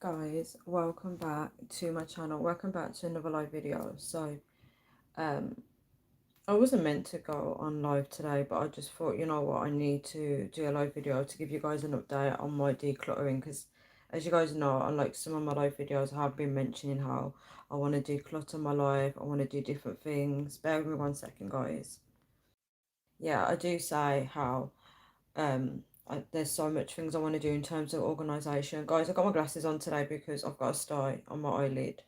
Guys, welcome back to my channel. Welcome back to another live video. So um I wasn't meant to go on live today, but I just thought, you know what, I need to do a live video to give you guys an update on my decluttering, because as you guys know, on like some of my live videos I have been mentioning how I want to declutter my life. I want to do different things. Bear with me 1 second, guys. Yeah, I do say how there's so much things I want to do in terms of organisation. Guys, I got my glasses on today because I've got a sty on my eyelid.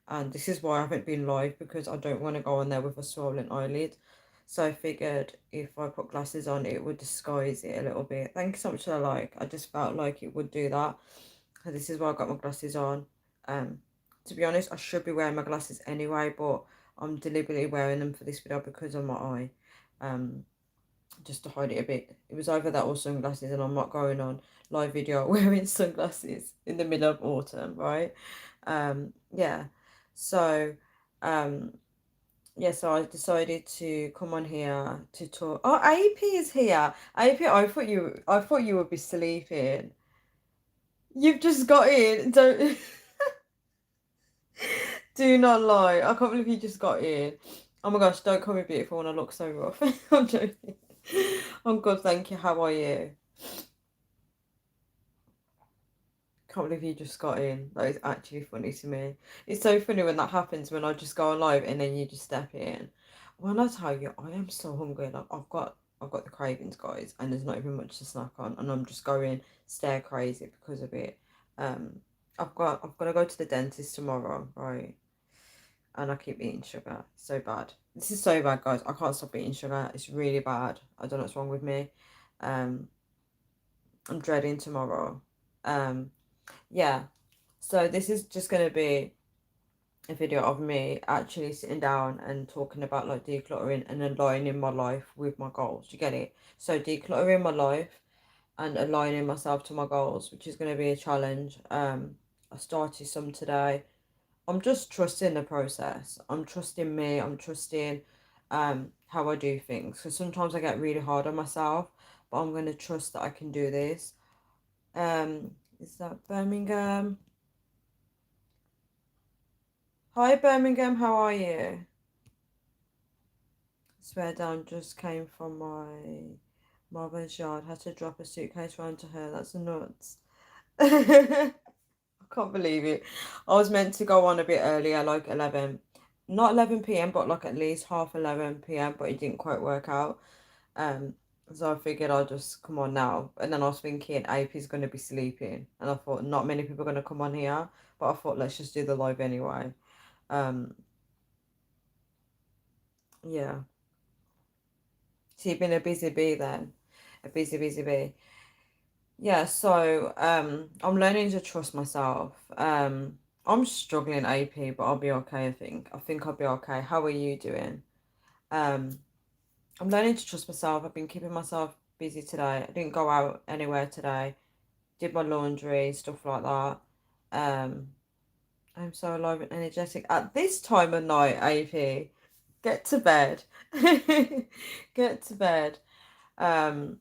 And this is why I haven't been live, because I don't want to go on there with a swollen eyelid. So I figured if I put glasses on, it would disguise it a little bit. Thank you so much for the like. I just felt like it would do that. So this is why I got my glasses on. Um, to be honest, I should be wearing my glasses anyway, but I'm deliberately wearing them for this video because of my eye. Um, just to hide it a bit. It was either that or sunglasses, and I'm not going on live video wearing sunglasses in the middle of autumn, right? Yeah. So, um, yeah, so I decided to come on here to talk. Oh, AP is here. AP, I thought you would be sleeping. You've just got in. Don't do not lie. I can't believe you just got in. Oh my gosh, don't call me beautiful when I look so rough. I'm joking. I'm good, thank you. How are you? Can't believe you just got in. That is actually funny to me. It's so funny when that happens, when I just go on live and then you just step in. When I tell you, I am so hungry. Like I've got the cravings, guys, and there's not even much to snack on, and I'm just going stir crazy because of it. Um, I've got to go to the dentist tomorrow, right? And I keep eating sugar. It's so bad. This is so bad, guys. I can't stop eating sugar. It's really bad. I don't know what's wrong with me. Um, I'm dreading tomorrow. Um, yeah. So this is just going to be a video of me actually sitting down and talking about like decluttering and aligning my life with my goals. You get it? So decluttering my life and aligning myself to my goals, which is going to be a challenge. I started some today. I'm just trusting the process. I'm trusting me. I'm trusting how I do things. Because sometimes I get really hard on myself, but I'm going to trust that I can do this. Is that Birmingham? Hi Birmingham, how are you? Swear down just came from my mother's yard. Had to drop a suitcase round to her. That's nuts. I can't believe it. I was meant to go on a bit earlier, like 11, not 11 p.m., but like at least half 11 p.m., but it didn't quite work out. Um, so I figured I'll just come on now. And then I was thinking AP's going to be sleeping. And I thought not many people are going to come on here, but I thought let's just do the live anyway. Um, yeah. So you've been a busy bee then, a busy bee. Yeah, so I'm learning to trust myself. I'm struggling AP, but I'll be okay, I think. I think I'll be okay. How are you doing? Um, I'm learning to trust myself. I've been keeping myself busy today. I didn't go out anywhere today. Did my laundry, stuff like that. Um, I'm so alive and energetic at this time of night, AP. Get to bed. Get to bed. Um,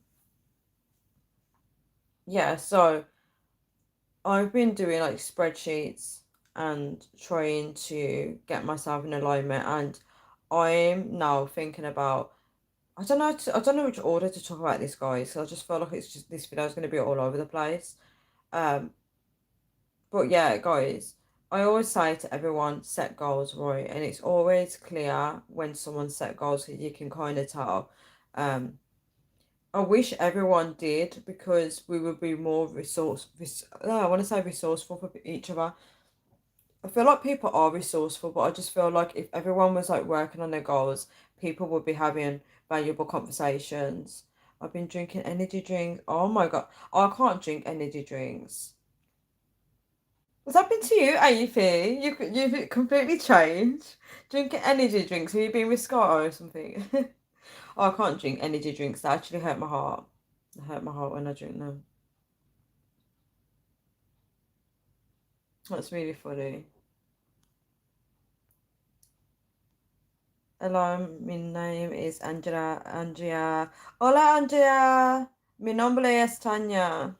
yeah, so I've been doing like spreadsheets and trying to get myself in alignment, and I'm now thinking about, I don't know which order to talk about this, guys. So I just feel like it's just this video is going to be all over the place. Um, but yeah, guys, I always say to everyone, set goals, right? And it's always clear when someone set goals, because you can kind of tell. Um, I wish everyone did, because we would be more I want to say resourceful for each other. I feel like people are resourceful, but I just feel like if everyone was like working on their goals, people would be having valuable conversations. I've been drinking energy drinks. Oh my God. I can't drink energy drinks. What's happened to you, Aoife? You've completely changed. Drinking energy drinks. Have you been with Scott or something? Oh, I can't drink energy drinks. They actually hurt my heart. They hurt my heart when I drink them. That's really funny. Hello, my name is Angela. Andrea. Hola, Andrea. Mi nombre es Tanya.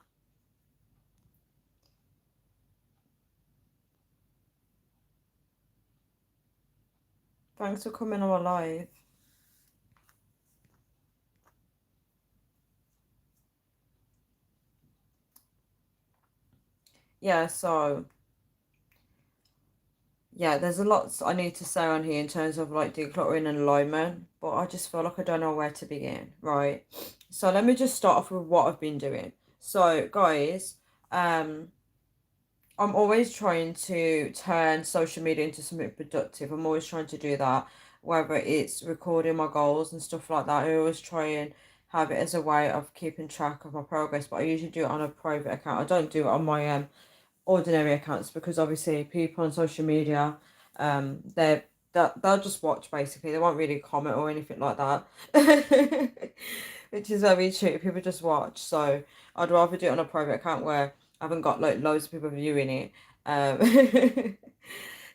Thanks for coming on my live. Yeah, so yeah, there's a lot I need to say on here in terms of like decluttering and alignment, but I just feel like I don't know where to begin, right? So let me just start off with what I've been doing. So guys, um, I'm always trying to turn social media into something productive. I'm always trying to do that, whether it's recording my goals and stuff like that. I always try and have it as a way of keeping track of my progress, but I usually do it on a private account. I don't do it on my ordinary accounts because obviously people on social media, they're they'll just watch basically. They won't really comment or anything like that, which is very true. People just watch. So I'd rather do it on a private account where I haven't got like loads of people viewing it.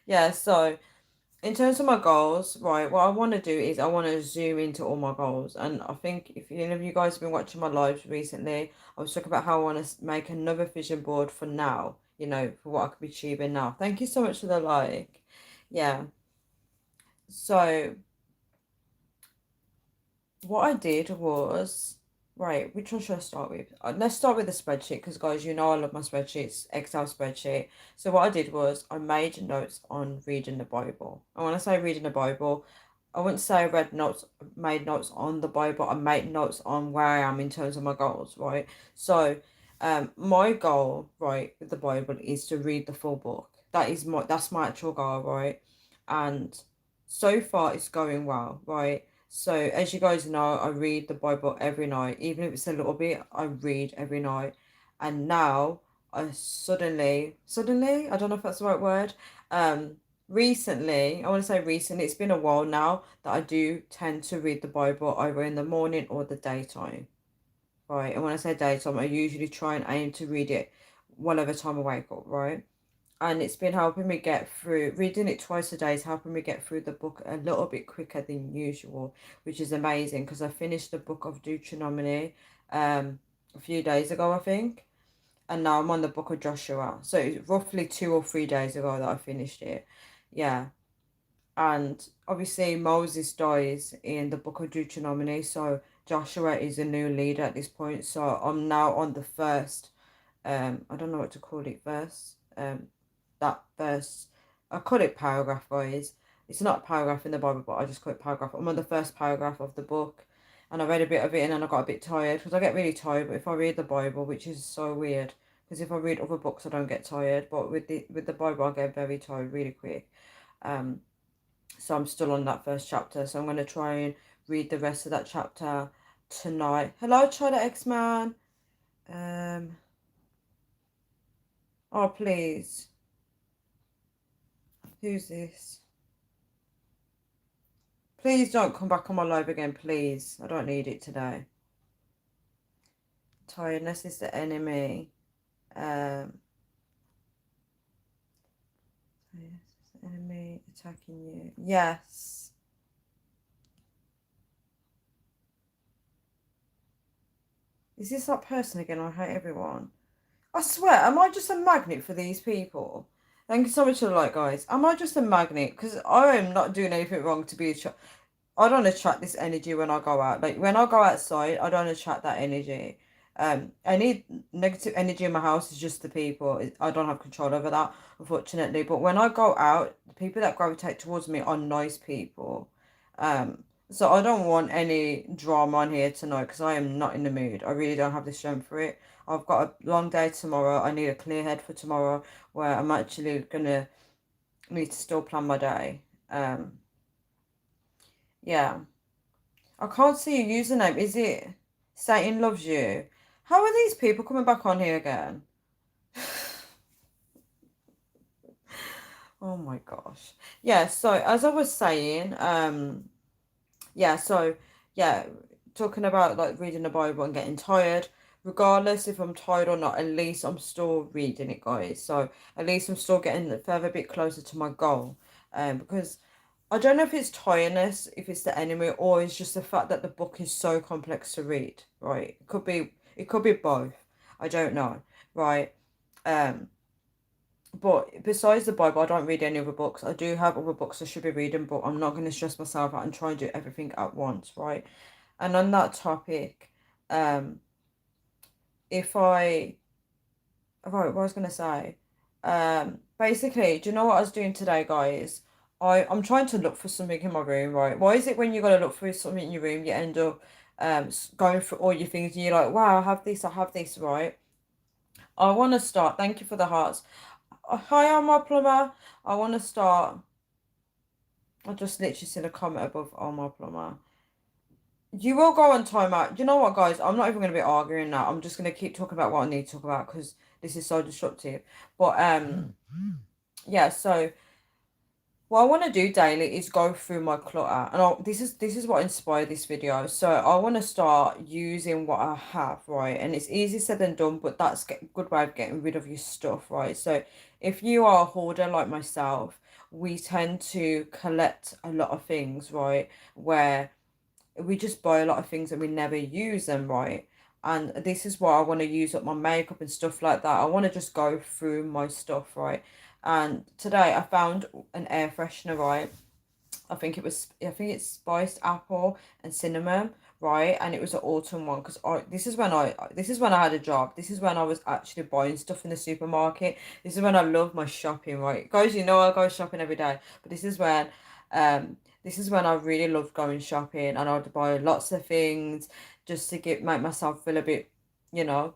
Yeah. So in terms of my goals, right, what I want to do is I want to zoom into all my goals. And I think if any of you guys have been watching my lives recently, I was talking about how I want to make another vision board for now, for what I could be achieving now. Thank you so much for the like. Yeah. So what I did was, right, which one should I start with? Let's start with the spreadsheet because, guys, I love my spreadsheets, Excel spreadsheet. So, what I did was I made notes on reading the Bible. And when I say reading the Bible, I wouldn't say I made notes on the Bible, I made notes on where I am in terms of my goals, right? So, my goal, right, with the Bible is to read the full book. That's my actual goal, right? And so far it's going well, right? So, as you guys know, I read the Bible every night, even if it's a little bit, I read every night. And now I suddenly, I don't know if that's the right word, recently, I want to say recently, it's been a while now that I do tend to read the Bible either in the morning or the daytime, right? And when I say daytime, I usually try and aim to read it whatever time I wake up, right? And it's been helping me get through reading it twice a day is helping me get through the book a little bit quicker than usual, which is amazing because I finished the book of Deuteronomy a few days ago, I think, and now I'm on the book of Joshua. So it's roughly 2 or 3 days ago that I finished it. Yeah. And obviously Moses dies in the book of Deuteronomy, so Joshua is a new leader at this point. So I'm now on the first I don't know what to call it, verse. That verse, I call it paragraph, guys. It's not a paragraph in the Bible, but I just call it paragraph. I'm on the first paragraph of the book, and I read a bit of it, and then I got a bit tired because I get really tired. But if I read the Bible, which is so weird, because if I read other books, I don't get tired, but with the Bible, I get very tired really quick. Um, so I'm still on that first chapter, so I'm gonna try and read the rest of that chapter tonight. Hello, China X Man. Um, oh please, who's this? Please don't come back on my live again, please. I don't need it today. Tiredness is the enemy. Tiredness is the enemy attacking you. Yes. Is this that person again? I hate everyone. I swear, am I just a magnet for these people? Thank you so much for the like, guys. Am I just a magnet? Because I am not doing anything wrong to be a I don't attract this energy when I go out. Like when I go outside, I don't attract that energy. Any negative energy in my house is just the people. I don't have control over that, unfortunately. But when I go out, the people that gravitate towards me are nice people. So I don't want any drama on here tonight because I am not in the mood. I really don't have the strength for it. I've got a long day tomorrow. I need a clear head for tomorrow where I'm actually gonna need to still plan my day. Yeah. I can't see your username. Is it Satan loves you? How are these people coming back on here again? Oh my gosh. Yeah, so as I was saying, yeah, so yeah, talking about like reading the Bible and getting tired, regardless if I'm tired or not, at least I'm still reading it, guys. So at least I'm still getting a further bit closer to my goal. Because I don't know if it's tiredness, if it's the enemy, or it's just the fact that the book is so complex to read, right? It could be both. I don't know, right? Um, but besides the Bible, I don't read any other books. I do have other books I should be reading, but I'm not going to stress myself out and try and do everything at once, right? And on that topic, um, if I, right, what I was going to say, basically, do you know what I was doing today, guys? I'm trying to look for something in my room, right? Why is it when you got to look for something in your room, you end up going through all your things and you're like, wow, I have this, right? I want to start. Thank you for the hearts. Hi, I'm my plumber. I want to start. I just literally seen a comment above. Oh, my plumber. You will go on timeout. You know what, guys? I'm not even going to be arguing now. I'm just going to keep talking about what I need to talk about because this is so disruptive. But yeah. So what I want to do daily is go through my clutter, and this is what inspired this video. So I want to start using what I have, right? And it's easy said than done, but that's a good way of getting rid of your stuff, right? So if you are a hoarder like myself, we tend to collect a lot of things, right? Where we just buy a lot of things and we never use them, right? And this is why I want to use up my makeup and stuff like that. I want to just go through my stuff, right? And today I found an air freshener, right? I think it's spiced apple and cinnamon, right? And it was an autumn one because this is when I had a job. This is when I was actually buying stuff in the supermarket. This is when I love my shopping, right? Guys, you know I go shopping every day, but this is when I really loved going shopping and I'd buy lots of things just to make myself feel a bit, you know.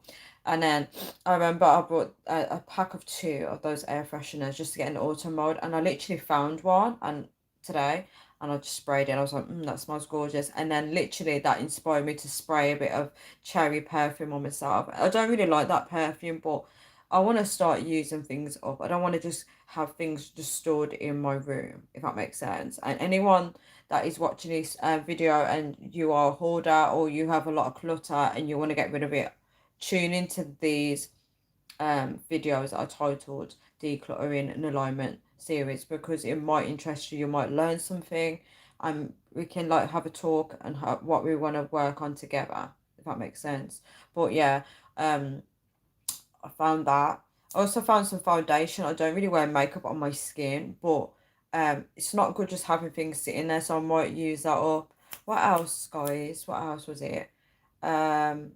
And then I remember I bought a pack of two of those air fresheners just to get in autumn mode, and I literally found one and today and I just sprayed it and I was like, that smells gorgeous. And then literally that inspired me to spray a bit of cherry perfume on myself. I don't really like that perfume, but I want to start using things up. I don't want to just have things just stored in my room, if that makes sense. And anyone that is watching this video and you are a hoarder or you have a lot of clutter and you want to get rid of it, tune into these videos that are titled Decluttering and Alignment series because it might interest you. You might learn something, and we can like have a talk and have what we want to work on together, if that makes sense. But yeah, I found that. I also found some foundation. I don't really wear makeup on my skin, but it's not good just having things sitting there, so I might use that up. What else, guys? What else was it? Um,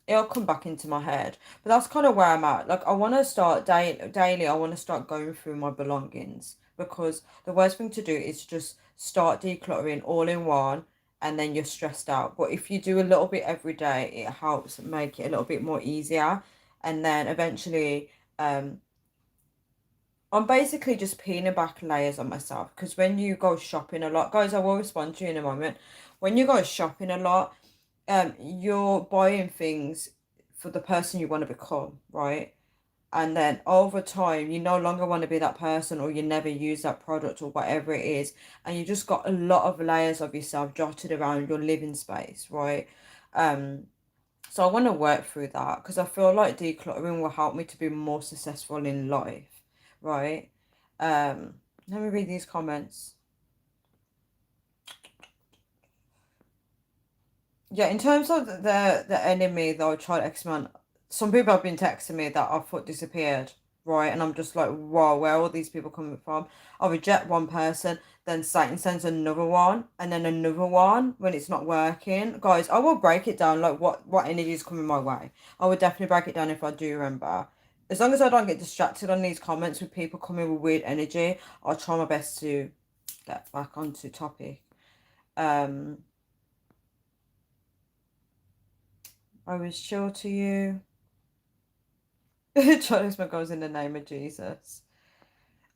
it'll come back into my head. But that's kind of where I'm at. Like I want to start daily. I want to start going through my belongings because the worst thing to do is just start decluttering all in one and then you're stressed out. But if you do a little bit every day, it helps make it a little bit more easier. And then eventually, I'm basically just peeling back layers on myself because when you go shopping a lot, guys, I will respond to you in a moment. When you go shopping a lot, you're buying things for the person you want to become, right? And then over time, you no longer want to be that person or you never use that product or whatever it is. And you just got a lot of layers of yourself jotted around your living space, right? Um, so I want to work through that because I feel like decluttering will help me to be more successful in life, right? Let me read these comments. Yeah, in terms of the enemy though, child X-Man, some people have been texting me that our foot disappeared, right? And I'm just like, whoa, where are all these people coming from? I reject one person, then Satan sends another one, and then another one when it's not working. Guys, I will break it down, like what energy is coming my way. I would definitely break it down if I do remember. As long as I don't get distracted on these comments with people coming with weird energy, I'll try my best to get back onto topic. Um, I was sure to you. Charlie goes in the name of Jesus.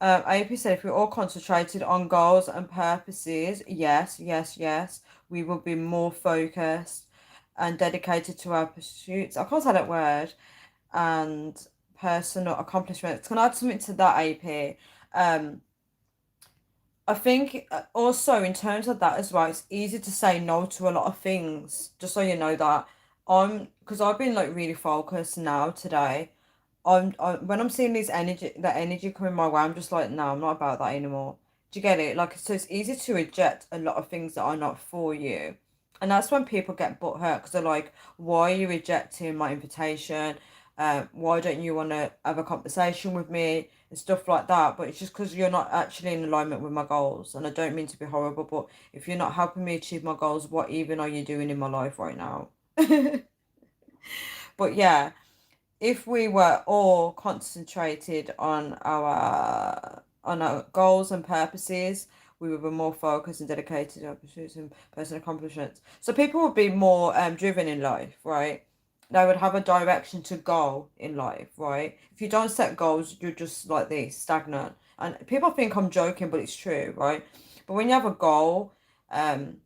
AP said if we're all concentrated on goals and purposes, yes, we will be more focused and dedicated to our pursuits. I can't say that word. And personal accomplishments. Can I add something to that, AP? I think also in terms of that as well, it's easy to say no to a lot of things. Just so you know that because I've been like really focused now today. When I'm seeing that energy coming my way, I'm just like, no, I'm not about that anymore. Do you get it? Like, so it's easy to reject a lot of things that are not for you, and that's when people get butthurt because they're like, why are you rejecting my invitation? Why don't you want to have a conversation with me and stuff like that? But it's just because you're not actually in alignment with my goals. And I don't mean to be horrible, but if you're not helping me achieve my goals, what even are you doing in my life right now? But yeah, if we were all concentrated on our goals and purposes, we would be more focused and dedicated to our pursuits and personal accomplishments. So people would be more driven in life, right? They would have a direction to go in life, right? If you don't set goals, you're just like this, stagnant. And people think I'm joking, but it's true, right? But when you have a goal, um,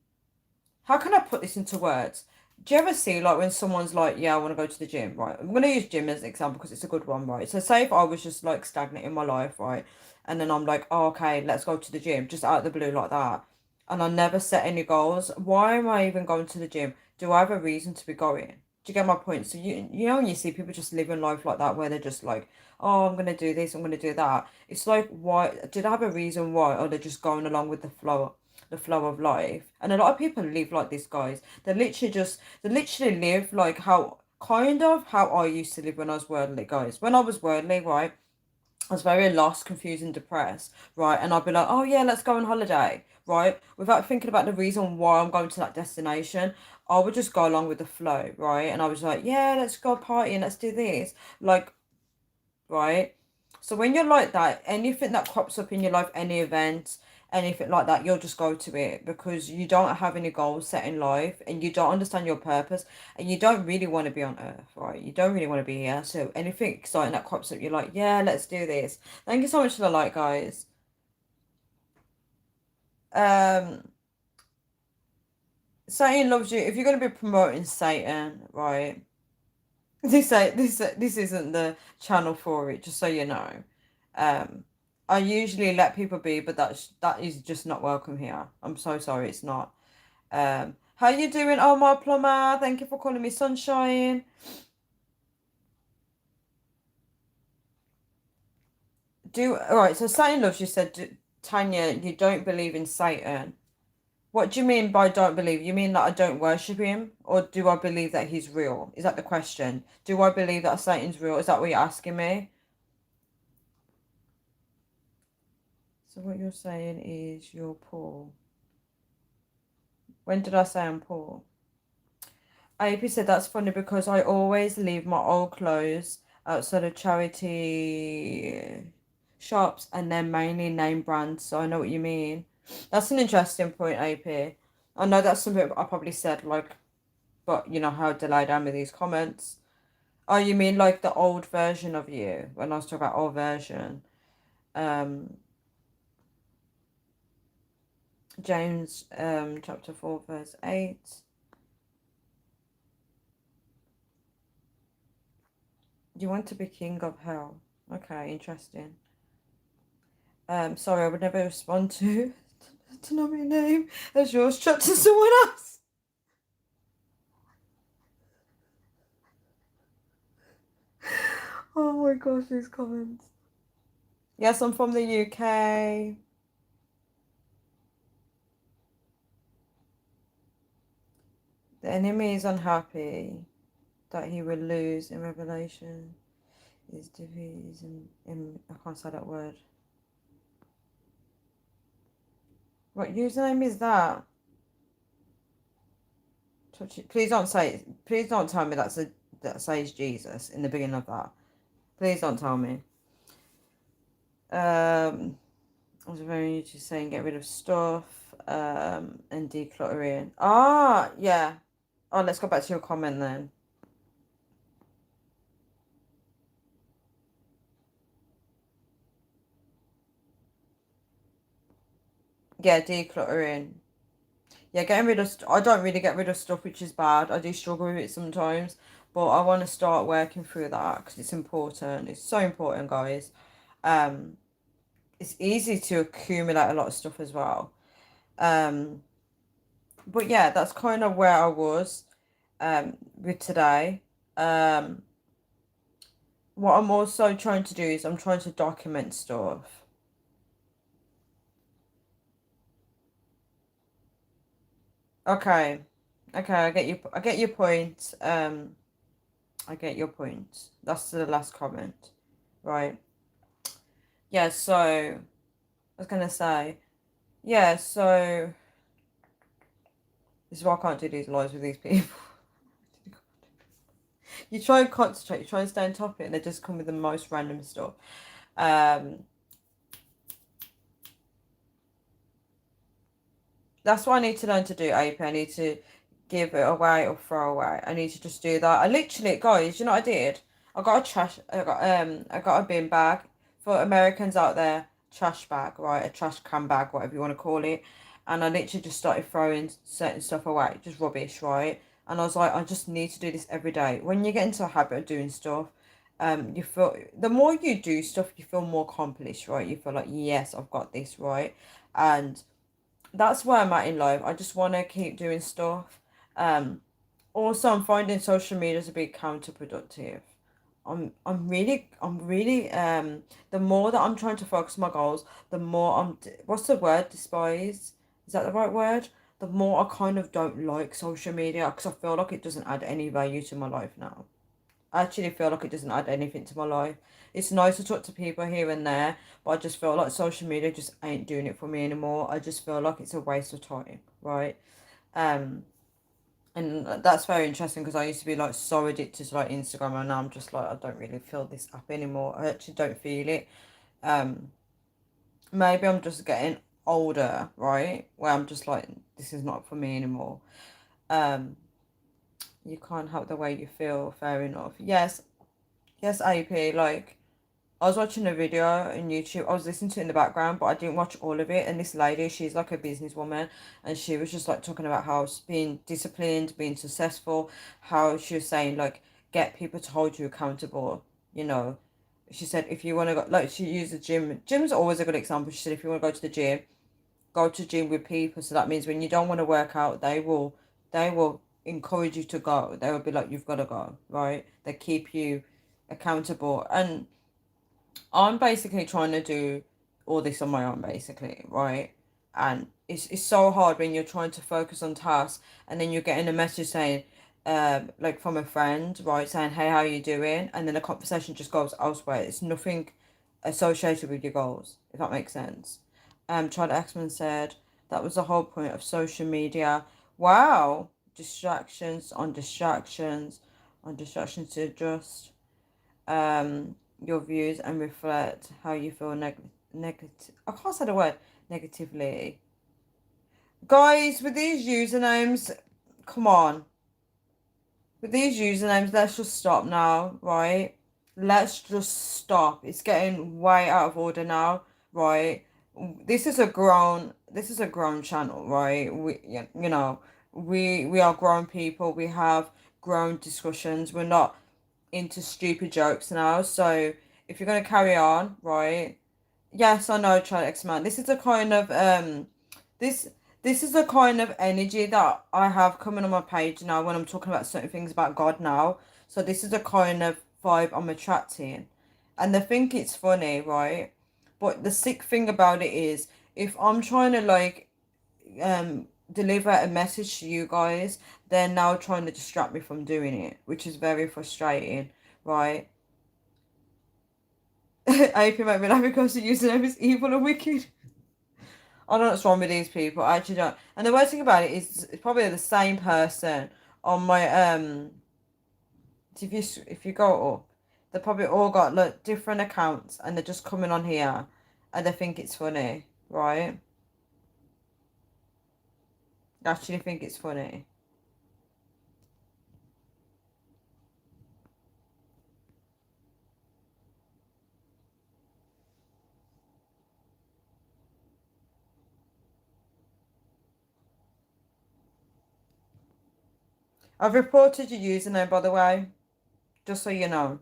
how can I put this into words? Do you ever see like when someone's like, yeah, I want to go to the gym, right? I'm gonna use gym as an example because it's a good one, right? So say if I was just like stagnant in my life, right? And then I'm like, oh, okay, let's go to the gym, just out of the blue like that. And I never set any goals. Why am I even going to the gym? Do I have a reason to be going? Do you get my point? So you know when you see people just living life like that where they're just like, oh, I'm gonna do this, I'm gonna do that. It's like, why did I have a reason why, or they're just going along with the flow of life. And a lot of people live like this, guys. They literally live like how I used to live when I was worldly, guys. When I was worldly, right, I was very lost, confused, and depressed, right? And I'd be like, oh yeah, let's go on holiday, right? Without thinking about the reason why I'm going to that destination, I would just go along with the flow, right? And I was like, yeah, let's go party and let's do this. Like, right? So when you're like that, anything that crops up in your life, any event, anything like that, you'll just go to it because you don't have any goals set in life and you don't understand your purpose and you don't really want to be on earth, right? You don't really want to be here. So anything exciting that crops up, you're like, yeah, let's do this. Thank you so much for the like, guys. Um, Satan loves you. If you're gonna be promoting Satan, right? This isn't the channel for it, just so you know. Um, I usually let people be, but that is just not welcome here. I'm so sorry, it's not. How you doing, Omar Plumber? Thank you for calling me Sunshine. All right. So Satan loves you. Said Tanya, you don't believe in Satan. What do you mean by don't believe? You mean that I don't worship him, or do I believe that he's real? Is that the question? Do I believe that Satan's real? Is that what you're asking me? So what you're saying is you're poor. When did I say I'm poor? AP said that's funny because I always leave my old clothes outside of charity shops and then mainly name brands, so I know what you mean. That's an interesting point, AP. I know that's something I probably said, like, but you know how delayed I am with these comments. Oh, you mean like the old version of you when I was talking about old version? Um, James, chapter 4, verse 8. You want to be king of hell. Okay, interesting. Sorry, I would never respond to know my name as yours chat to someone else. Oh my gosh, these comments. Yes, I'm from the UK. The enemy is unhappy that he will lose in Revelation. Is defeat in I can't say that word. What username is that? Please don't say. Please don't tell me that says Jesus in the beginning of that. Please don't tell me. I was very just saying get rid of stuff and decluttering. Ah, yeah. Oh, let's go back to your comment then. Yeah, decluttering. Yeah, getting rid of. I don't really get rid of stuff, which is bad. I do struggle with it sometimes, but I want to start working through that because it's important. It's so important, guys. Um, it's easy to accumulate a lot of stuff as well. Um, but yeah, that's kind of where I was with today. Um, what I'm also trying to do is I'm trying to document stuff. Okay. Okay, I get you. I get your point. I get your point. That's the last comment, right? Yeah, so I was gonna say, yeah, so this is why I can't do these lives with these people. You try and concentrate, you try and stay on top of it, and they just come with the most random stuff. Um, that's what I need to learn to do, AP. I need to give it away or throw away. I need to just do that. I literally, guys, you know what I did? I got a bin bag for Americans out there, trash bag, right? A trash can bag, whatever you want to call it. And I literally just started throwing certain stuff away, just rubbish, right? And I was like, I just need to do this every day. When you get into a habit of doing stuff, you feel the more you do stuff, you feel more accomplished, right? You feel like, yes, I've got this, right? And that's where I'm at in life. I just want to keep doing stuff. Also, I'm finding social media to be counterproductive. I'm really the more that I'm trying to focus on my goals, the more what's the word, despise, is that the right word? The more I kind of don't like social media because I feel like it doesn't add any value to my life now. I actually feel like it doesn't add anything to my life. It's nice to talk to people here and there, but I just feel like social media just ain't doing it for me anymore. I just feel like it's a waste of time, right? Um, and that's very interesting because I used to be like so addicted to like Instagram, and now I'm just like I don't really feel this app anymore. I actually don't feel it. Um, Maybe I'm just getting older, right? Where I'm just like this is not for me anymore. Um, you can't help the way you feel. Fair enough. Yes, yes, AP. Like I was watching a video on YouTube. I was listening to it in the background, but I didn't watch all of it. And this lady, she's like a businesswoman, and she was just like talking about how being disciplined, being successful, how she was saying like get people to hold you accountable. You know, she said if you want to go, like she used the gym. Gym's always a good example. She said if you want to go to the gym, go to gym with people. So that means when you don't want to work out, they will encourage you to go. They will be like you've got to go, right? They keep you accountable and I'm basically trying to do all this on my own, basically, right? And it's so hard when you're trying to focus on tasks and then you're getting a message saying, like from a friend, right, saying, "Hey, how you doing?" And then the conversation just goes elsewhere. It's nothing associated with your goals, if that makes sense. Chad Axman said that was the whole point of social media. Wow, distractions on distractions on distractions to adjust your views and reflect how you feel negative. I can't say the word negatively. Guys, with these usernames, come on. With these usernames, let's just stop now, right? Let's just stop. It's getting way out of order now, right? This is a grown channel, right? We are grown people. We have grown discussions. We're not into stupid jokes now. So if you're gonna carry on, right? Yes, I know, try to expand. This this is a kind of energy that I have coming on my page now when I'm talking about certain things about God now. So this is the kind of vibe I'm attracting. And they think it's funny, right? But the sick thing about it is if I'm trying to like deliver a message to you guys, they're now trying to distract me from doing it, which is very frustrating, right? AP might be like because the username is evil and wicked. I don't know what's wrong with these people. I actually don't. And the worst thing about it is it's probably the same person on my if you go up, they probably all got like different accounts and they're just coming on here and they think it's funny, right? I actually think it's funny. I've reported your username by the way, just so you know.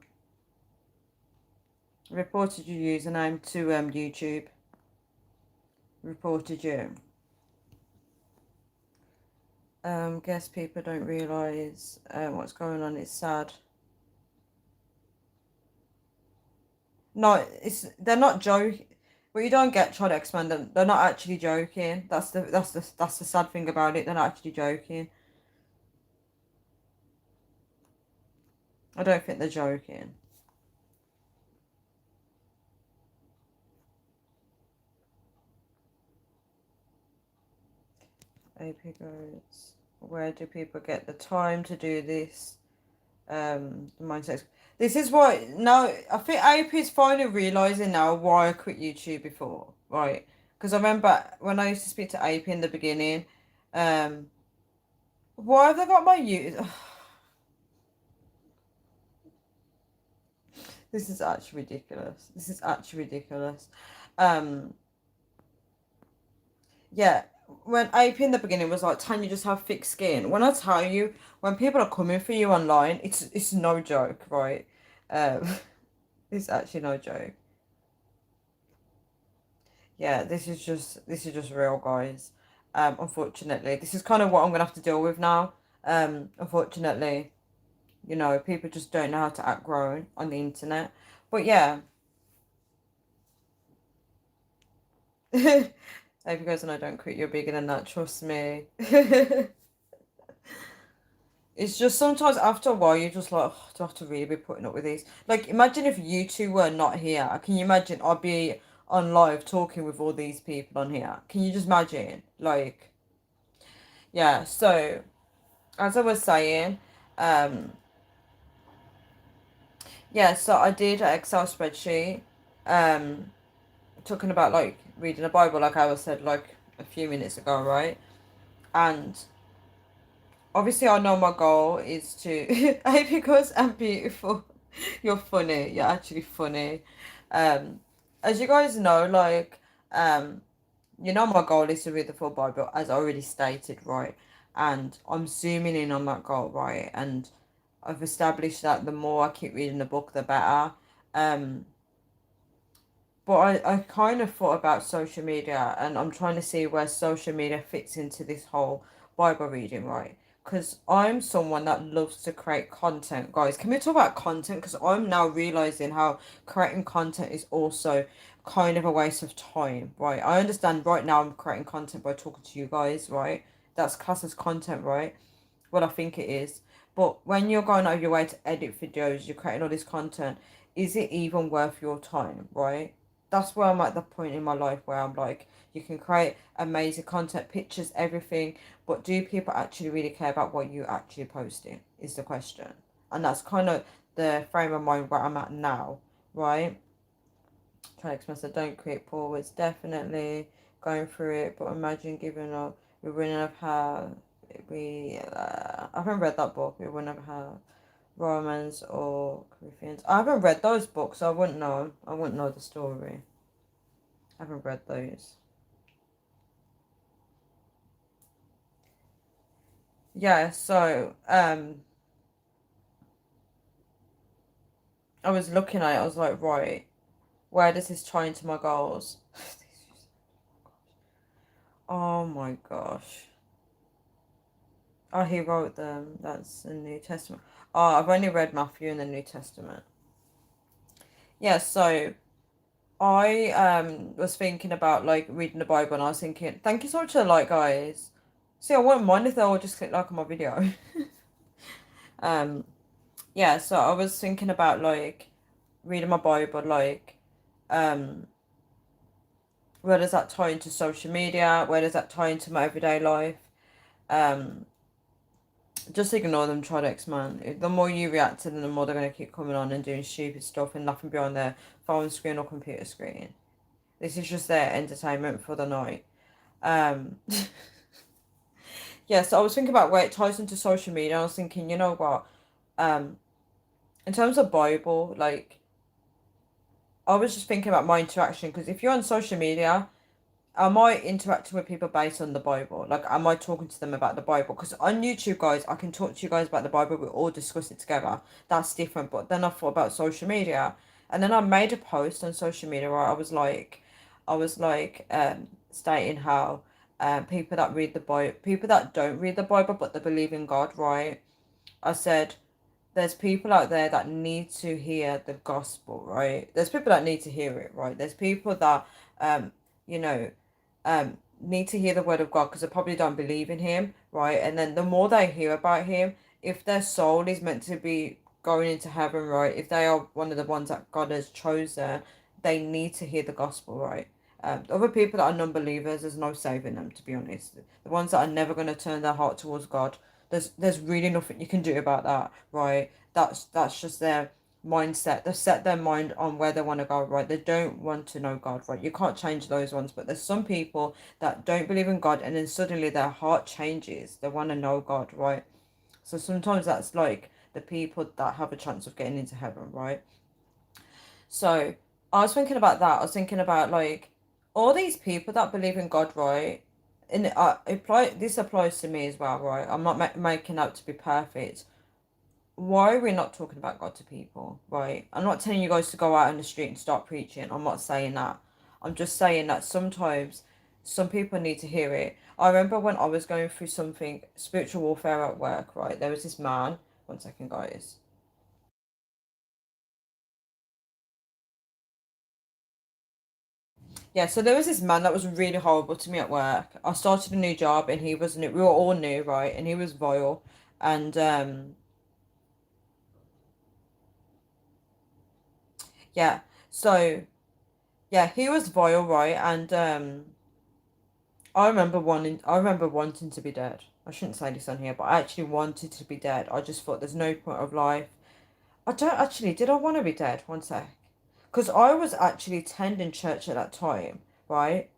Reported your username to YouTube. Reported you. Guess people don't realise what's going on. It's sad. No, they're not joking. But you don't get trying to expand them. They're not actually joking. That's the sad thing about it. They're not actually joking. I don't think they're joking. AP goes, where do people get the time to do this? Mindset. This is why now I think AP is finally realizing now why I quit YouTube before, right? Because I remember when I used to speak to AP in the beginning, um, why have they got my YouTube? This is actually ridiculous. This is actually ridiculous. Um, yeah, when AP in the beginning was like, "Can you just have thick skin?" When I tell you, when people are coming for you online, it's no joke, right? Um, it's actually no joke. Yeah, this is just real, guys. Unfortunately, this is kind of what I'm gonna have to deal with now. Unfortunately, people just don't know how to act grown on the internet. But yeah, if you guys and I don't quit, you're bigger than that. Trust me. It's just sometimes after a while you're just like, oh, do I have to really be putting up with these? Like, imagine if you two were not here. Can you imagine? I'd be on live talking with all these people on here. Can you just imagine? Like, yeah. So as I was saying, um, yeah. So I did an Excel spreadsheet, um, talking about like reading the Bible, like I was said like a few minutes ago, right? And obviously, I know my goal is to because I'm beautiful. You're funny. You're actually funny. Um, as you guys know, like, my goal is to read the full Bible, as I already stated, right? And I'm zooming in on that goal, right? And I've established that the more I keep reading the book, the better. Um, but I kind of thought about social media, and I'm trying to see where social media fits into this whole Bible reading, right? Because I'm someone that loves to create content. Guys, can we talk about content? Because I'm now realizing how creating content is also kind of a waste of time, right? I understand right now I'm creating content by talking to you guys, right? That's classed as content, right? Well, I think it is. But when you're going out of your way to edit videos, you're creating all this content, is it even worth your time, right? That's where I'm at the point in my life where I'm like, you can create amazing content, pictures, everything, but do people actually really care about what you actually posting? Is the question. And that's kind of the frame of mind where I'm at now, right? Trying to express I don't create poor, it's definitely going through it, but imagine giving up, we wouldn't have had, I haven't read that book, we wouldn't have had Romans or Corinthians. I haven't read those books, so I wouldn't know the story. I haven't read those. Yeah, so I was looking at it, I was like, right, where does this tie into my goals? Oh my gosh. Oh, he wrote them. That's the New Testament. Oh, I've only read Matthew in the New Testament. Yeah, so I was thinking about like reading the Bible, and I was thinking, thank you so much for the like, guys. See, I wouldn't mind if they all just click like on my video. um, yeah, so I was thinking about like reading my Bible, like, um, where does that tie into social media? Where does that tie into my everyday life? Um, just ignore them, Trodex, man. The more you react to them, the more they're going to keep coming on and doing stupid stuff and laughing behind their phone screen or computer screen. This is just their entertainment for the night. Um, yeah, so I was thinking about where it ties into social media. I was thinking, you know what? Um, in terms of Bible, like, I was just thinking about my interaction because if you're on social media, am I interacting with people based on the Bible? Like, am I talking to them about the Bible? Because on YouTube, guys, I can talk to you guys about the Bible. We all discuss it together. That's different. But then I thought about social media, and then I made a post on social media where I was like, stating how people that read the Bible, people that don't read the Bible but they believe in God, right? I said there's people out there that need to hear the gospel, right? There's people that need to hear it, right? There's people that, you know, need to hear the word of God because they probably don't believe in Him, right? And then the more they hear about Him, if their soul is meant to be going into heaven, right, if they are one of the ones that God has chosen, they need to hear the gospel, right? The other people that are non-believers, there's no saving them, to be honest. The ones that are never going to turn their heart towards God, there's really nothing you can do about that, right? That's just their mindset. They set their mind on where they want to go, right? They don't want to know God, right? You can't change those ones, but there's some people that don't believe in God, and then suddenly their heart changes. They want to know God, right? So sometimes that's like the people that have a chance of getting into heaven, right? So I was thinking about that. I was thinking about like all these people that believe in God, right? And this applies to me as well, right? I'm not making out to be perfect. Why are we not talking about God to people, right? I'm not telling you guys to go out on the street and start preaching. I'm not saying that. I'm just saying that sometimes some people need to hear it. I remember when I was going through something, spiritual warfare at work, right? There was this man. One second, guys. Yeah, so there was this man that was really horrible to me at work. I started a new job and he was new. We were all new, right? And he was vile. And yeah. So yeah, he was vile, right? And I remember wanting to be dead. I shouldn't say this on here, but I actually wanted to be dead. I just thought there's no point of life. I don't actually, did I want to be dead? One sec. Because I was actually attending church at that time, right?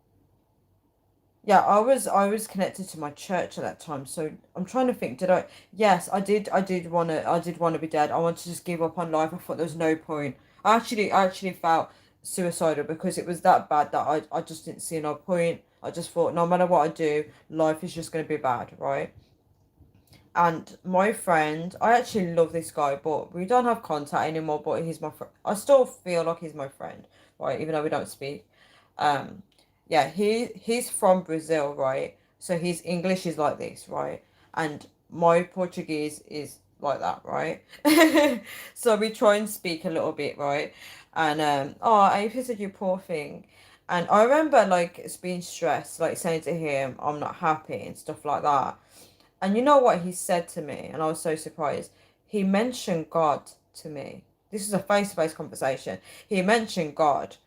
Yeah, I was connected to my church at that time. So I'm trying to think, did I? Yes, I did want to be dead. I wanted to just give up on life. I thought there was no point. I actually felt suicidal because it was that bad that I just didn't see no point. I just thought no matter what I do, life is just gonna be bad, right? And my friend, I actually love this guy, but we don't have contact anymore. But he's my friend. I still feel like he's my friend, right? Even though we don't speak. Um, yeah, he's from Brazil, right? So his English is like this, right? And my Portuguese is like that, right? So we try and speak a little bit, right? And oh, I said you poor thing. And I remember like being stressed, like saying to him, I'm not happy and stuff like that. And you know what he said to me? And I was so surprised. He mentioned God to me. This is a face to face conversation. He mentioned God.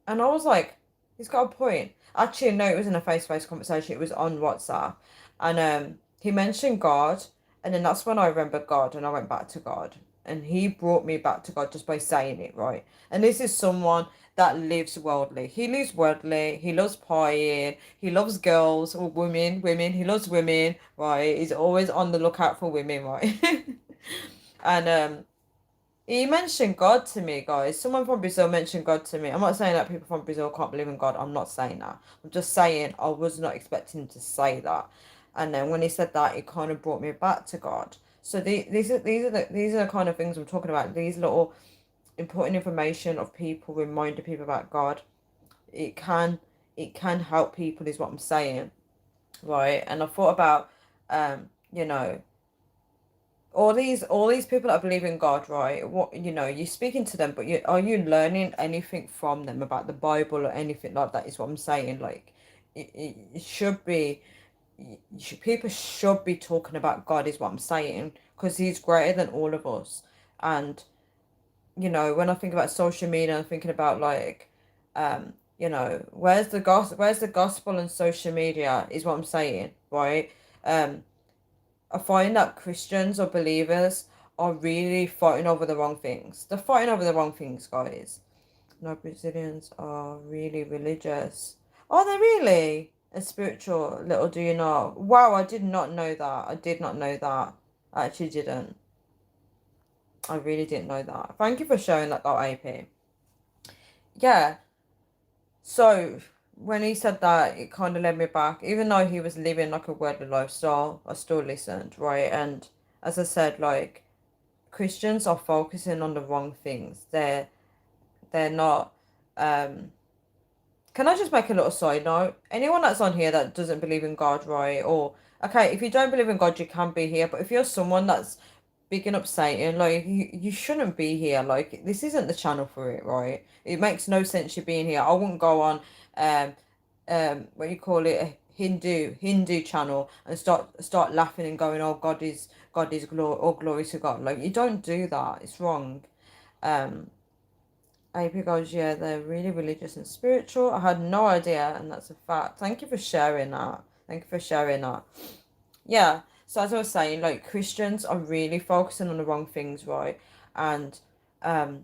And I was like, he's got a point. Actually, no, it wasn't a face to face conversation. It was on WhatsApp. And he mentioned God. And then that's when I remembered God and I went back to God. And he brought me back to God just by saying it, right? And this is someone that lives worldly. He lives worldly. He loves partying. He loves girls or women. He loves women, right? He's always on the lookout for women, right? And he mentioned God to me, guys. Someone from Brazil mentioned God to me. I'm not saying that people from Brazil can't believe in God. I'm not saying that. I'm just saying I was not expecting him to say that. And then when he said that, it kind of brought me back to God. So these are the kind of things I'm talking about. These little important information of people, reminding people about God. It can it can help people is what I'm saying, right? And I thought about you know, all these people that believe in God, right? What you're speaking to them, but are you learning anything from them about the Bible or anything like that? Is what I'm saying. Like, it should be, people should be talking about God. Is what I'm saying because He's greater than all of us. And when I think about social media, I'm thinking about like, where's the gospel and social media? Is what I'm saying, right? Um, I find that Christians or believers are really fighting over the wrong things. They're fighting over the wrong things, guys. No, Brazilians are really religious. Are they really? And spiritual, little do you know. Wow, I did not know that. I did not know that. I actually didn't. I really didn't know that. Thank you for sharing that, though, AP. Yeah, so when he said that, it kind of led me back. Even though he was living like a worldly lifestyle, I still listened, right? And as I said, like, Christians are focusing on the wrong things. They're not um can I just make a little side note? Anyone that's on here that doesn't believe in God, right? Or okay, if you don't believe in God, you can be here. But if you're someone that's bigging up Satan, like you shouldn't be here. Like this isn't the channel for it, right? It makes no sense you being here. I wouldn't go on what you call it, Hindu channel and start laughing and going, oh, God is glory, all glory to God. Like, you don't do that. It's wrong. Um, AP goes, yeah, they're really religious and spiritual. I had no idea, and that's a fact. Thank you for sharing that. Thank you for sharing that. Yeah. So as I was saying, like, Christians are really focusing on the wrong things, right? And um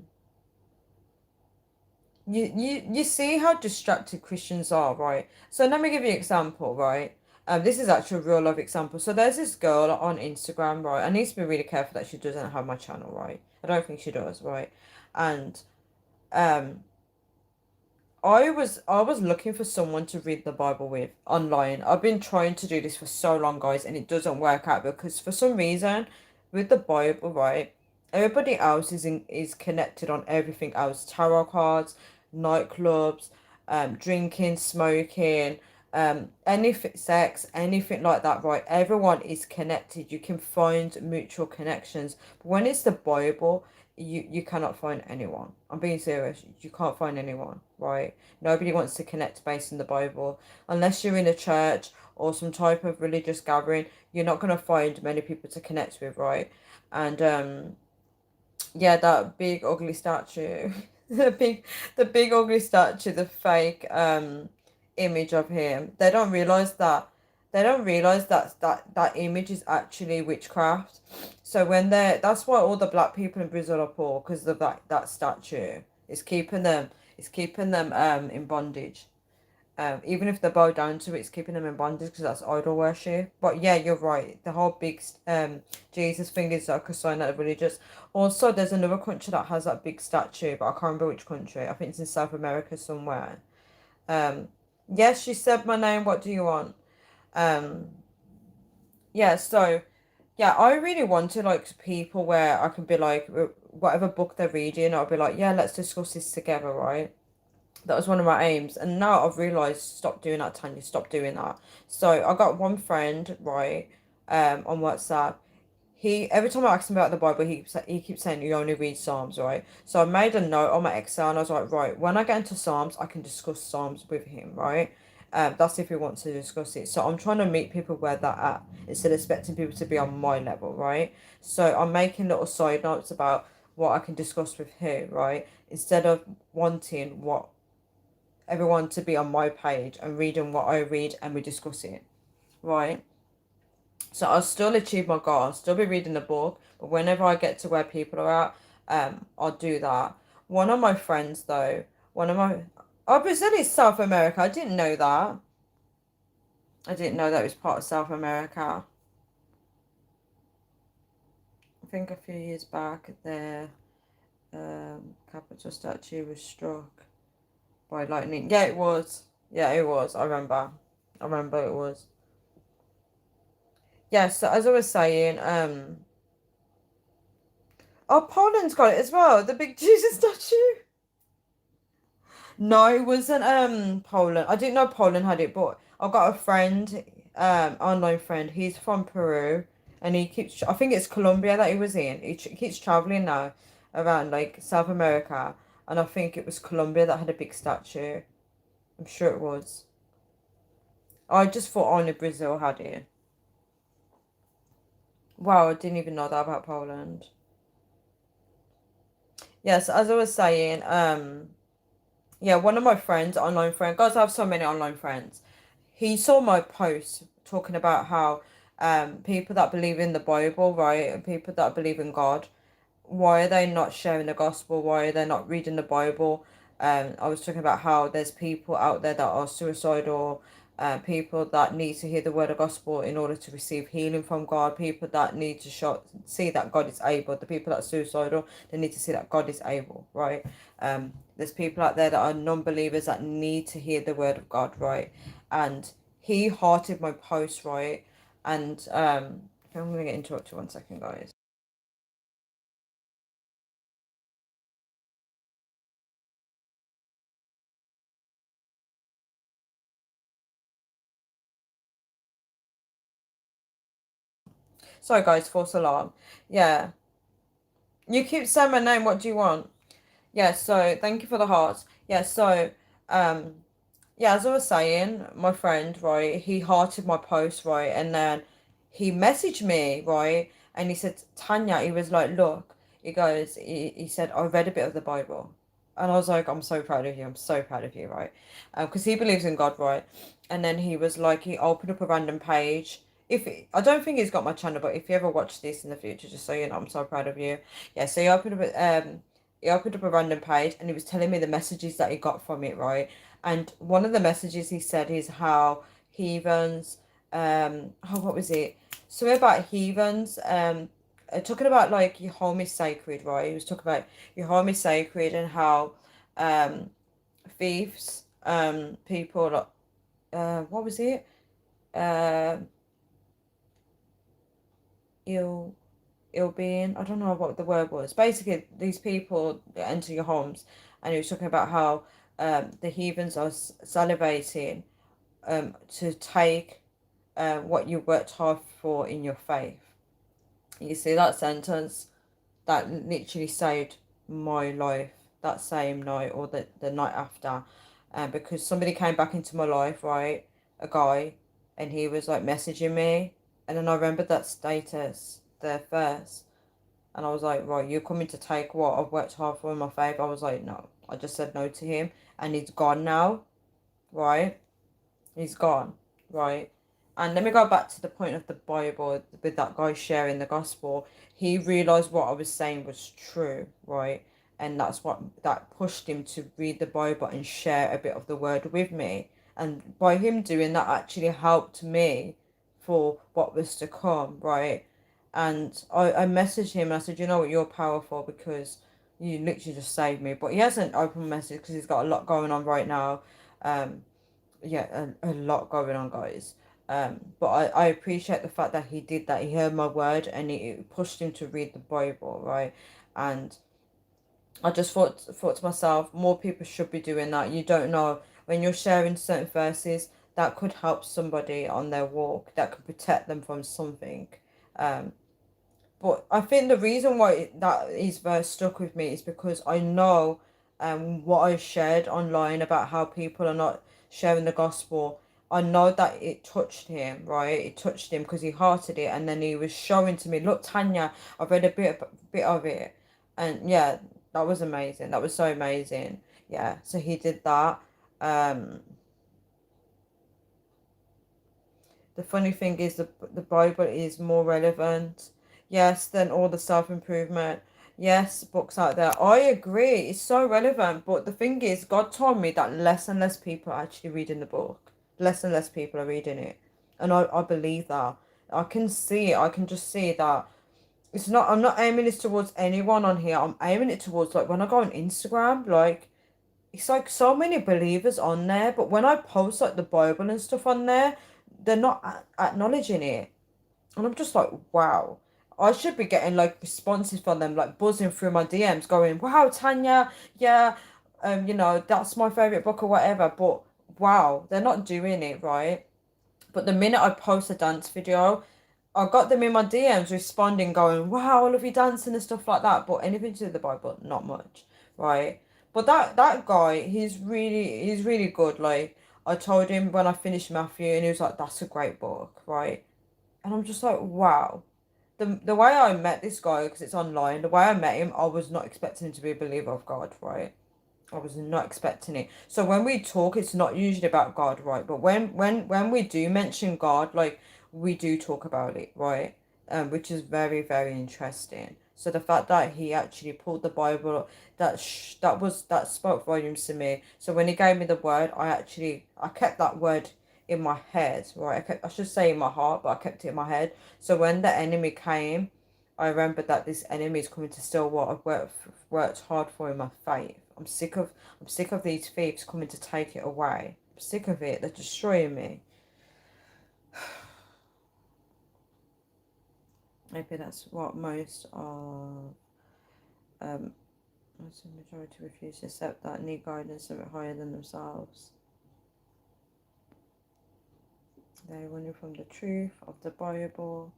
you see how distracted Christians are, right? So let me give you an example, right? This is actually a real life example. So there's this girl on Instagram, right? I need to be really careful that she doesn't have my channel, right? I don't think she does, right? And um I was looking for someone to read the Bible with online. I've been trying to do this for so long, guys, and it doesn't work out because for some reason with the Bible, right, everybody else is connected on everything else. Tarot cards, nightclubs, drinking, smoking, anything, sex, anything like that, right? Everyone is connected. You can find mutual connections. But when it's the Bible, you cannot find anyone. I'm being serious. You can't find anyone, right? Nobody wants to connect based on the Bible. Unless you're in a church or some type of religious gathering, you're not going to find many people to connect with, right? And yeah, that big ugly statue, the big ugly statue, the fake image of him. They don't realize that image is actually witchcraft. So that's why all the black people in Brazil are poor, because of that statue. It's keeping them in bondage. Even if they bow down to it, it's keeping them in bondage because that's idol worship. But yeah, you're right. The whole big Jesus thing is like a sign that they're religious. Also, there's another country that has that big statue, but I can't remember which country. I think it's in South America somewhere. Um, yes, she said my name. What do you want? Um, yeah. So yeah, I really wanted like people where I can be like whatever book they're reading, I'll be like, yeah, let's discuss this together, right? That was one of my aims, and now I've realised, stop doing that, Tanya, stop doing that. So I got one friend, right, on WhatsApp. He every time I ask him about the Bible, he keeps saying you only read Psalms, right? So I made a note on my Excel, and I was like, right, when I get into Psalms, I can discuss Psalms with him, right? That's if he wants to discuss it. So I'm trying to meet people where they're at instead of expecting people to be on my level, right? So I'm making little side notes about what I can discuss with who, right? Instead of wanting what everyone to be on my page and reading what I read and we discuss it, right? So I'll still achieve my goal. I'll still be reading the book, but whenever I get to where people are at, I'll do that. One of my friends, though, one of my oh, Brazil is South America. I didn't know that. I didn't know that it was part of South America. I think a few years back, their capital statue was struck by lightning. Yeah, it was. Yeah, it was. I remember it was. Yeah, so as I was saying, oh, Poland's got it as well, the big Jesus statue. No, it wasn't Poland. I didn't know Poland had it, but I got a friend, online friend. He's from Peru, and he keeps. I think it's Colombia that he was in. He keeps traveling now around like South America, and I think it was Colombia that had a big statue. I'm sure it was. I just thought only Brazil had it. Wow, I didn't even know that about Poland. Yes, as I was saying, yeah, one of my friends, online friend, guys, I have so many online friends. He saw my post talking about how people that believe in the Bible, right, and people that believe in God, why are they not sharing the gospel? Why are they not reading the Bible? I was talking about how there's people out there that are suicidal, people that need to hear the word of gospel in order to receive healing from God, people that need to see that God is able, the people that are suicidal, they need to see that God is able, right? There's people out there that are non-believers that need to hear the word of God, right? And he hearted my post, right? And I'm gonna get interrupted 1 second, guys. Sorry, guys, false alarm. Yeah, you keep saying my name. What do you want? Yeah, so thank you for the hearts. Yeah, so um, yeah, as I was saying, my friend, right, he hearted my post, right, and then he messaged me, right, and he said, Tanya, he was like, look, he said, I read a bit of the Bible. And I was like, I'm so proud of you. I'm so proud of you, right? Because he believes in God, right? And then he was like, he opened up a random page. I don't think he's got my channel, but if you ever watch this in the future, just so you know, I'm so proud of you. Yeah, so he opened up a random page and he was telling me the messages that he got from it, right? And one of the messages he said is how heathens, what was it? So about heathens, talking about like your home is sacred, right? He was talking about your home is sacred and how um thieves, people, what was it? Uh, ill ill being. I don't know what the word was. Basically, these people that enter your homes, and he was talking about how the heathens are salivating to take what you worked hard for in your faith. You see that sentence that literally saved my life that same night or the night after, because somebody came back into my life, right? A guy, and he was like messaging me, and then I remembered that status there first, and I was like, right, you're coming to take what I've worked hard for in my faith. I was like, no, I just said no to him, and he's gone now, right? He's gone, right? And let me go back to the point of the Bible with that guy sharing the gospel. He realized what I was saying was true, right? And that's what that pushed him to read the Bible and share a bit of the word with me. And by him doing that actually helped me for what was to come, right? And I messaged him and I said, you know what, you're powerful because you literally just saved me. But he hasn't opened message because he's got a lot going on right now. Um, yeah, a lot going on, guys. But I appreciate the fact that he did that. He heard my word and it pushed him to read the Bible, right? And I just thought to myself, more people should be doing that. You don't know when you're sharing certain verses that could help somebody on their walk, that could protect them from something. Um, but I think the reason why that his verse stuck with me is because I know what I shared online about how people are not sharing the gospel. I know that it touched him, right? It touched him because he hearted it, and then he was showing to me, look, Tanya, I've read a bit of it, and yeah, that was amazing. That was so amazing. Yeah, so he did that. Um, The funny thing is the Bible is more relevant, yes, than all the self-improvement, yes, books out there. I agree, it's so relevant. But the thing is, God told me that less and less people are actually reading the book. Less and less people are reading it. And I believe that. I can see it. I can just see that it's not, I'm not aiming this towards anyone on here. I'm aiming it towards like when I go on Instagram, like it's like so many believers on there, but when I post like the Bible and stuff on there, they're not acknowledging it. And I'm just like, wow. I should be getting like responses from them, like buzzing through my DMs, going, "Wow, Tanya, yeah, that's my favorite book or whatever." But wow, they're not doing it right. But the minute I post a dance video, I got them in my DMs responding, going, "Wow, I love you dancing and stuff like that." But anything to do with the Bible, not much, right? But that guy, he's really good. Like I told him when I finished Matthew, and he was like, "That's a great book," right? And I'm just like, wow. The way I met this guy, because it's online, the way I met him, I was not expecting him to be a believer of God, right? I was not expecting it. So when we talk, it's not usually about God, right? But when we do mention God, like we do talk about it, right? Which is very, very interesting. So the fact that he actually pulled the Bible, that spoke volumes to me. So when he gave me the word, I kept that word in my head, right? I should say in my heart, but I kept it in my head. So when the enemy came, I remember that this enemy is coming to steal what I've worked hard for in my faith. I'm sick of these thieves coming to take it away. I'm sick of it. They're destroying me. Maybe that's what most of most of the majority refuse to accept that need guidance a bit higher than themselves. They're running from the truth of the Bible.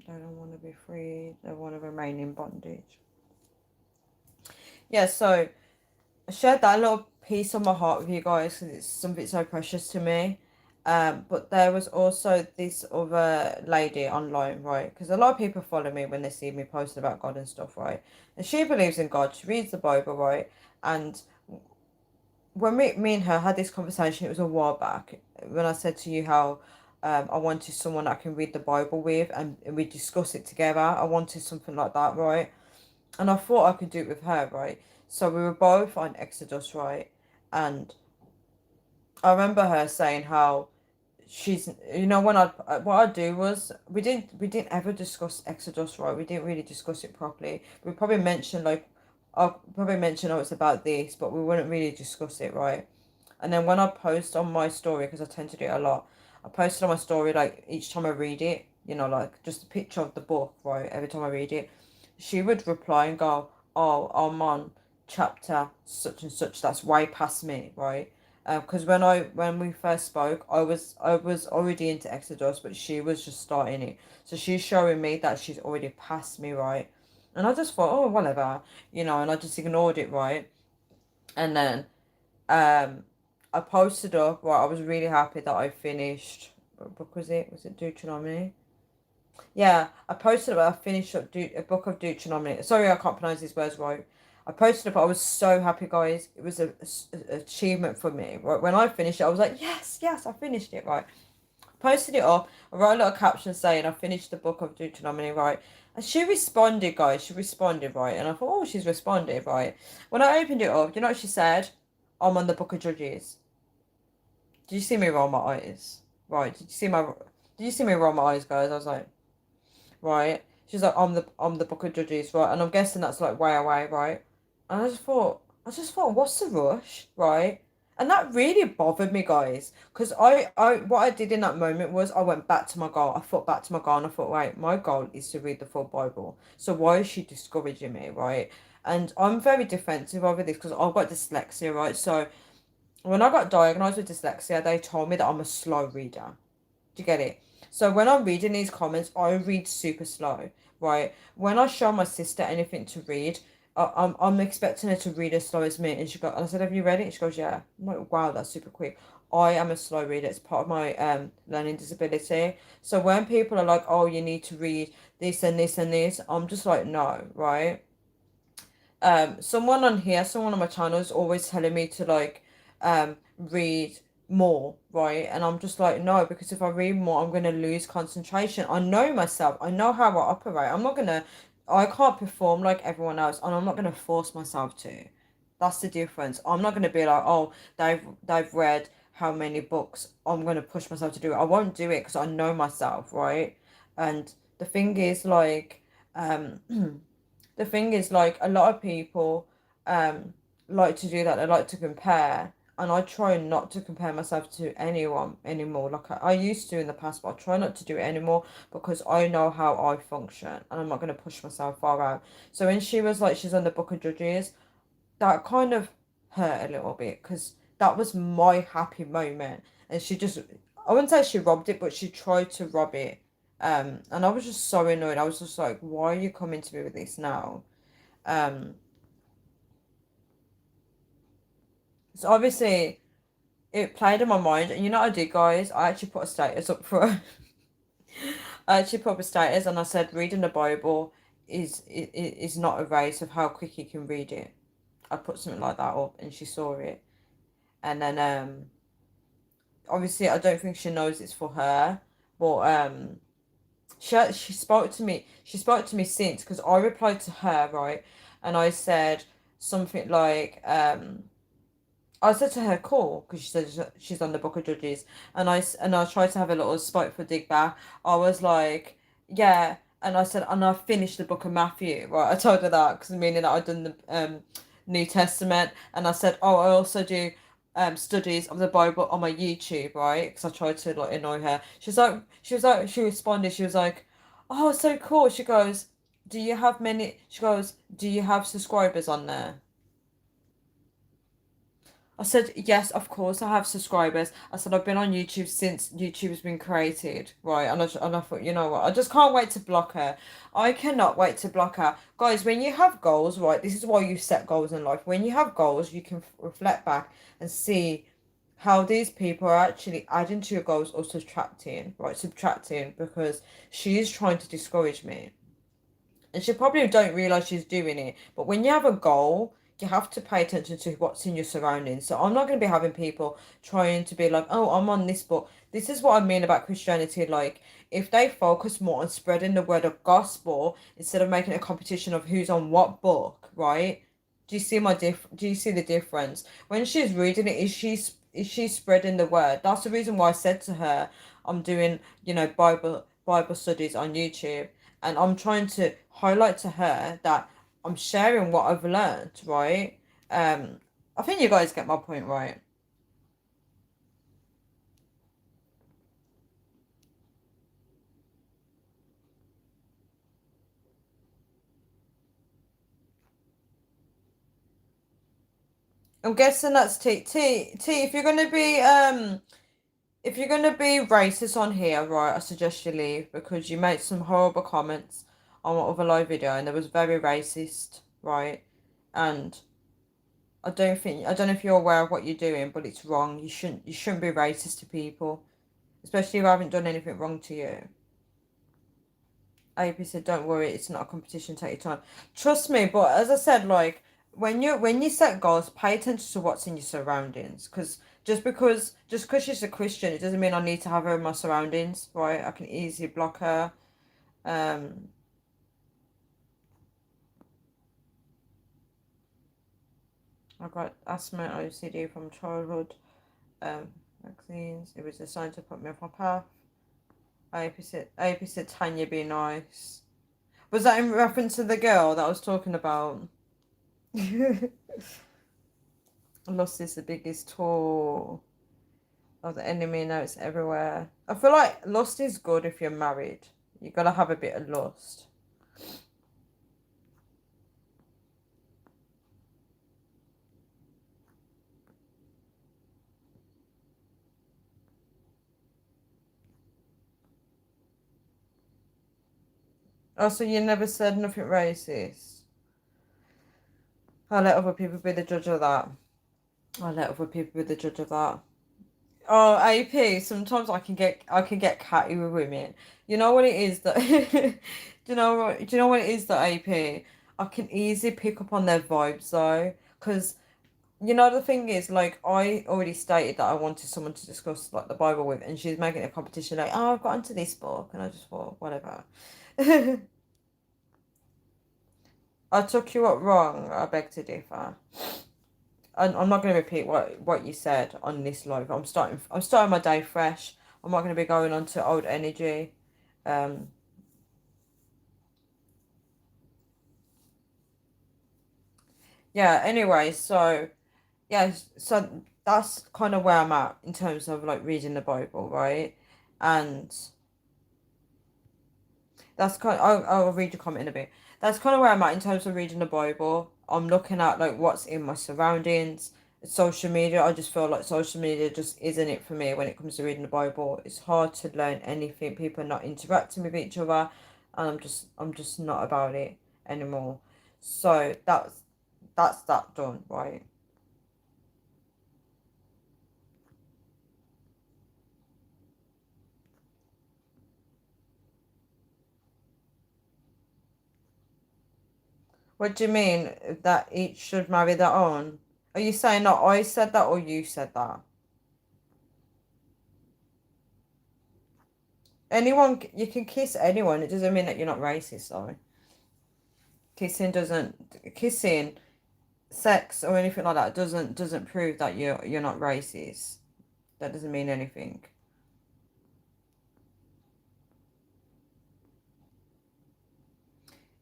They don't want to be free. They want to remain in bondage. Yeah, so shared that little piece of my heart with you guys because it's something so precious to me. But there was also this other lady online, right? Because a lot of people follow me when they see me posting about God and stuff, right? And she believes in God. She reads the Bible, right? And when me and her had this conversation, it was a while back when I said to you how I wanted someone I can read the Bible with and we discuss it together. I wanted something like that, right? And I thought I could do it with her, right? So we were both on Exodus, right? And I remember her saying how she's, when I what I do was we didn't ever discuss Exodus, right? We didn't really discuss it properly. We probably mentioned like I'll probably mention, oh, it's about this, but we wouldn't really discuss it, right? And then when I post on my story, because I tend to do it a lot, I posted on my story like each time I read it, like just a picture of the book, right? Every time I read it, she would reply and go, "Oh, I'm on chapter such and such. That's way past me, right?" Because when we first spoke, I was already into Exodus, but she was just starting it. So she's showing me that she's already past me, right? And I just thought, oh, whatever, and I just ignored it, right? And then um, I posted up. Right, I was really happy that I finished. What book was it? Was it Deuteronomy? Yeah, I posted up. I finished up a book of Deuteronomy. Sorry, I can't pronounce these words right. I posted up. I was so happy, guys. It was a achievement for me. Right, when I finished it, I was like, yes, yes, I finished it. Right, posted it up. I wrote a little caption saying I finished the book of Deuteronomy. Right, and she responded, guys. She responded, right, and I thought, oh, she's responded, right. When I opened it up, you know what she said? I'm on the book of Judges. Did you see me roll my eyes? Right. Did you see me roll my eyes, guys? I was like, right. She's like, I'm the Book of Judges, right? And I'm guessing that's like way away, right? And I just thought, what's the rush, right? And that really bothered me, guys, because what I did in that moment was I went back to my goal. I thought back to my goal and I thought, wait, my goal is to read the full Bible. So why is she discouraging me, right? And I'm very defensive over this because I've got dyslexia, right? So when I got diagnosed with dyslexia, they told me that I'm a slow reader. Do you get it? So when I'm reading these comments, I read super slow, right? When I show my sister anything to read, I'm expecting her to read as slow as me. And I said, have you read it? And she goes, yeah. I'm like, wow, that's super quick. I am a slow reader. It's part of my learning disability. So when people are like, oh, you need to read this and this and this, I'm just like, no, right? Someone on my channel is always telling me to like read more, right? And I'm just like, no, because if I read more, I'm gonna lose concentration. I know myself, I know how I operate. I can't perform like everyone else, and I'm not gonna force myself to. That's the difference. I'm not gonna be like, oh, they've read how many books. I'm gonna push myself to do it. I won't do it because I know myself, right? And the thing is, like, um. the thing is, like, a lot of people like to do that. They like to compare, and I try not to compare myself to anyone anymore. Like I used to in the past, but I try not to do it anymore because I know how I function, and I'm not going to push myself far out. So when she was like, she's on the Book of Judges, that kind of hurt a little bit because that was my happy moment, and she just, I wouldn't say she robbed it, but she tried to rob it. And I was just so annoyed. I was just like, why are you coming to me with this now? Um, so obviously it played in my mind, and you know what I did, guys? I actually put a status up for it. I actually put up a status, and I said reading the Bible is not a race of how quick you can read it. I put something like that up, and she saw it, and then obviously I don't think she knows it's for her, but she spoke to me. She spoke to me since because I replied to her, right, and I said something like I said to her, cool, because she said she's on the Book of Judges, and I tried to have a little spiteful dig back. I was like, yeah, and I said, and I finished the Book of Matthew, right? I told her that because meaning that I'd done the New Testament, and I said, oh, I also do studies of the Bible on my YouTube, right? Because I tried to like annoy her. She responded, she was like, oh, so cool. She goes, do you have many? She goes, do you have subscribers on there? I said, yes, of course, I have subscribers. I said, I've been on YouTube since YouTube has been created, right? And I thought, you know what? I just can't wait to block her. I cannot wait to block her. Guys, when you have goals, right? This is why you set goals in life. When you have goals, you can reflect back and see how these people are actually adding to your goals or subtracting, right? Subtracting, because she is trying to discourage me. And she probably don't realize she's doing it. But when you have a goal, you have to pay attention to what's in your surroundings. So I'm not going to be having people trying to be like, oh, I'm on this book. This is what I mean about Christianity. Like, if they focus more on spreading the word of gospel instead of making a competition of who's on what book, right? Do you see do you see the difference? When she's reading it, is she spreading the word? That's the reason why I said to her, I'm doing, Bible studies on YouTube, and I'm trying to highlight to her that I'm sharing what I've learned, right? I think you guys get my point, right? I'm guessing that's T. If you're gonna be racist on here, right, I suggest you leave because you made some horrible comments on one other live video and it was very racist, right? And I don't know if you're aware of what you're doing, but it's wrong. You shouldn't be racist to people, especially if I haven't done anything wrong to you. AP said, "Don't worry, it's not a competition. Take your time. Trust me." But as I said, like when you set goals, pay attention to what's in your surroundings. Because just because she's a Christian, it doesn't mean I need to have her in my surroundings, right? I can easily block her. Um, I got asthma and OCD from childhood. Vaccines. It was a sign to put me off my path. AP said, Tanya, be nice. Was that in reference to the girl that I was talking about? Lost is the biggest tool of the enemy. Now it's everywhere. I feel like lust is good if you're married. You gotta have a bit of lust. Oh, so you never said nothing racist. I'll let other people be the judge of that. I'll let other people be the judge of that. Oh, AP, sometimes I can get catty with women. You know what it is that do you know what it is that AP? I can easily pick up on their vibes though, because you know the thing is, like I already stated that I wanted someone to discuss like the Bible with, and she's making a competition like, oh, I've got into this book, and I just thought, whatever. I took you up wrong. I beg to differ. I'm not going to repeat what you said on this live. I'm starting my day fresh. I'm not going to be going on to old energy. Um, yeah. Anyway, so yeah, so that's kind of where I'm at in terms of like reading the Bible, right? And that's kind of, I'll read your comment in a bit. That's kind of where I'm at in terms of reading the Bible. I'm looking at like what's in my surroundings. Social media, I just feel like social media just isn't it for me when it comes to reading the Bible. It's hard to learn anything. People are not interacting with each other, and I'm just not about it anymore. So that's that done, right? What do you mean that each should marry their own? Are you saying that I said that or you said that? You can kiss anyone. It doesn't mean that you're not racist, though. Kissing, sex or anything like that doesn't prove that you're not racist. That doesn't mean anything.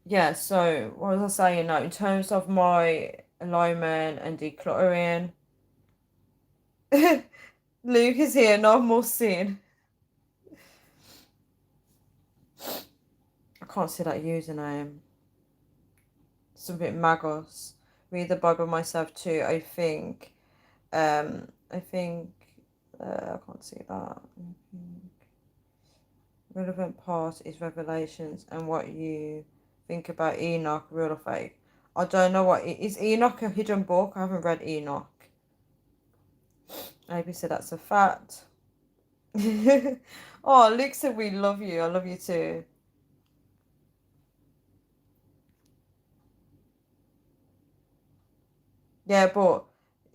Yeah. So what was I saying now? In terms of my alignment and decluttering, Luke is here. No more sin. I can't see that username. Something magos. Read the Bible myself too. I think. I think I can't see that. Relevant part is Revelations and what you think about Enoch, real or fake. I don't know what is Enoch a hidden book? I haven't read Enoch. Maybe so that's a fact. Oh, Luke said we love you. I love you too. Yeah, but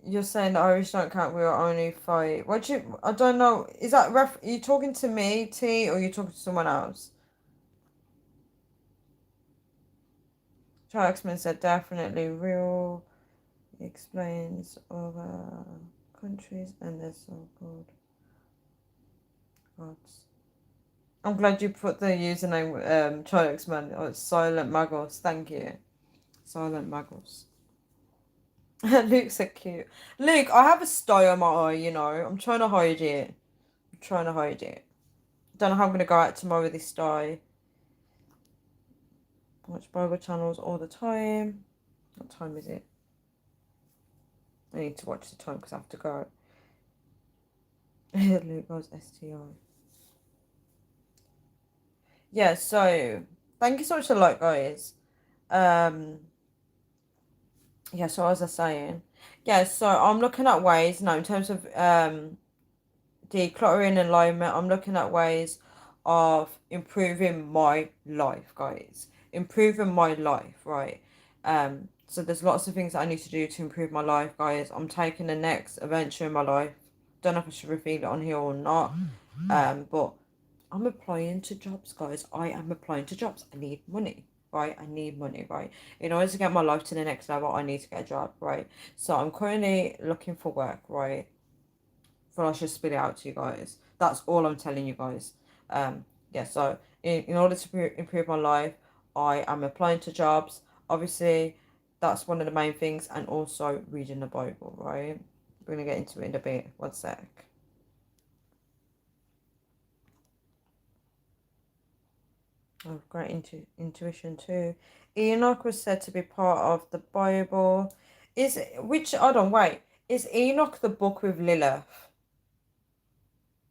you're saying the Irish don't count. We are only five. What do you? I don't know. Is that ref? Are you talking to me, T, or are you talking to someone else? Traxman said definitely real. Explains other countries and their so-called gods. I'm glad you put the username Traxman. Oh, it's Silent Magos. Thank you, Silent Magos. Luke's so cute. Luke, I have a sty on my eye. You know, I'm trying to hide it. I'm trying to hide it. Don't know how I'm gonna go out tomorrow with this dye. Watch Bible channels all the time. What time is it? I need to watch the time because I have to go. Luke goes STI. Yeah, so thank you so much for the like, guys. Um, yeah, so as I was saying, yeah, so I'm looking at ways now in terms of decluttering and alignment. I'm looking at ways of improving my life, guys. Improving my life, right? So there's lots of things that I need to do to improve my life, guys. I'm taking the next adventure in my life. Don't know if I should reveal it on here or not. But I'm applying to jobs, guys. I am applying to jobs. I need money, right? I need money, right? In order to get my life to the next level, I need to get a job, right? So I'm currently looking for work, right? So I should spit it out to you guys. That's all I'm telling you guys. Yeah, so in order to improve my life, I am applying to jobs. Obviously, that's one of the main things, and also reading the Bible, right? We're going to get into it in a bit. One sec. I've great intuition too. Enoch was said to be part of the Bible. Is which hold on, wait. Is Enoch the book with Lilith?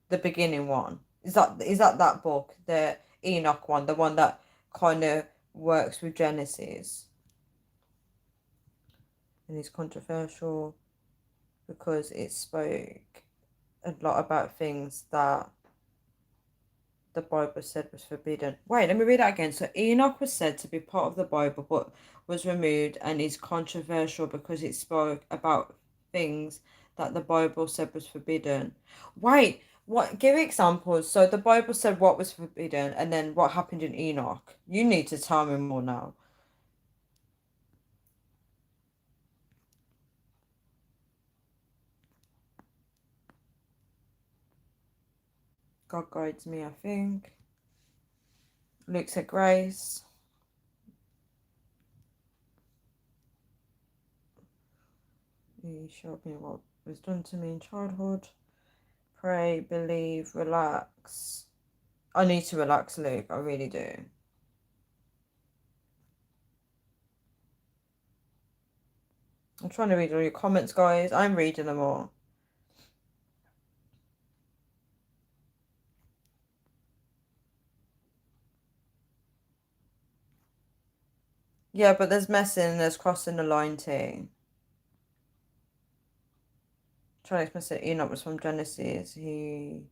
The beginning one. Is that book? The Enoch one, the one that kind of works with Genesis. And is controversial because it spoke a lot about things that the Bible said was forbidden. Wait, let me read that again. So Enoch was said to be part of the Bible, but was removed and is controversial because it spoke about things that the Bible said was forbidden. Wait, what? Give examples. So the Bible said what was forbidden, and then what happened in Enoch. You need to tell me more now. God guides me, I think. Luke said grace. He showed me what was done to me in childhood. Pray, believe, relax. I need to relax, Luke. I really do. I'm trying to read all your comments, guys. I'm reading them all. Yeah, but there's messing and there's crossing the line too. Trying to express that Enoch was from Genesis. He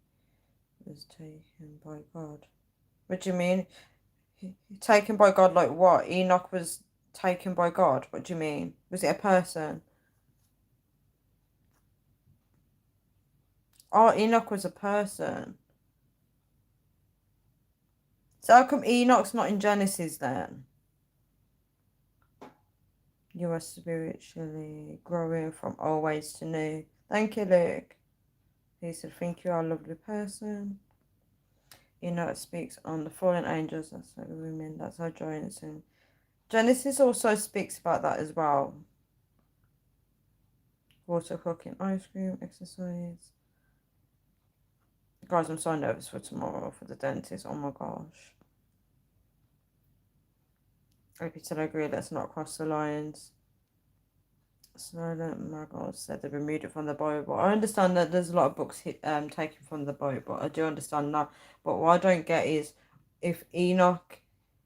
was taken by God. What do you mean? Taken by God, like what? Enoch was taken by God. What do you mean? Was it a person? Oh, Enoch was a person. So how come Enoch's not in Genesis then? You are spiritually growing from always to new. Thank you, Luke. He said, thank you, our lovely person. Enoch speaks on the fallen angels, that's like the women, that's how giants and Genesis also speaks about that as well. Water, cooking, ice cream, exercise. Guys, I'm so nervous for tomorrow for the dentist. Oh my gosh. Okay, so I agree, let's not cross the lines. Silent Magos said they removed it from the Bible. I understand that there's a lot of books taken from the Bible. I do understand that. But what I don't get is if Enoch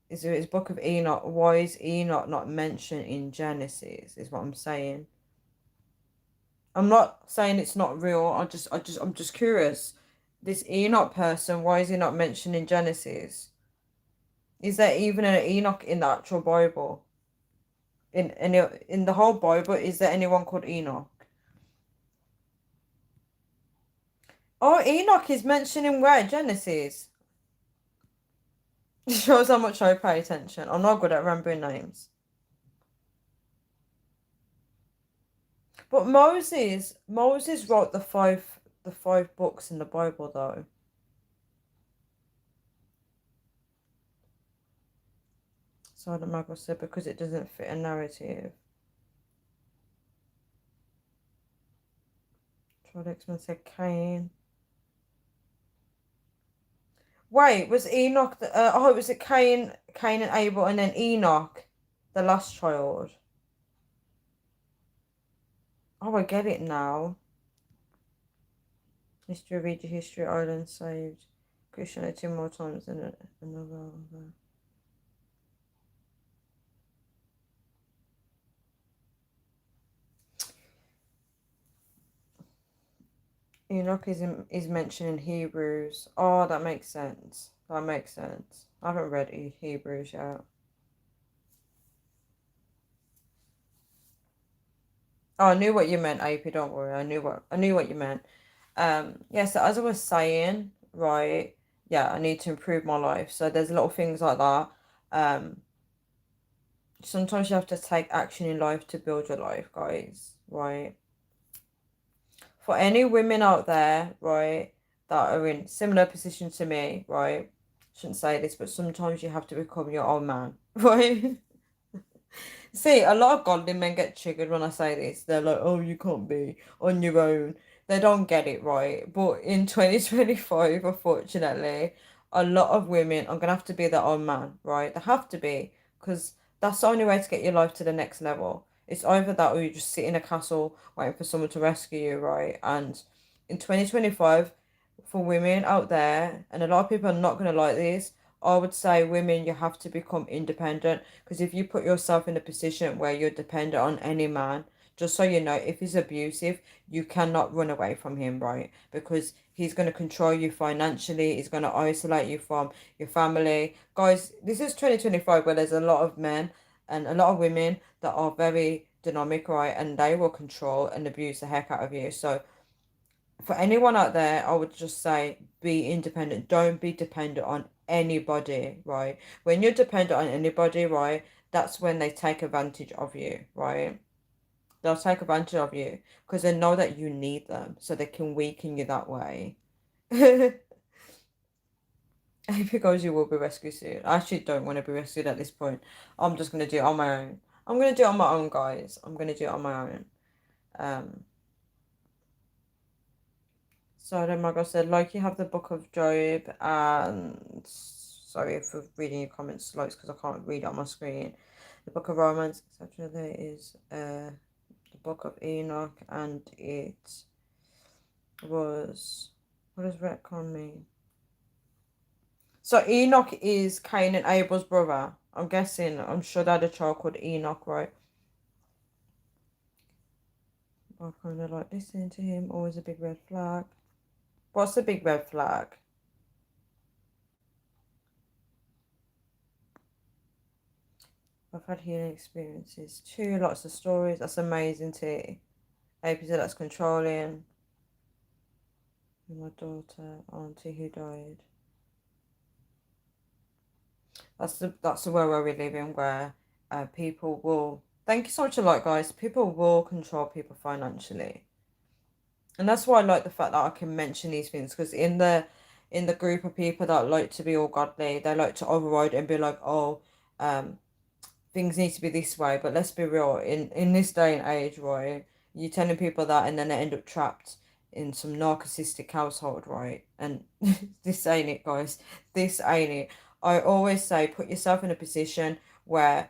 is his book of Enoch, why is Enoch not mentioned in Genesis? Is what I'm saying. I'm not saying it's not real. I'm just curious. This Enoch person, why is he not mentioned in Genesis? Is there even an Enoch in the actual Bible? In the whole Bible, is there anyone called Enoch? Oh, Enoch is mentioned in where? Genesis. It shows how much I pay attention. I'm not good at remembering names. But Moses wrote the five books in the Bible though. So the Bible said because it doesn't fit a narrative. Trolexman said Cain. Wait, was Enoch was it Cain and Abel and then Enoch, the last child? Oh, I get it now. History of Egypt, History of Ireland saved Christianity more times than another. Enoch is mentioned in Hebrews. Oh, that makes sense. That makes sense. I haven't read Hebrews yet. Oh, I knew what you meant, AP. Don't worry. I knew what you meant. Yeah. So as I was saying, right. Yeah, I need to improve my life. So there's little things like that. Um, Sometimes you have to take action in life to build your life, guys. Right. For any women out there, right, that are in similar position to me, right, shouldn't say this, but sometimes you have to become your own man, right? See, a lot of godly men get triggered when I say this. They're like, oh, you can't be on your own. They don't get it right. But in 2025, unfortunately, a lot of women are going to have to be their own man, right? They have to be, because that's the only way to get your life to the next level. It's either that or you just sit in a castle waiting for someone to rescue you, right? And in 2025, for women out there, and a lot of people are not going to like this, I would say women, you have to become independent because if you put yourself in a position where you're dependent on any man, just so you know, if he's abusive, you cannot run away from him, right? Because he's going to control you financially, he's going to isolate you from your family. Guys, this is 2025 where there's a lot of men and a lot of women that are very dynamic, right? And they will control and abuse the heck out of you. So for anyone out there, I would just say be independent. Don't be dependent on anybody, right? When you're dependent on anybody, right, that's when they take advantage of you, right? They'll take advantage of you because they know that you need them, so they can weaken you that way. Because you will be rescued soon. I actually don't want to be rescued at this point. I'm just gonna do it on my own. I'm gonna do it on my own, guys. I'm gonna do it on my own. Um, So then my God said, like you have the book of Job and sorry for reading your comments slow because I can't read it on my screen. The book of Romans, etc. There is the book of Enoch and it was what does retcon mean? So Enoch is Cain and Abel's brother. I'm sure they had a child called Enoch, right? I kind of like listening to him, always a big red flag. What's the big red flag? I've had healing experiences too, lots of stories. That's amazing too. AP said that's controlling. My daughter, auntie who died. That's the world where we live in, where people will. Thank you so much a lot, guys. People will control people financially, and that's why I like the fact that I can mention these things because in the group of people that like to be all godly, they like to override and be like, oh, um, things need to be this way. But let's be real, in this day and age, right? You're telling people that, and then they end up trapped in some narcissistic household, right? And this ain't it, guys. This ain't it. I always say, put yourself in a position where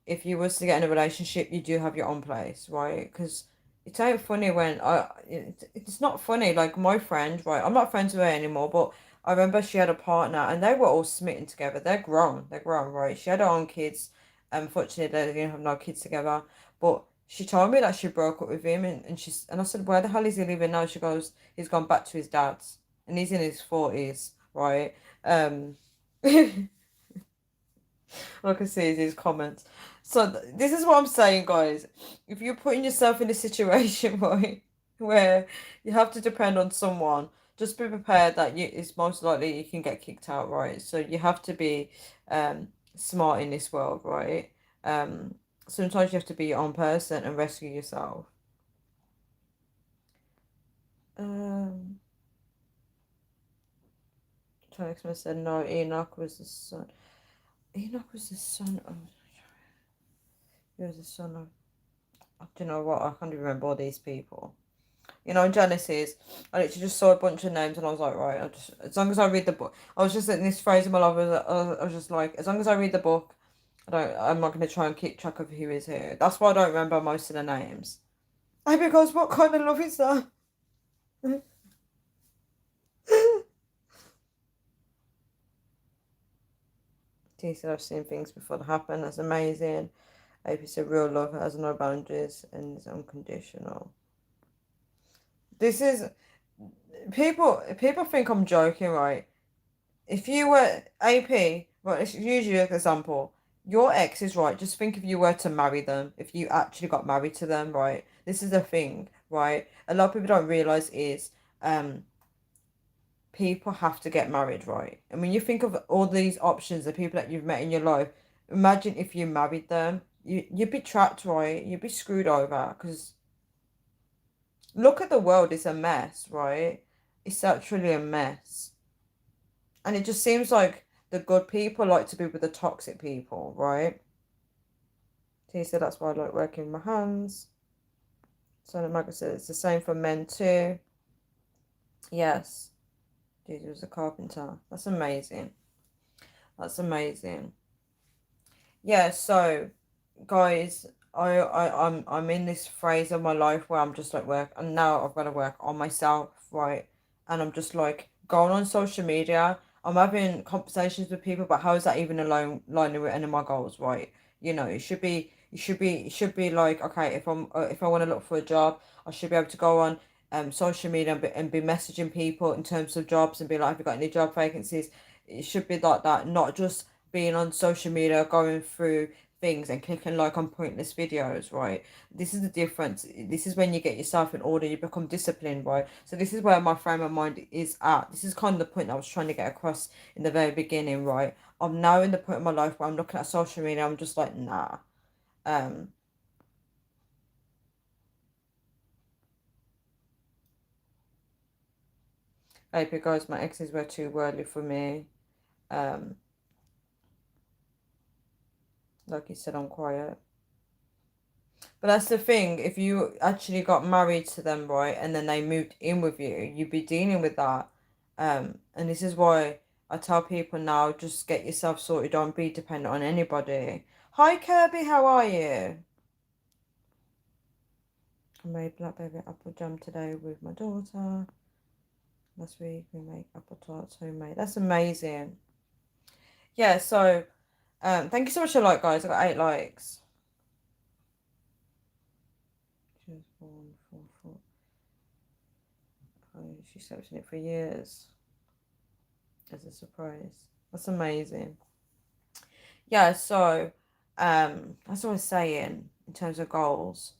if you was to get in a relationship, you do have your own place, right? Because it's ain't funny when it's not funny. Like my friend, right? I'm not friends with her anymore, but I remember she had a partner and they were all smitten together. They're grown, right? She had her own kids. Unfortunately, they didn't have no kids together. But she told me that she broke up with him, and I said, where the hell is he living now? She goes, he's gone back to his dad's, and he's in his 40s, right? Um. I can see his comments. So this is what I'm saying, guys. If you're putting yourself in a situation right, where you have to depend on someone, just be prepared that it's most likely you can get kicked out, right? So you have to be smart in this world, right? Um, Sometimes you have to be your own person and rescue yourself. Um, Tony said no. Enoch was the son. Enoch was the son of. He was the son of. I don't know what. I can't even remember all these people. You know, in Genesis, I literally just saw a bunch of names and I was like, right, as long as I read the book, I was just in this phase of my life. I was just like, as long as I read the book, I'm not going to try and keep track of who is here. That's why I don't remember most of the names. Hey, because what kind of love is that? He said, I've seen things before that happen. That's amazing. AP said, real love has no boundaries and is unconditional. This is people think I'm joking, right? If you were AP, right, let's use you as an example. Your ex is right. Just think if you were to marry them, if you actually got married to them, right? This is the thing, right? A lot of people don't realize is um people have to get married, right? And when you think of all these options, the people that you've met in your life, imagine if you married them, you'd be trapped, right? You'd be screwed over because look at the world, it's a mess, right? It's actually a mess. And it just seems like the good people like to be with the toxic people, right? So he said that's why I like working with my hands. So Michael said it's the same for men too. Yes. Dude was a carpenter. That's amazing. That's amazing. Yeah, so guys, I'm in this phase of my life where I'm just like work and now I've got to work on myself, right? And I'm just like going on social media. I'm having conversations with people, but how is that even alone lining with any of my goals, right? You know, it should be like, okay, if I want to look for a job, I should be able to go on social media and be messaging people in terms of jobs and be like, have you got any job vacancies? It should be like that, not just being on social media, going through things and clicking like on pointless videos, right? This is the difference. This is when you get yourself in order, you become disciplined, right? So this is where my frame of mind is at. This is kind of the point I was trying to get across in the very beginning, right? I'm now in the point of my life where I'm looking at social media, I'm just like, nah. Um, Maybe guys, my exes were too worldly for me. Um, like you said, I'm quiet. But that's the thing, if you actually got married to them, right, and then they moved in with you, you'd be dealing with that. And this is why I tell people now, just get yourself sorted, don't be dependent on anybody. Hi Kirby, how are you? I made black baby apple jam today with my daughter. Last week we made apple tarts homemade. That's amazing. Yeah, so thank you so much for like guys. I got 8 likes. She was born 4 foot. Oh, she's searching it for years as a surprise. That's amazing. Yeah, so as I was saying in terms of goals,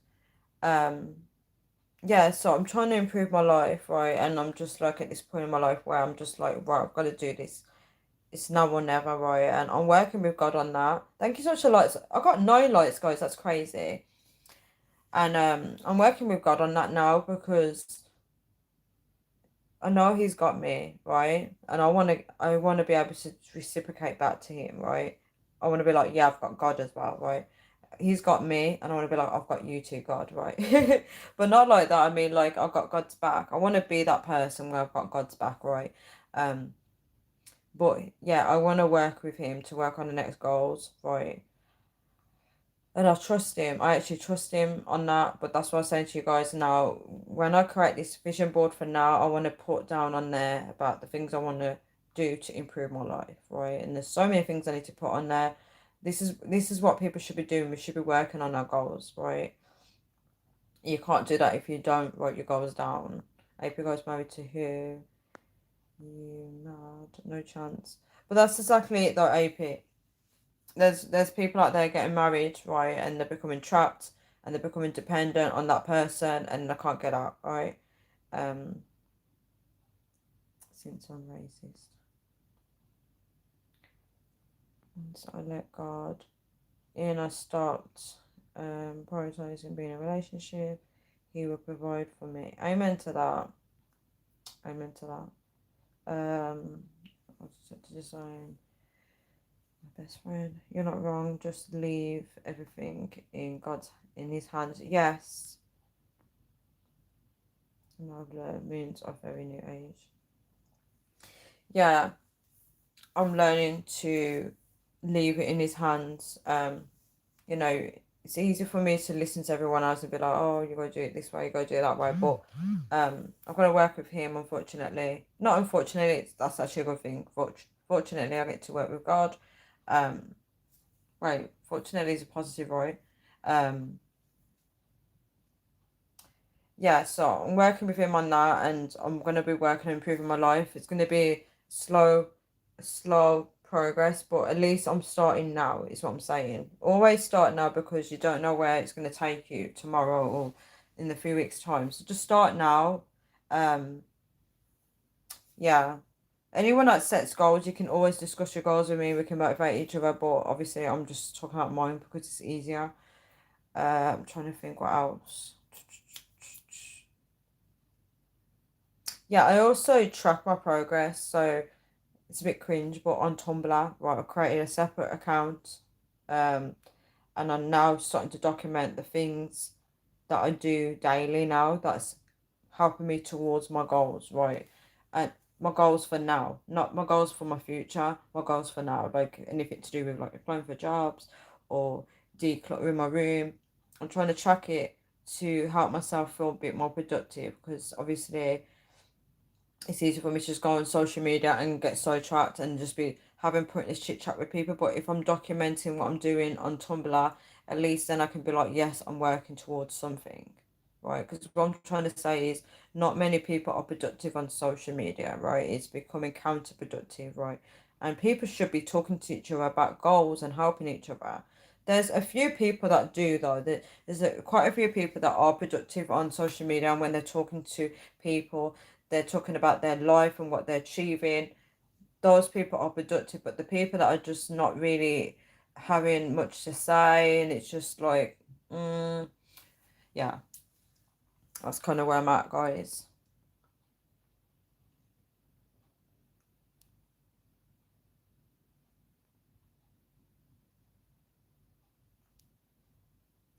um yeah, so I'm trying to improve my life, right? And I'm just like at this point in my life where I'm just like, right, I've got to do this. It's now or never, right? And I'm working with God on that. Thank you so much for likes. I got 9 likes, guys. That's crazy. And I'm working with God on that now because I know he's got me, right? And I wanna be able to reciprocate back to him, right? I wanna be like, yeah, I've got God as well, right? He's got me and I wanna be like, I've got you too, God, right? But not like that. I mean like I've got God's back. I wanna be that person where I've got God's back, right? Um, but yeah, I wanna work with him to work on the next goals, right? And I trust him. I actually trust him on that. But that's what I'm saying to you guys now. When I create this vision board for now, I want to put down on there about the things I want to do to improve my life, right? And there's so many things I need to put on there. This is what people should be doing. We should be working on our goals, right? You can't do that if you don't write your goals down. AP goes married to who? You mad? No chance. But that's exactly it though, AP. There's people out there getting married, right, and they're becoming trapped and they're becoming dependent on that person and they can't get out, right? Um, since I'm racist. Once I let God in, I stopped prioritizing being in a relationship. He will provide for me. Amen to that. Amen to that. What's it to design? My best friend. You're not wrong. Just leave everything in his hands. Yes. Another moons of very new age. Yeah, I'm learning to leave it in his hands. You know, it's easy for me to listen to everyone else and be like, oh, you gotta do it this way, you gotta do it that way. But I've got to work with him, unfortunately. Not unfortunately, that's actually a good thing. Fortunately, I get to work with God. Um, right, fortunately is a positive, right? Um, yeah, so I'm working with him on that, and I'm gonna be working on improving my life. It's gonna be slow progress, but at least I'm starting now, is what I'm saying. Always start now because you don't know where it's gonna take you tomorrow or in the few weeks' time. So just start now. Um, yeah. Anyone that sets goals, you can always discuss your goals with me. We can motivate each other, but obviously I'm just talking about mine because it's easier. I'm trying to think what else. Yeah, I also track my progress, so it's a bit cringe, but on Tumblr, right, I created a separate account, um, and I'm now starting to document the things that I do daily now. That's helping me towards my goals, right? And my goals for now, not my goals for my future, my goals for now, like anything to do with like applying for jobs or decluttering my room. I'm trying to track it to help myself feel a bit more productive because obviously it's easy for me to just go on social media and get sidetracked and just be having pointless chit chat with people. But if I'm documenting what I'm doing on Tumblr, at least then I can be like, yes, I'm working towards something, right? Because what I'm trying to say is not many people are productive on social media, right? It's becoming counterproductive, right? And people should be talking to each other about goals and helping each other. There's a few people that do though. Quite a few people that are productive on social media, and when they're talking to people, they're talking about their life and what they're achieving. Those people are productive, but the people that are just not really having much to say, and it's just like, yeah, that's kind of where I'm at, guys.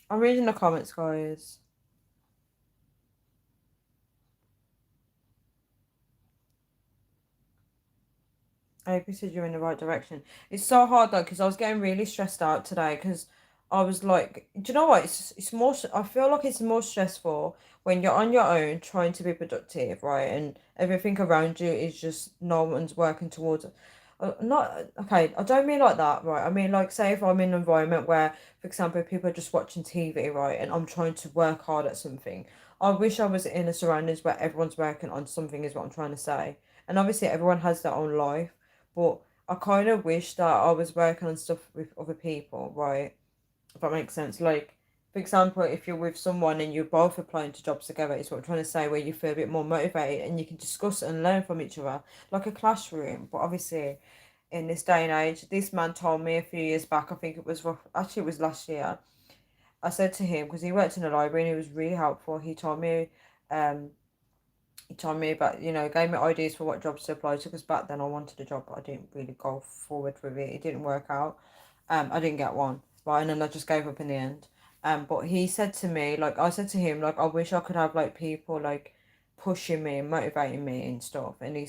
I'm reading the comments, guys. I hope you said you're in the right direction. It's so hard though because I was getting really stressed out today because I was like, do you know what? It's more. I feel like it's more stressful when you're on your own trying to be productive, right? And everything around you is just no one's working towards it. Not okay. I don't mean like that, right? I mean like say if I'm in an environment where, for example, people are just watching TV, right, and I'm trying to work hard at something. I wish I was in a surroundings where everyone's working on something. Is what I'm trying to say. And obviously, everyone has their own life. But I kind of wish that I was working on stuff with other people, right? If that makes sense. Like, for example, if you're with someone and you're both applying to jobs together, is what I'm trying to say, where you feel a bit more motivated and you can discuss and learn from each other, like a classroom. But obviously, in this day and age, this man told me a few years back, I think it was actually it was last year. I said to him because he worked in a library and he was really helpful. Um, he told me about, gave me ideas for what jobs to apply to because back then I wanted a job, but I didn't really go forward with it. It didn't work out. I didn't get one, right? And then I just gave up in the end. But he said to me, like, I said to him, like, I wish I could have, like, people, like, pushing me and motivating me and stuff. And he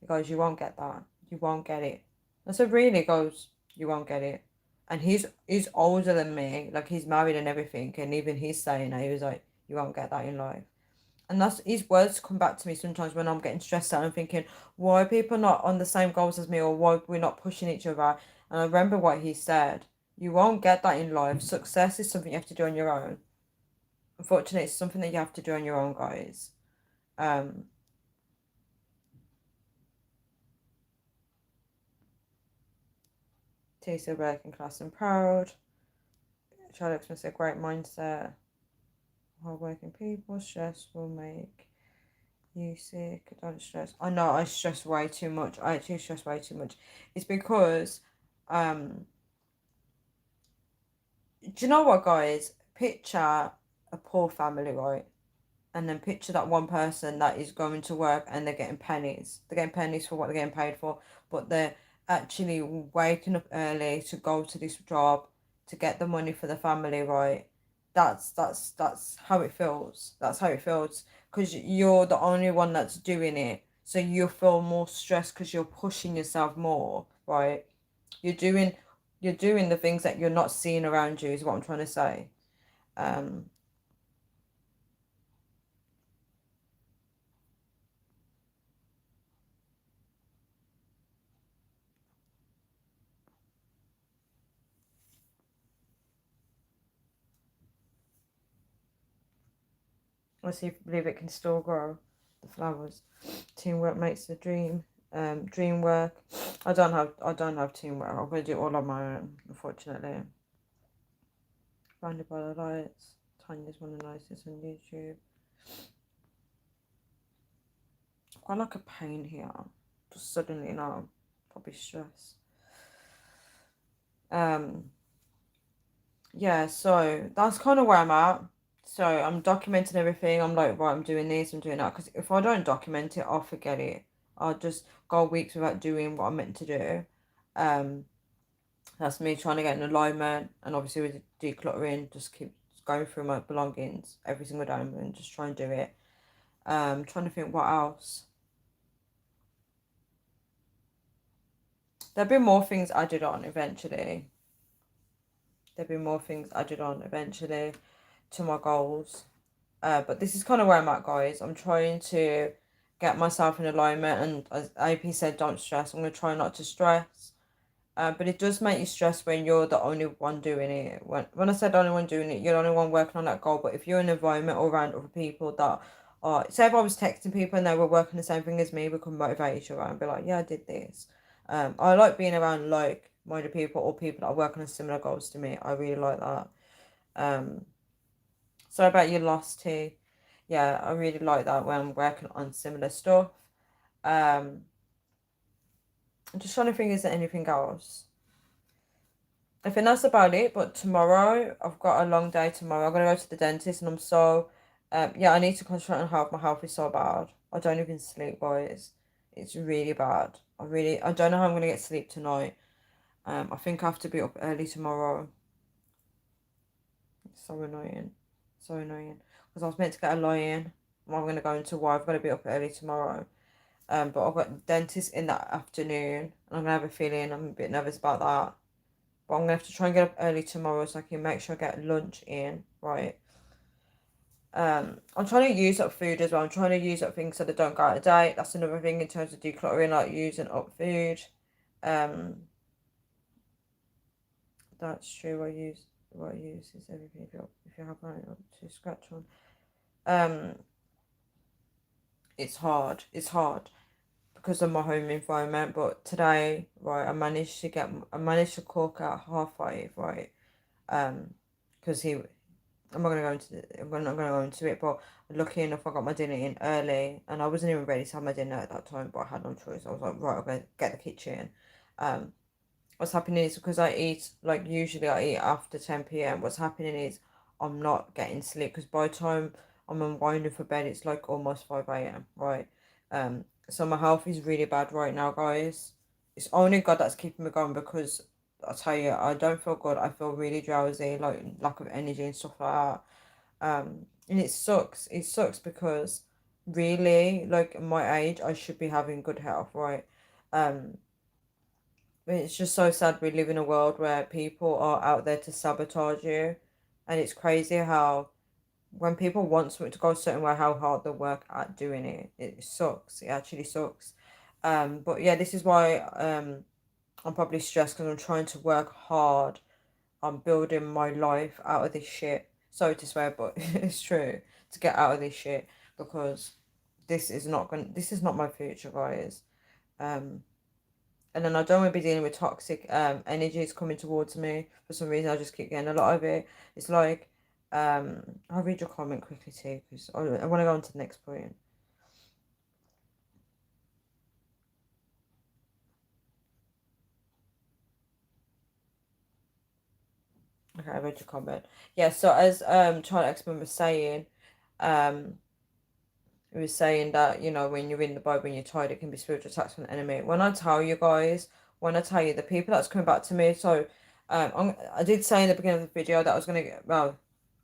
goes, you won't get that. You won't get it. I said, really? He goes, you won't get it. and he's older than me, like he's married and everything, and even he's saying that he was like, you won't get that in life. And that's his words come back to me sometimes when I'm getting stressed out and thinking, why are people not on the same goals as me, or why we're not pushing each other? And I remember what he said. You won't get that in life. Success is something you have to do on your own. Unfortunately, it's something that you have to do on your own, guys. Um, Tisa working class and proud. Charlotte must say great mindset. Hardworking people, stress will make you sick. Don't stress. I know I stress way too much. I actually stress way too much. It's because, um, do you know what, guys? Picture a poor family, right? And then picture that one person that is going to work and they're getting pennies. They're getting pennies for what they're getting paid for, but they're actually waking up early to go to this job to get the money for the family, right? That's how it feels. That's how it feels because you're the only one that's doing it. So you feel more stressed because you're pushing yourself more, right? You're doing you're doing the things that you're not seeing around you is what I'm trying to say. Um, I see believe it can still grow the flowers. Teamwork makes the dream. Dream work. I don't have teamwork. I'm gonna do it all on my own, unfortunately. Blinded by the lights. Tanya's one of the nicest on YouTube. I've got like a pain here. Just suddenly now. Probably stress. Um yeah, so that's kind of where I'm at. So I'm documenting everything. I'm like, right, I'm doing this, I'm doing that. Because if I don't document it, I'll forget it. I'll just go weeks without doing what I'm meant to do. Um, that's me trying to get in alignment, and obviously with decluttering, just keep going through my belongings every single day and just try and do it. Trying to think what else. There'll be more things added on eventually. There'll be more things added on eventually to my goals. But this is kind of where I'm at, guys. I'm trying to get myself in alignment, and as AP said, don't stress. I'm going to try not to stress. But it does make you stress when you're the only one doing it. When I said only one doing it, you're the only one working on that goal. But if you're in an environment or around other people that are, say if I was texting people and they were working the same thing as me, we could motivate each other and be like, yeah, I did this. I like being around like minded people or people that are working on similar goals to me. I really like that. Um, so about your lost tea, yeah, I really like that when I'm working on similar stuff. Um, I'm just trying to think, is there anything else? I think that's about it. But tomorrow, I've got a long day tomorrow. I'm gonna go to the dentist, and I'm so, yeah, I need to concentrate on health. My health is so bad. I don't even sleep, boys. It's really bad. I don't know how I'm gonna get sleep tonight. I think I have to be up early tomorrow. It's so annoying, so annoying. Because I was meant to get a lie-in. I'm gonna go into work. I've got to be up early tomorrow. But I've got dentist in that afternoon, and I'm gonna have a feeling I'm a bit nervous about that. But I'm gonna have to try and get up early tomorrow so I can make sure I get lunch in, right? I'm trying to use up food as well. I'm trying to use up things so they don't go out of date. That's another thing in terms of decluttering, like using up food. Um, that's true. What I use is everything if you have that to scratch on. Um, it's hard. It's hard because of my home environment. But today, right, I managed to cook at 5:30, right? Because I'm not gonna go into it, but lucky enough, I got my dinner in early, and I wasn't even ready to have my dinner at that time, but I had no choice. I was like, right, I'm gonna get the kitchen. Um, what's happening is because I eat like usually I eat after 10 p.m. What's happening is I'm not getting sleep because by the time I'm unwinding for bed, it's like almost 5 a.m. Right. So my health is really bad right now, guys. It's only God that's keeping me going because I tell you, I don't feel good. I feel really drowsy, like lack of energy and stuff like that. And it sucks. It sucks because really, like at my age, I should be having good health, right? Um, It's just so sad we live in a world where people are out there to sabotage you. And it's crazy how when people want something to go a certain way, how hard they work at doing it. It sucks. It actually sucks. But yeah, this is why I'm probably stressed because I'm trying to work hard on building my life out of this shit. Sorry to swear, but it's true, to get out of this shit, because this is not my future, guys. Um, and then I don't want to be dealing with toxic energies coming towards me. For some reason, I just keep getting a lot of it. It's like, I'll read your comment quickly too, because I want to go on to the next point. Okay, I read your comment. Yeah, so as Child X-Men was saying, um, it was saying that, when you're in the Bible and you're tired, it can be spiritual attacks from the enemy. When I tell you guys, when I tell you the people that's coming back to me, so I did say in the beginning of the video that I was gonna get, well,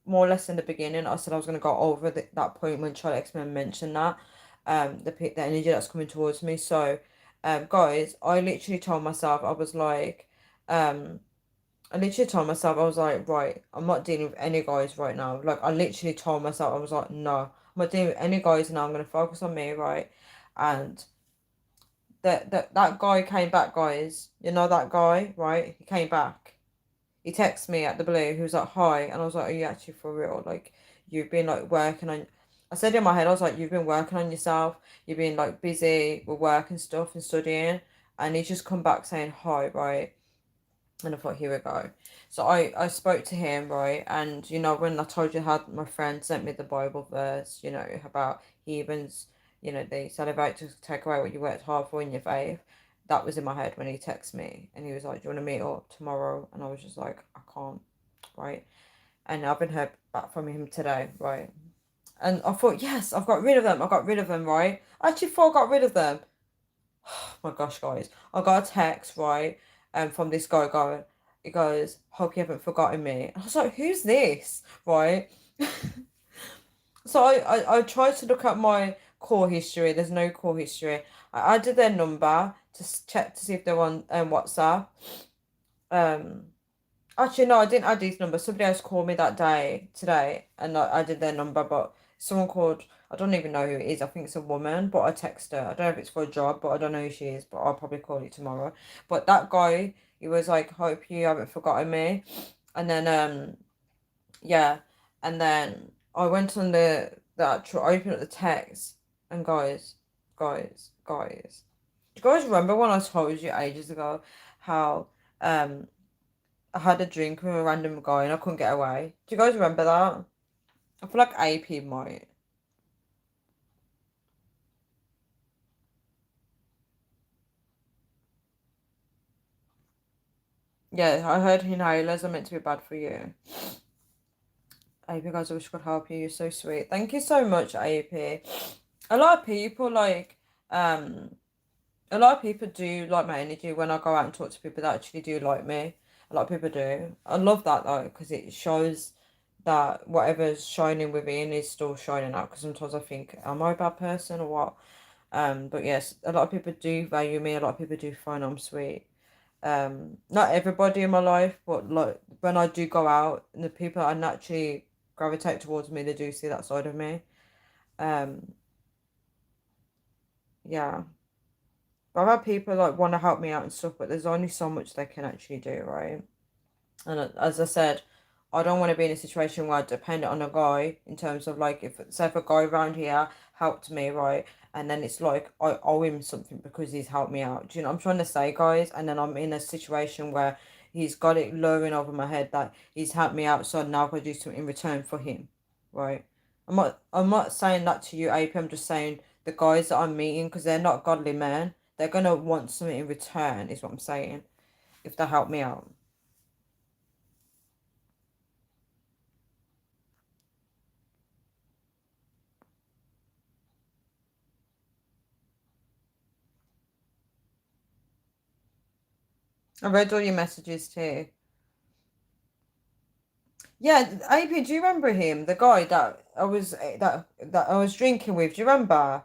more or less in the beginning, I said I was gonna go over that point when Charlie X-Men mentioned that, the energy that's coming towards me. So, guys, I literally told myself, um I literally told myself, I was like, right, I'm not dealing with any guys right now. Like, I literally told myself, I was like, no, I'm not dealing with any guys now. I'm going to focus on me, right? And that guy came back, guys. You know that guy, right? He came back. He texted me at the blue. He was like, hi. And I was like, are you actually for real? Like, you've been, like, working on... I said in my head, I was like, you've been working on yourself. You've been, like, busy with work and stuff and studying. And he just come back saying, hi, right? And I thought, here we go. So I spoke to him, right? And, when I told you how my friend sent me the Bible verse, about heathens, they celebrate to take away what you worked hard for in your faith. That was in my head when he texted me. And he was like, do you want to meet up tomorrow? And I was just like, I can't, right? And I haven't heard back from him today, right? And I thought, yes, I've got rid of them. I got rid of them, right? I actually thought I got rid of them. My gosh, guys, I got a text, right, from this guy going, he goes, hope you haven't forgotten me. And I was like, who's this, right? So I tried to look at my call history. There's no call history. I added their number to check to see if they're on WhatsApp. Um, Actually, no, I didn't add his number. Somebody else called me that day, today, and I did their number, but someone called, I don't even know who it is. I think it's a woman, but I text her. I don't know if it's for a job, but I don't know who she is, but I'll probably call it tomorrow. But that guy, he was like, hope you haven't forgotten me. And then, yeah. And then I went on the actual, I opened up the text, and guys. Do you guys remember when I told you ages ago how, um, I had a drink with a random guy and I couldn't get away. Do you guys remember that? I feel like AP might. Yeah, I heard inhalers are meant to be bad for you. AP, guys, I wish I could help you. You're so sweet. Thank you so much, AP. A lot of people um a lot of people do like my energy when I go out and talk to people that actually do like me. A lot of people do. I love that though, because it shows that whatever's shining within is still shining out. Because sometimes I think, am I a bad person or what? But yes, a lot of people do value me. A lot of people do find I'm sweet. Not everybody in my life, but like when I do go out, and the people I naturally gravitate towards me, they do see that side of me. Um, yeah. But I've had people like want to help me out and stuff, but there's only so much they can actually do, right? And as I said, I don't want to be in a situation where I depend on a guy in terms of like if say if a guy around here helped me, right, and then it's like I owe him something because he's helped me out. Do you know what I'm trying to say, guys? And then I'm in a situation where he's got it lowering over my head that he's helped me out, so now I've got to do something in return for him, right? I'm not saying that to you, AP. I'm just saying the guys that I'm meeting because they're not godly men. They're gonna want something in return, is what I'm saying, if they help me out. I read all your messages too. Yeah, AP, do you remember him? The guy that I was drinking with. Do you remember?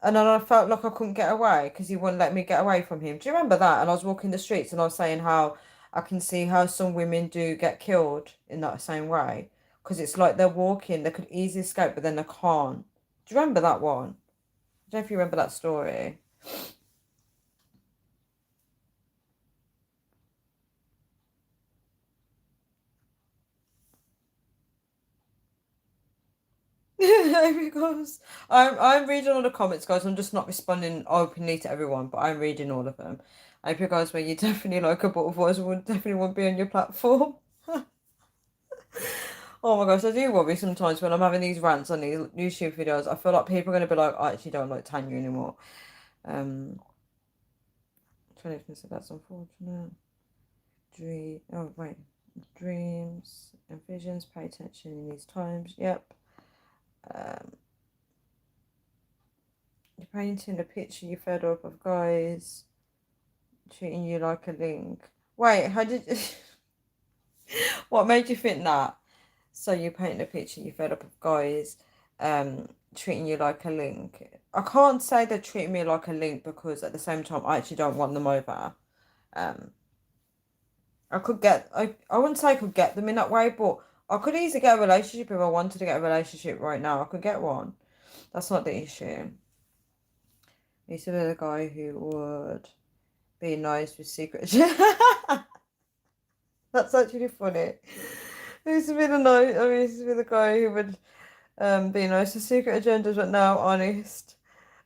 And then I felt like I couldn't get away because he wouldn't let me get away from him. Do you remember that? And I was walking the streets and I was saying how I can see how some women do get killed in that same way. Because it's like they're walking, they could easily escape, but then they can't. Do you remember that one? I don't know if you remember that story. Because I'm reading all the comments, guys. I'm just not responding openly to everyone, but I'm reading all of them. I hope you guys were you definitely like a butterflies would definitely won't be on your platform. Oh my gosh, I do worry sometimes when I'm having these rants on these YouTube videos. I feel like people are gonna be like, I actually don't like Tanya anymore. Um, trying to say that's unfortunate. Oh wait, dreams and visions. Pay attention in these times. Yep. Um, you're painting a picture you fed up of guys treating you like a link. Wait, how did? What made you think that? So you paint a picture you fed up of guys treating you like a link. I can't say they're treating me like a link because at the same time I actually don't want them over. Um I wouldn't say I could get them in that way, but I could easily get a relationship if I wanted to get a relationship right now. I could get one. That's not the issue. I used to be the guy who would be nice with secret. That's actually funny. I used to be the nice. I used to be the guy who would be nice with secret agendas, but now honest.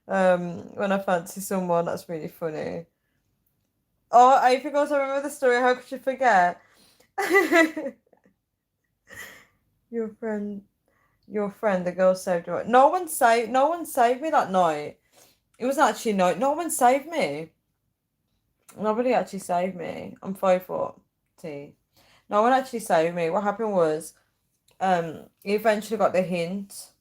When I fancy someone, that's really funny. Oh, I forgot I remember the story. How could you forget? Your friend, your friend, the girl saved you. No one saved me that night. It was actually no one saved me. Nobody actually saved me. I'm 5 foot. T. No one actually saved me. What happened was, he eventually got the hint.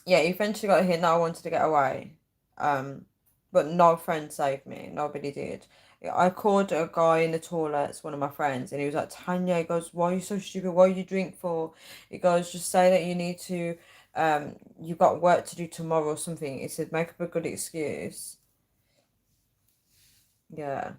Yeah, he eventually got a hint that I wanted to get away. Um, but no friend saved me. Nobody did. I called a guy in the toilets, one of my friends, and he was like, Tanya, he goes, why are you so stupid? What you drink for? He goes, just say that you need to, you've got work to do tomorrow or something. He said, make up a good excuse. Yeah.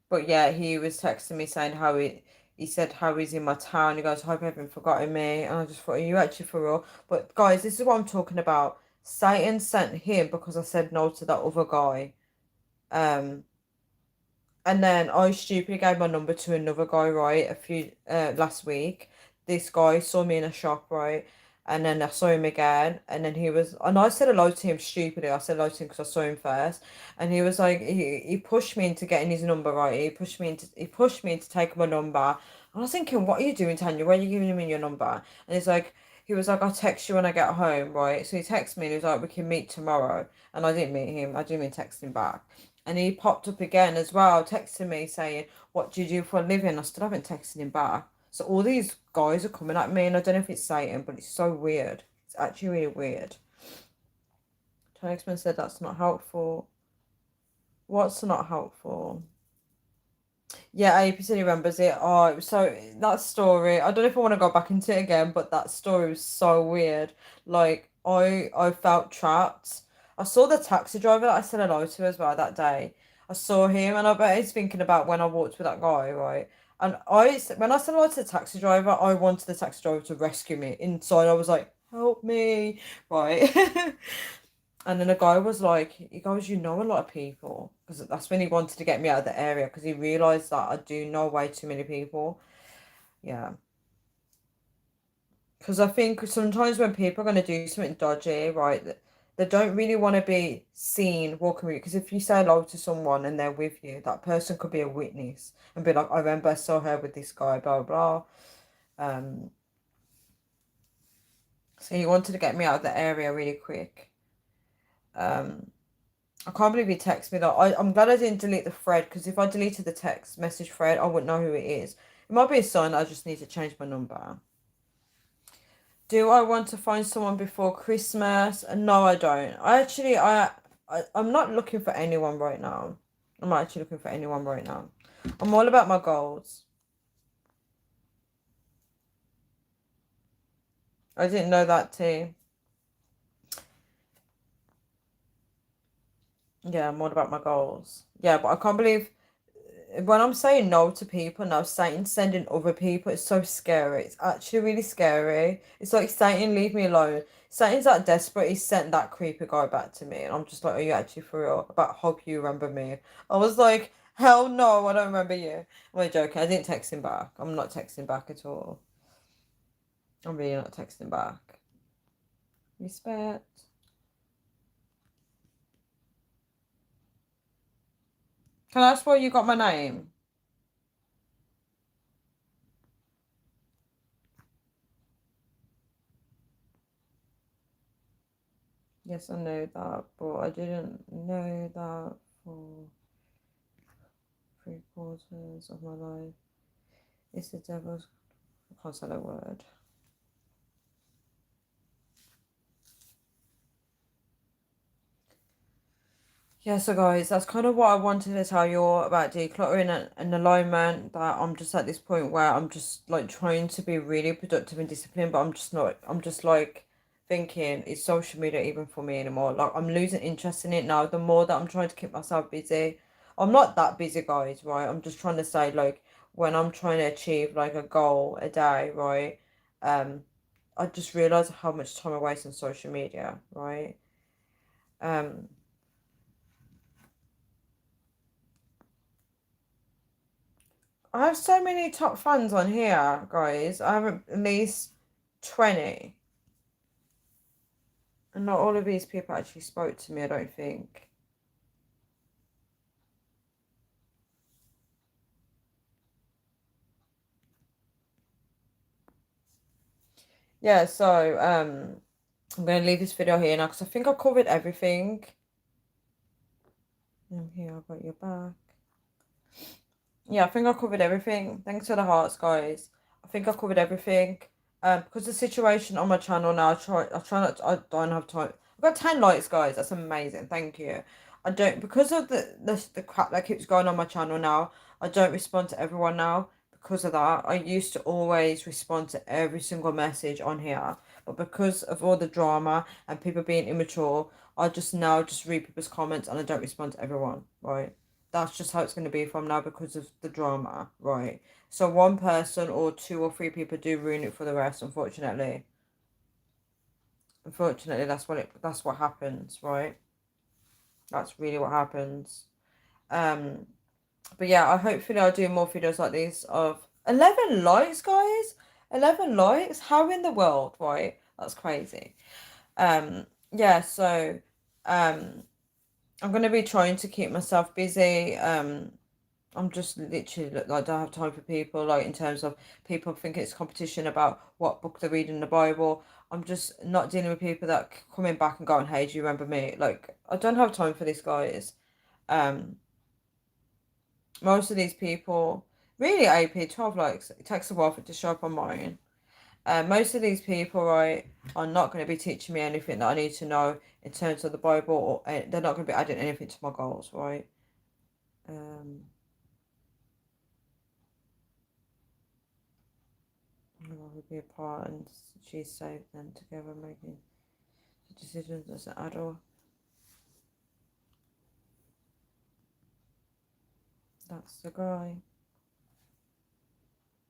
But yeah, he was texting me saying he said how he's in my town. He goes, hope you haven't forgotten me. And I just thought, are you actually for real? But guys, this is what I'm talking about. Satan sent him because I said no to that other guy. Um, and then I stupidly gave my number to another guy, right? Last week. This guy saw me in a shop, right? And then I saw him again, and then and I said hello to him stupidly. I said hello to him because I saw him first, and he was like, he pushed me into getting his number, right? He pushed me into taking my number. And I was thinking, what are you doing, Tanya? Why are you giving me your number? And he was like, I'll text you when I get home, right? So he texted me and he was like, we can meet tomorrow. And I didn't meet him. I didn't even text him back. And he popped up again as well, texting me saying, what do you do for a living? I still haven't texted him back. So all these guys are coming at me, and I don't know if it's Satan, but it's so weird. It's actually really weird. Tony said that's not helpful. What's not helpful? Yeah, AP said he remembers it. Oh, it was so that story. I don't know if I want to go back into it again, but that story was so weird. Like I felt trapped. I saw the taxi driver that I said hello to as well that day. I saw him, and I bet he's thinking about when I walked with that guy, right? And when I said hello to the taxi driver, I wanted the taxi driver to rescue me. Inside, I was like, "Help me!" Right? And then the guy was like, he goes, you know a lot of people. Because that's when he wanted to get me out of the area because he realised that I do know way too many people. Yeah. Because I think sometimes when people are going to do something dodgy, right, they don't really want to be seen walking with you. Because if you say hello to someone and they're with you, that person could be a witness and be like, I remember I saw her with this guy, blah, blah. Um, so he wanted to get me out of the area really quick. I can't believe he texted me that. I'm glad I didn't delete the thread because if I deleted the text message thread, I wouldn't know who it is. It might be a sign that I just need to change my number. Do I want to find someone before Christmas? No, I don't. I'm not looking for anyone right now. I'm not actually looking for anyone right now. I'm all about my goals. I didn't know that too. Yeah, I'm all about my goals. Yeah, but I can't believe when I'm saying no to people now, Satan sending other people, it's so scary. It's actually really scary. It's like, Satan, leave me alone. Satan's that desperate, he sent that creepy guy back to me. And I'm just like, are you actually for real? But hope you remember me. I was like, hell no, I don't remember you. I'm only joking. I didn't text him back. I'm not texting back at all. I'm really not texting back. Respect. Can I ask why you got my name? Yes, I know that, but I didn't know that for 3/4 of my life. It's the devil's. I can't say that word. Yeah, so guys, that's kind of what I wanted to tell you all about decluttering and alignment. That I'm just at this point where I'm just like trying to be really productive and disciplined, but I'm just not. I'm just like thinking, is social media even for me anymore? Like, I'm losing interest in it now. The more that I'm trying to keep myself busy, I'm not that busy, guys. Right? I'm just trying to say, like, when I'm trying to achieve like a goal a day, right? Um, I just realize how much time I waste on social media, right? Um. I have so many top fans on here, guys. I have at least 20. And not all of these people actually spoke to me, I don't think. Yeah, so I'm going to leave this video here now because I think I covered everything. I'm here, I've got your back. Yeah, I think I covered everything. Thanks for the hearts, guys. I think I covered everything. Because the situation on my channel now, I try not to, I don't have time. I've got 10 likes, guys. That's amazing. Thank you. I don't, because of the crap that keeps going on my channel now, I don't respond to everyone now because of that. I used to always respond to every single message on here, but because of all the drama and people being immature, I just now just read people's comments and I don't respond to everyone, right? That's just how it's going to be from now because of the drama, right? So one person or two or three people do ruin it for the rest, unfortunately. Unfortunately, that's what happens, right? That's really what happens. Um, but yeah, hopefully I'll do more videos like this of 11 likes, guys. 11 likes? How in the world, right? That's crazy. Yeah, so um I'm gonna be trying to keep myself busy. I'm just literally like, I don't have time for people, like in terms of people think it's competition about what book they're reading in the Bible. I'm just not dealing with people that coming back and going, hey, do you remember me? Like, I don't have time for this, guys. Um, Most of these people, really, AP 12 likes. It takes a while for it to show up on mine. Most of these people, right, are not going to be teaching me anything that I need to know in terms of the Bible, or they're not going to be adding anything to my goals, right? Um, we'll be apart and she's safe then together making decisions as an adult. That's the guy.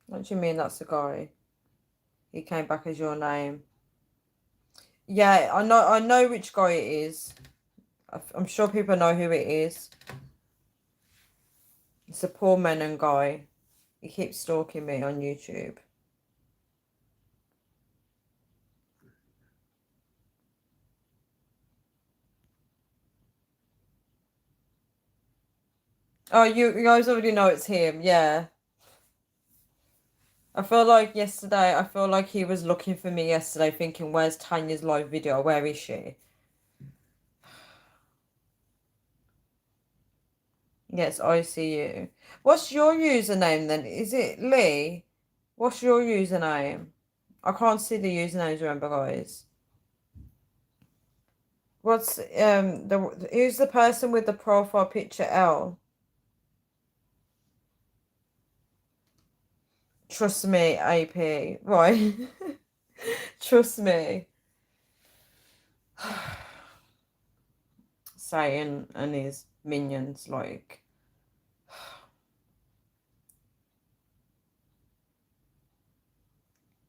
What do you mean that's the guy? He came back as your name. Yeah, I know which guy it is. I'm sure people know who it is. It's a poor Menon guy. He keeps stalking me on YouTube. Oh, you guys already know it's him, yeah. I feel like he was looking for me yesterday thinking, where's Tanya's live video? Where is she? Yes, I see you. What's your username then? Is it Lee? What's your username? I can't see the usernames, remember, guys. What's the who's the person with the profile picture L? Trust me, AP. Right. Trust me. Satan and his minions, like.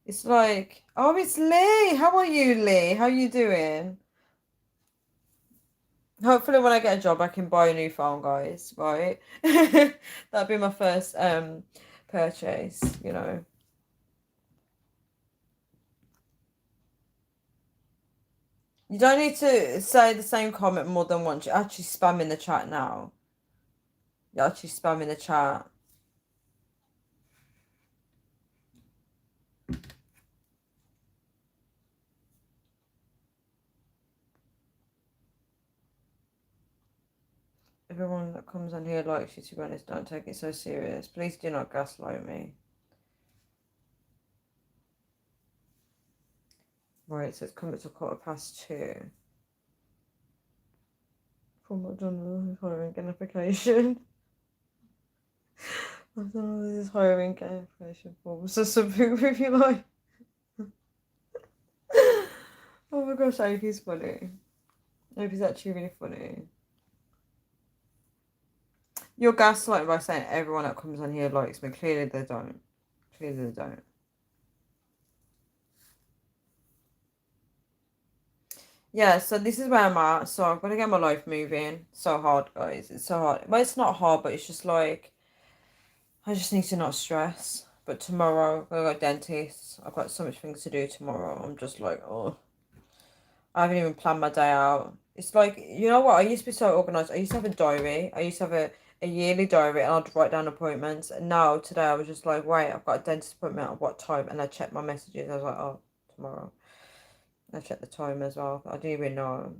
It's like, oh, it's Lee. How are you, Lee? How you doing? Hopefully when I get a job I can buy a new phone, guys, right? That'd be my first purchase, you know. You don't need to say the same comment more than once. You're actually spamming the chat now. You're actually spamming the chat. Everyone that comes on here likes you, to be honest. Don't take it so serious. Please do not gaslight me. Right, so it's coming to 2:15. From McDonald's hiring gamification. McDonald's is hiring gamification forms. So something really like. Oh my gosh, Opie's funny. Opie's actually really funny. You're gaslighting by saying everyone that comes on here likes me. Clearly they don't. Clearly they don't. Yeah, so this is where I'm at. So I've got to get my life moving. So hard, guys. It's so hard. Well, it's not hard, but it's just like I just need to not stress. But tomorrow, I got dentist. I've got so much things to do tomorrow. I'm just like, oh, I haven't even planned my day out. It's like, you know what? I used to be so organized. I used to have a diary. I used to have a yearly diary and I'd write down appointments. And now, today, I was just like, wait, I've got a dentist appointment at what time? And I checked my messages. I was like, oh, tomorrow. I checked the time as well. I didn't even know.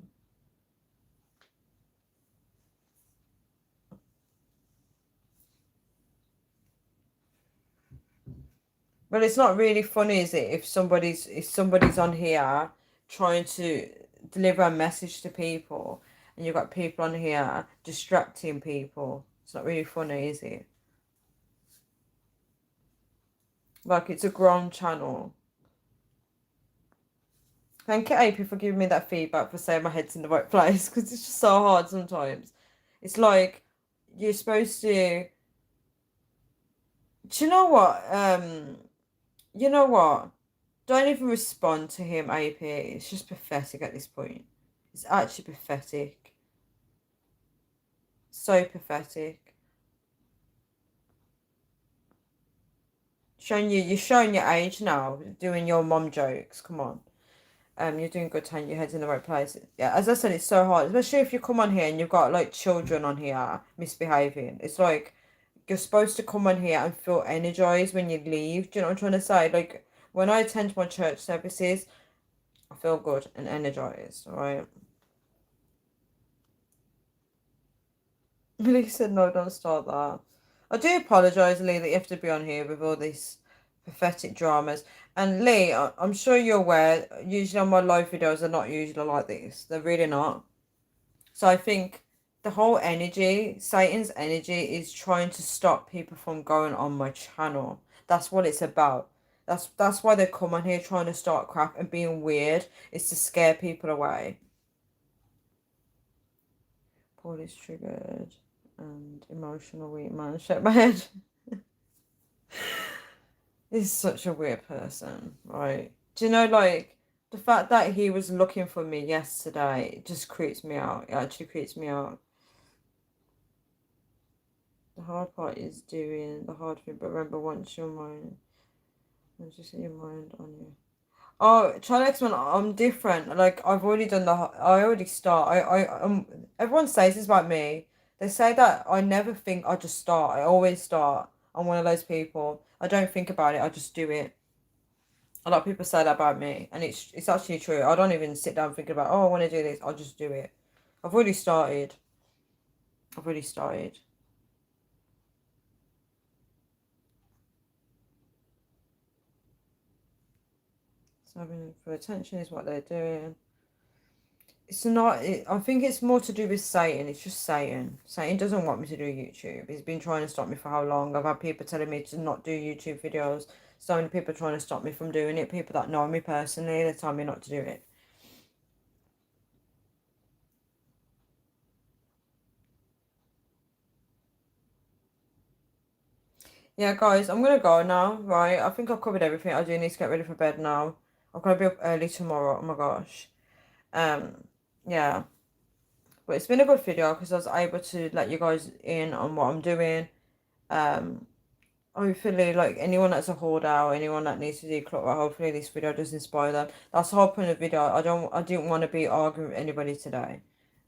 Well, it's not really funny, is it? If somebody's on here trying to deliver a message to people, and you've got people on here distracting people. It's not really funny, is it? Like it's a grown channel. Thank you, AP, for giving me that feedback for saying my head's in the right place because it's just so hard sometimes. It's like you're supposed to. Do you know what? You know what? Don't even respond to him, AP. It's just pathetic at this point. It's actually pathetic. So pathetic. You're showing your age now, doing your mom jokes. Come on. You're doing good, Tanya. Your head's in the right place. Yeah, as I said, it's so hard, especially if you come on here and you've got like children on here misbehaving. It's like you're supposed to come on here and feel energized when you leave. Do you know what I'm trying to say? Like when I attend my church services, I feel good and energized. All right. Lee said, no, don't start that. I do apologise, Lee, that you have to be on here with all these pathetic dramas. And Lee, I'm sure you're aware, usually on my live videos, they're not usually like this. They're really not. So I think the whole energy, Satan's energy, is trying to stop people from going on my channel. That's what it's about. That's why they come on here trying to start crap and being weird. It's to scare people away. Paul is triggered and emotional weak man. Shake my head. He's such a weird person, right? Do you know, like, the fact that he was looking for me yesterday, it just creeps me out. It actually creeps me out. The hard part is doing the hard thing, but remember, once you set your mind on you. Oh, child X Men, I'm different. Like, I've already done I already start. Everyone says this about me. They say that I never think, I just start. I always start. I'm one of those people. I don't think about it, I just do it. A lot of people say that about me, and it's actually true. I don't even sit down thinking about, oh, I want to do this. I'll just do it. I've already started. I've already started. So having for attention is what they're doing. It's not. I think it's more to do with Satan. It's just Satan. Satan doesn't want me to do YouTube. He's been trying to stop me for how long? I've had people telling me to not do YouTube videos. So many people trying to stop me from doing it. People that know me personally, they tell me not to do it. Yeah, guys, I'm gonna go now, right? I think I've covered everything. I do need to get ready for bed now. I'm gonna be up early tomorrow. Oh my gosh. Um, yeah. But it's been a good video because I was able to let you guys in on what I'm doing. Um, Hopefully, like anyone that's a hoarder or anyone that needs to declutter, hopefully this video does inspire them. That's the whole point of the video. I didn't want to be arguing with anybody today,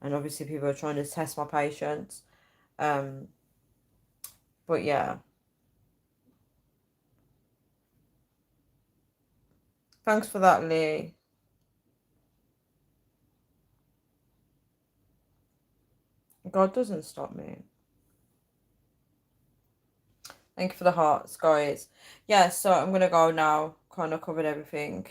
and obviously people are trying to test my patience. Um, but yeah, thanks for that, Lee. God doesn't stop me. Thank you for the hearts, guys. Yeah, so I'm gonna go now. Kind of covered everything.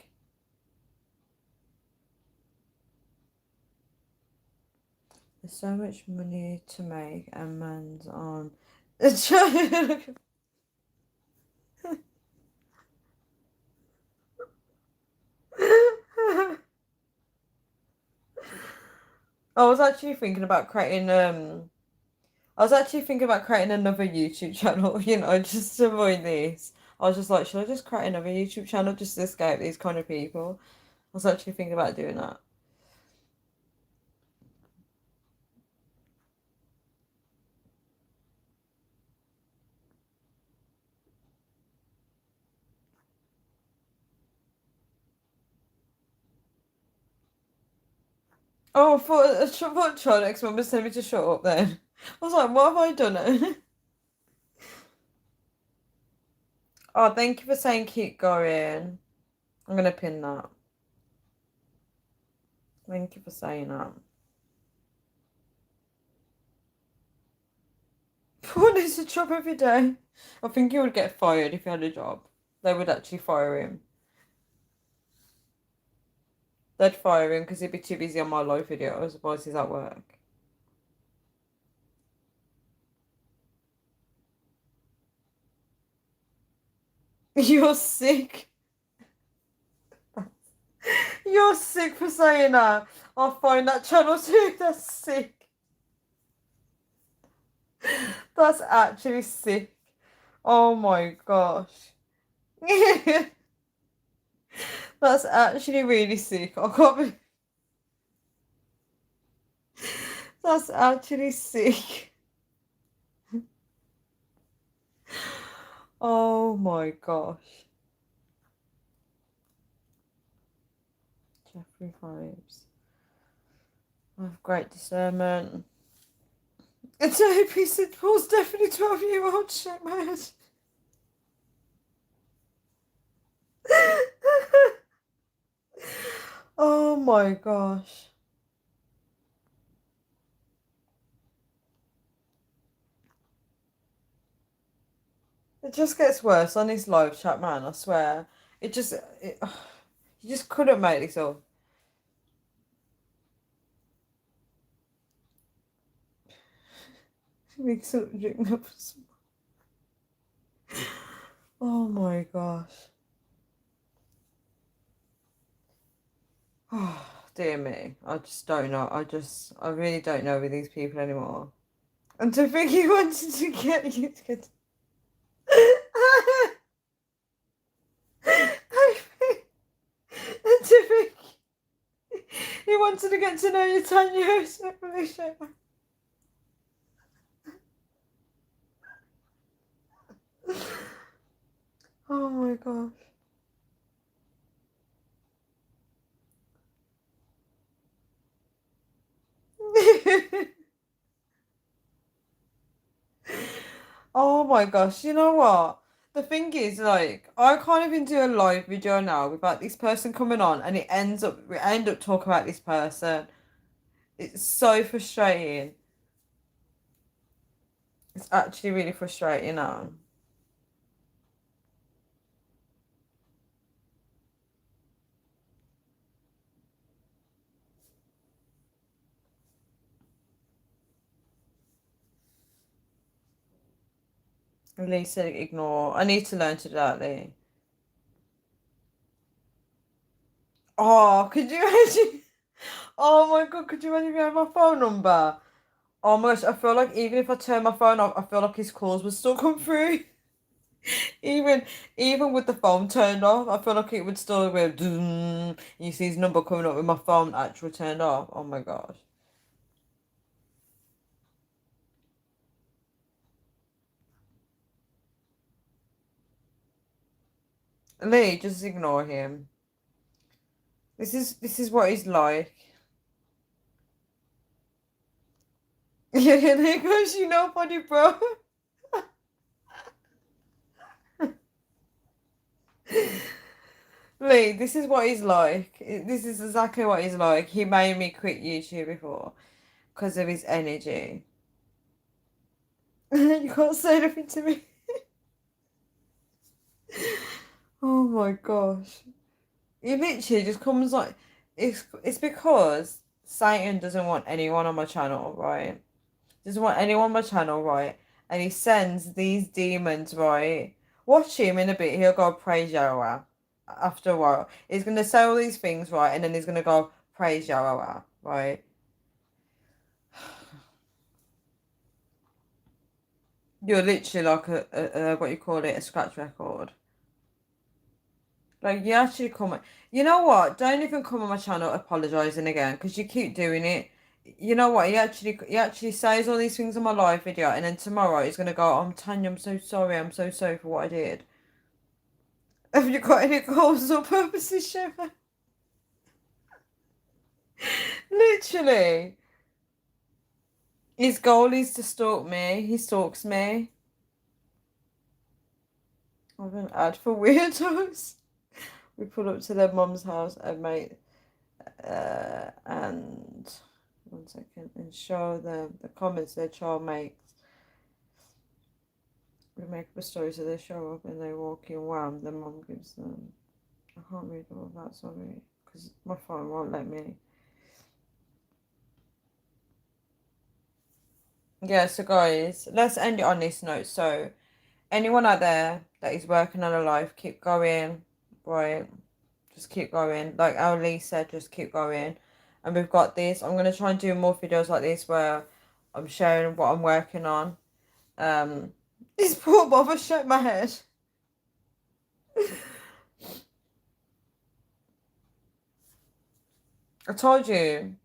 There's so much money to make, and man's on. I was actually thinking about creating I was actually thinking about creating another YouTube channel, just to avoid these. I was just like, should I just create another YouTube channel just to escape these kind of people? I was actually thinking about doing that. Oh, I thought Trollix one was telling me to shut up then. I was like, what have I done? Oh, thank you for saying keep going. I'm gonna pin that. Thank you for saying that. What is a job every day? I think he would get fired if he had a job. They would actually fire him. They'd fire him because he'd be too busy on my live videos while he's at work. You're sick. You're sick for saying that. I'll find that channel too. That's sick. That's actually sick. Oh my gosh. That's actually really sick. I can't believe that's actually sick. Oh my gosh. Jeffrey vibes. I have great discernment. It's a piece of Paul's definitely 12-year-old shit, man. Oh my gosh. It just gets worse on his live chat, man, I swear. You just couldn't make this up. Makes up drink up. Oh my gosh. Oh, dear me. I just don't know. I really don't know with these people anymore. And to think he wanted to get you to get. And to think he wanted to get to know you 10 years. Oh my gosh. Oh my gosh, you know what? The thing is, like, I can't even do a live video now without this person coming on and we end up talking about this person. It's so frustrating. It's actually really frustrating now. Lisa, ignore. I need to learn to do that, Lee. Oh, could you imagine? Oh my God, could you imagine if you had my phone number? Oh my gosh, I feel like even if I turn my phone off, I feel like his calls would still come through. Even even with the phone turned off, I feel like it would still go doom. You see his number coming up with my phone actually turned off. Oh my gosh. Lee, just ignore him. This is what he's like. Yeah, there goes you know funny bro. Lee, this is what he's like. This is exactly what he's like. He made me quit YouTube before because of his energy. You can't say anything to me. Oh my gosh. He literally just comes like it's because Satan doesn't want anyone on my channel, right? Doesn't want anyone on my channel, right? And he sends these demons, right? Watch him in a bit, he'll go praise Yahweh. After a while. He's gonna say all these things, right? And then he's gonna go praise Yahweh, right? You're literally like a what you call it, a scratch record. Like you actually come, you know what? Don't even come on my channel apologizing again because you keep doing it. You know what? He actually says all these things on my live video, and then tomorrow he's gonna go, "I'm Tanya, I'm so sorry. I'm so sorry for what I did." Have you got any goals or purposes, Shepard? Literally, his goal is to stalk me. He stalks me. I've an ad for weirdos. We pull up to their mum's house and and one second and show them the comments their child makes. We make up a story so they show up and they walk in. Wham! The mum gives them. I can't read all of that, sorry, because my phone won't let me. Yeah, so guys, let's end it on this note. So, anyone out there that is working on a life, keep going, right? Just keep going. Like Ali said, just keep going. And we've got this. I'm gonna try and do more videos like this where I'm sharing what I'm working on. This poor Bobber shook my head. I told you,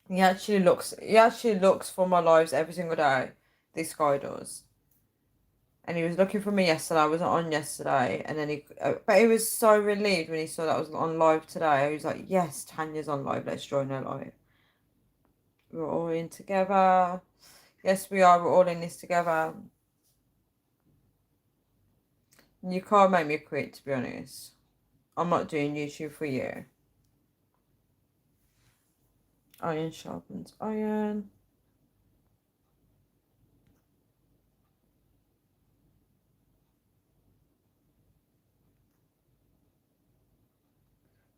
he actually looks for my lives every single day. This guy does. And he was looking for me yesterday. I wasn't on yesterday, and then but he was so relieved when he saw that I was on live today. He was like, "Yes, Tanya's on live. Let's join her live. We're all in together. Yes, we are. We're all in this together." You can't make me quit, to be honest. I'm not doing YouTube for you. Iron sharpens iron.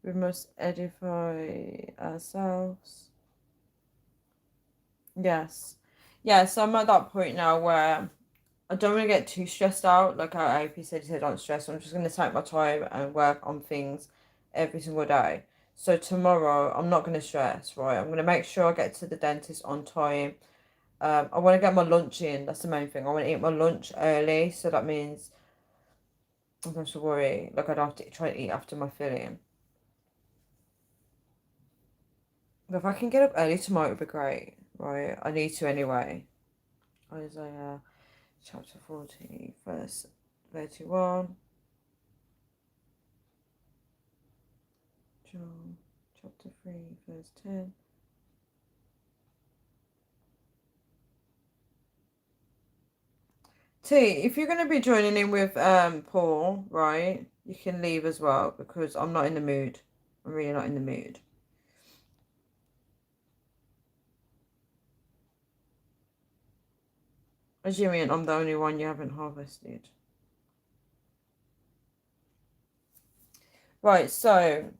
We must edify ourselves. Yes. Yes, I'm at that point now where I don't want to get too stressed out. Like how AP said, he said, don't stress. I'm just going to take my time and work on things every single day. So tomorrow, I'm not going to stress, right? I'm going to make sure I get to the dentist on time. I want to get my lunch in. That's the main thing. I want to eat my lunch early. So that means I don't have to worry. Like I don't have to try and eat after my filling. But if I can get up early tomorrow, it would be great, right? I need to anyway. Isaiah chapter 40, verse 31. John chapter 3, verse 10. T, if you're going to be joining in with Paul, right, you can leave as well because I'm not in the mood. I'm really not in the mood. As you mean, I'm the only one you haven't harvested. Right, so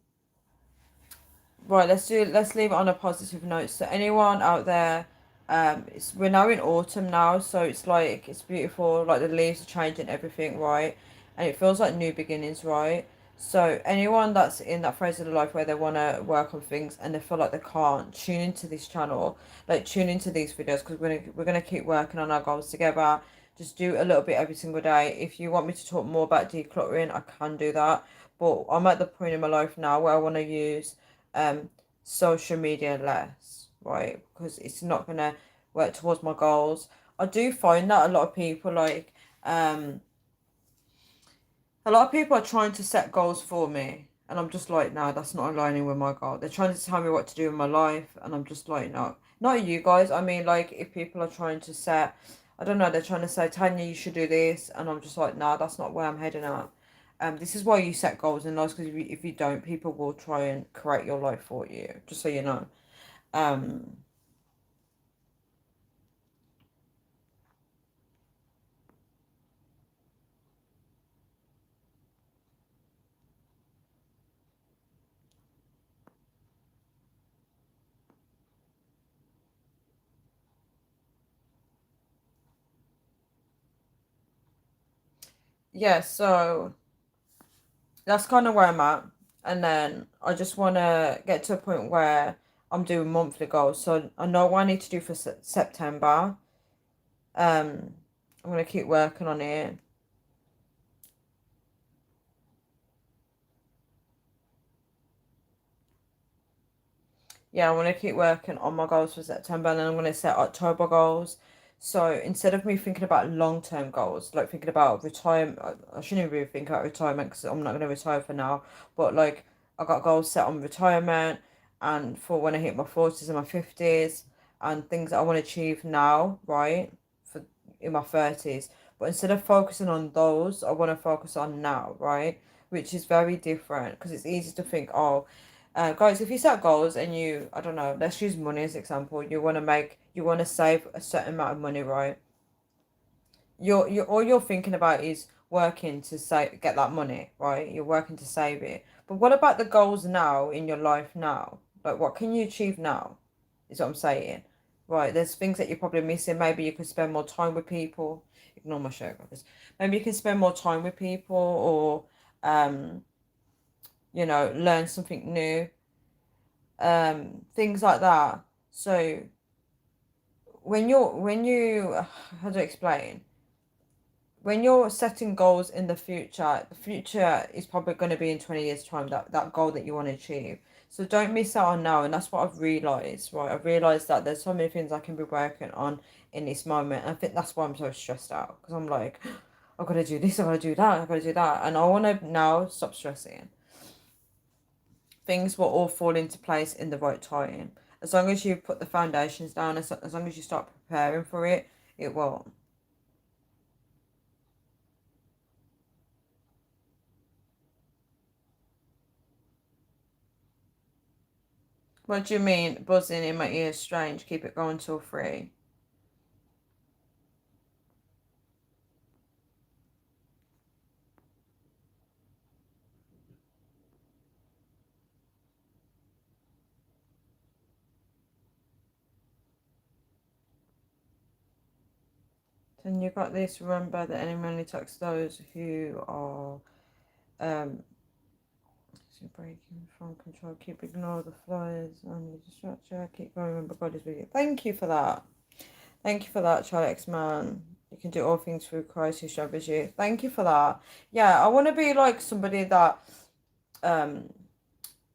let's leave it on a positive note. So anyone out there, we're now in autumn now, so it's like it's beautiful, like the leaves are changing everything, right? And it feels like new beginnings, right? So anyone that's in that phase of their life where they want to work on things and they feel like they can't, tune into this channel, like tune into these videos because we're gonna keep working on our goals together. Just do a little bit every single day. If you want me to talk more about decluttering, I can do that. But I'm at the point in my life now where I want to use um social media less, right? Because it's not gonna work towards my goals. I do find that a lot of people a lot of people are trying to set goals for me, and I'm just like, no, that's not aligning with my goal. They're trying to tell me what to do in my life, and I'm just like, no, not you guys. I mean, like, if people are trying to set, I don't know, they're trying to say, Tanya, you should do this, and I'm just like, no, that's not where I'm heading at. This is why you set goals in life, because if you don't, people will try and create your life for you. Just so you know. Um, yeah. So that's kind of where I'm at. And then I just want to get to a point where I'm doing monthly goals. So I know what I need to do for September. I'm going to keep working on it. Yeah, I want to keep working on my goals for September, and then I'm going to set October goals. So instead of me thinking about long-term goals, like thinking about retirement, I shouldn't even think about retirement because I'm not going to retire for now. But like, I got goals set on retirement and for when I hit my 40s and my 50s and things that I want to achieve now, right? For in my 30s. But instead of focusing on those, I want to focus on now, right? Which is very different because it's easy to think, oh, guys, if you set goals and you, I don't know, let's use money as an example. You want to save a certain amount of money, right? You're all you're thinking about is working to save, get that money, right? You're working to save it. But what about the goals now in your life now? Like, what can you achieve now? Is what I'm saying. Right, there's things that you're probably missing. Maybe you could spend more time with people. Ignore my shirt, guys. Maybe you can spend more time with people, or learn something new, things like that. So how do I explain? When you're setting goals in the future is probably going to be in 20 years' time, that goal that you want to achieve. So don't miss out on now. And that's what I've realised, right? I've realised that there's so many things I can be working on in this moment. And I think that's why I'm so stressed out. Because I'm like, I've got to do this, I've got to do that, I've got to do that. And I want to now stop stressing. Things will all fall into place in the right time. As long as you put the foundations down, as long as you start preparing for it, it will. What do you mean, buzzing in my ears strange? Keep it going till 3. Then you got this. Remember that enemy only attacks those who are breaking from control. Keep ignore the flies and the distraction. Keep going. Remember God is with you. Thank you for that. Thank you for that, Charlie X Man. You can do all things through Christ who strengthens you. Thank you for that. Yeah, I want to be like somebody that um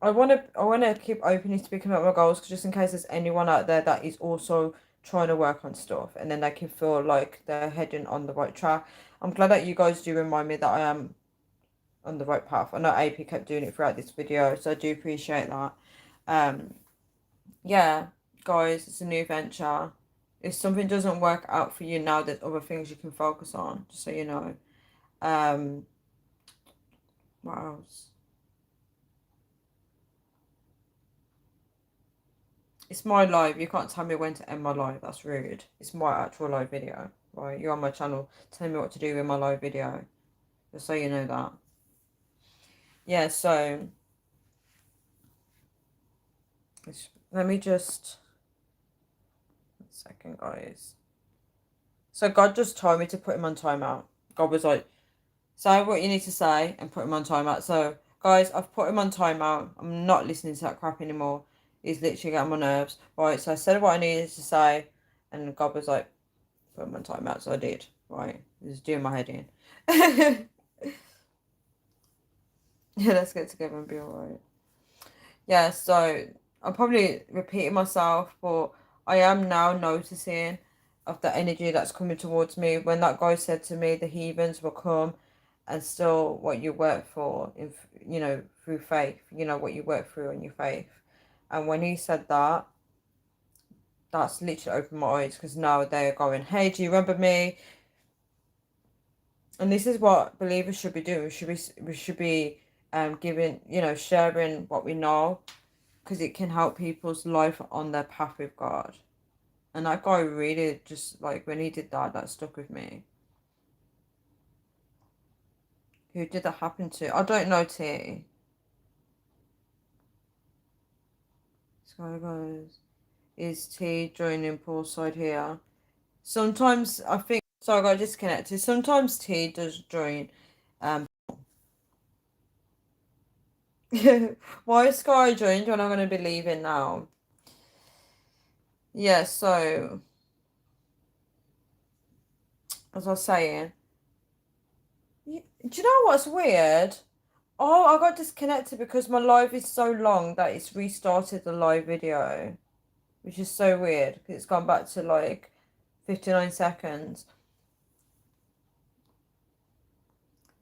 I want to keep openly speaking about my goals, cause just in case there's anyone out there that is also trying to work on stuff, and then they can feel like they're heading on the right track. I'm glad that you guys do remind me that I am on the right path. I know AP kept doing it throughout this video, so I do appreciate that. Um, yeah, guys, it's a new venture. If something doesn't work out for you now, there's other things you can focus on, just so you know. Um, what else? It's my live. You can't tell me when to end my live. That's rude. It's my actual live video, right? You're on my channel telling me what to do in my live video. Just so you know that. Yeah, so let me just 1 second, guys. So God just told me to put him on timeout. God was like, say what you need to say and put him on timeout. So, guys, I've put him on timeout. I'm not listening to that crap anymore. He's literally getting on my nerves. Right, so I said what I needed to say, and God was like, put him on timeout. So I did. right? Just doing my head in. Yeah, let's get together and be alright. Yeah, so I'm probably repeating myself, but I am now noticing of the energy that's coming towards me. When that guy said to me, the heathens will come and still what you work for, if through faith, what you work through in your faith. And when he said that, that's literally opened my eyes because now they're going, hey, do you remember me? And this is what believers should be doing. We should be giving, sharing what we know, because it can help people's life on their path with God. And that guy really just like when he did that, that stuck with me. Who did that happen to? I don't know, T. Sky goes, is T joining Paul's side here? Sometimes I think so. I got disconnected. Sometimes T does join. Why is Sky joined when I'm going to be leaving now? Yeah. So as I was saying, do you know what's weird? Oh, I got disconnected because my live is so long that it's restarted the live video, which is so weird because it's gone back to like 59 seconds.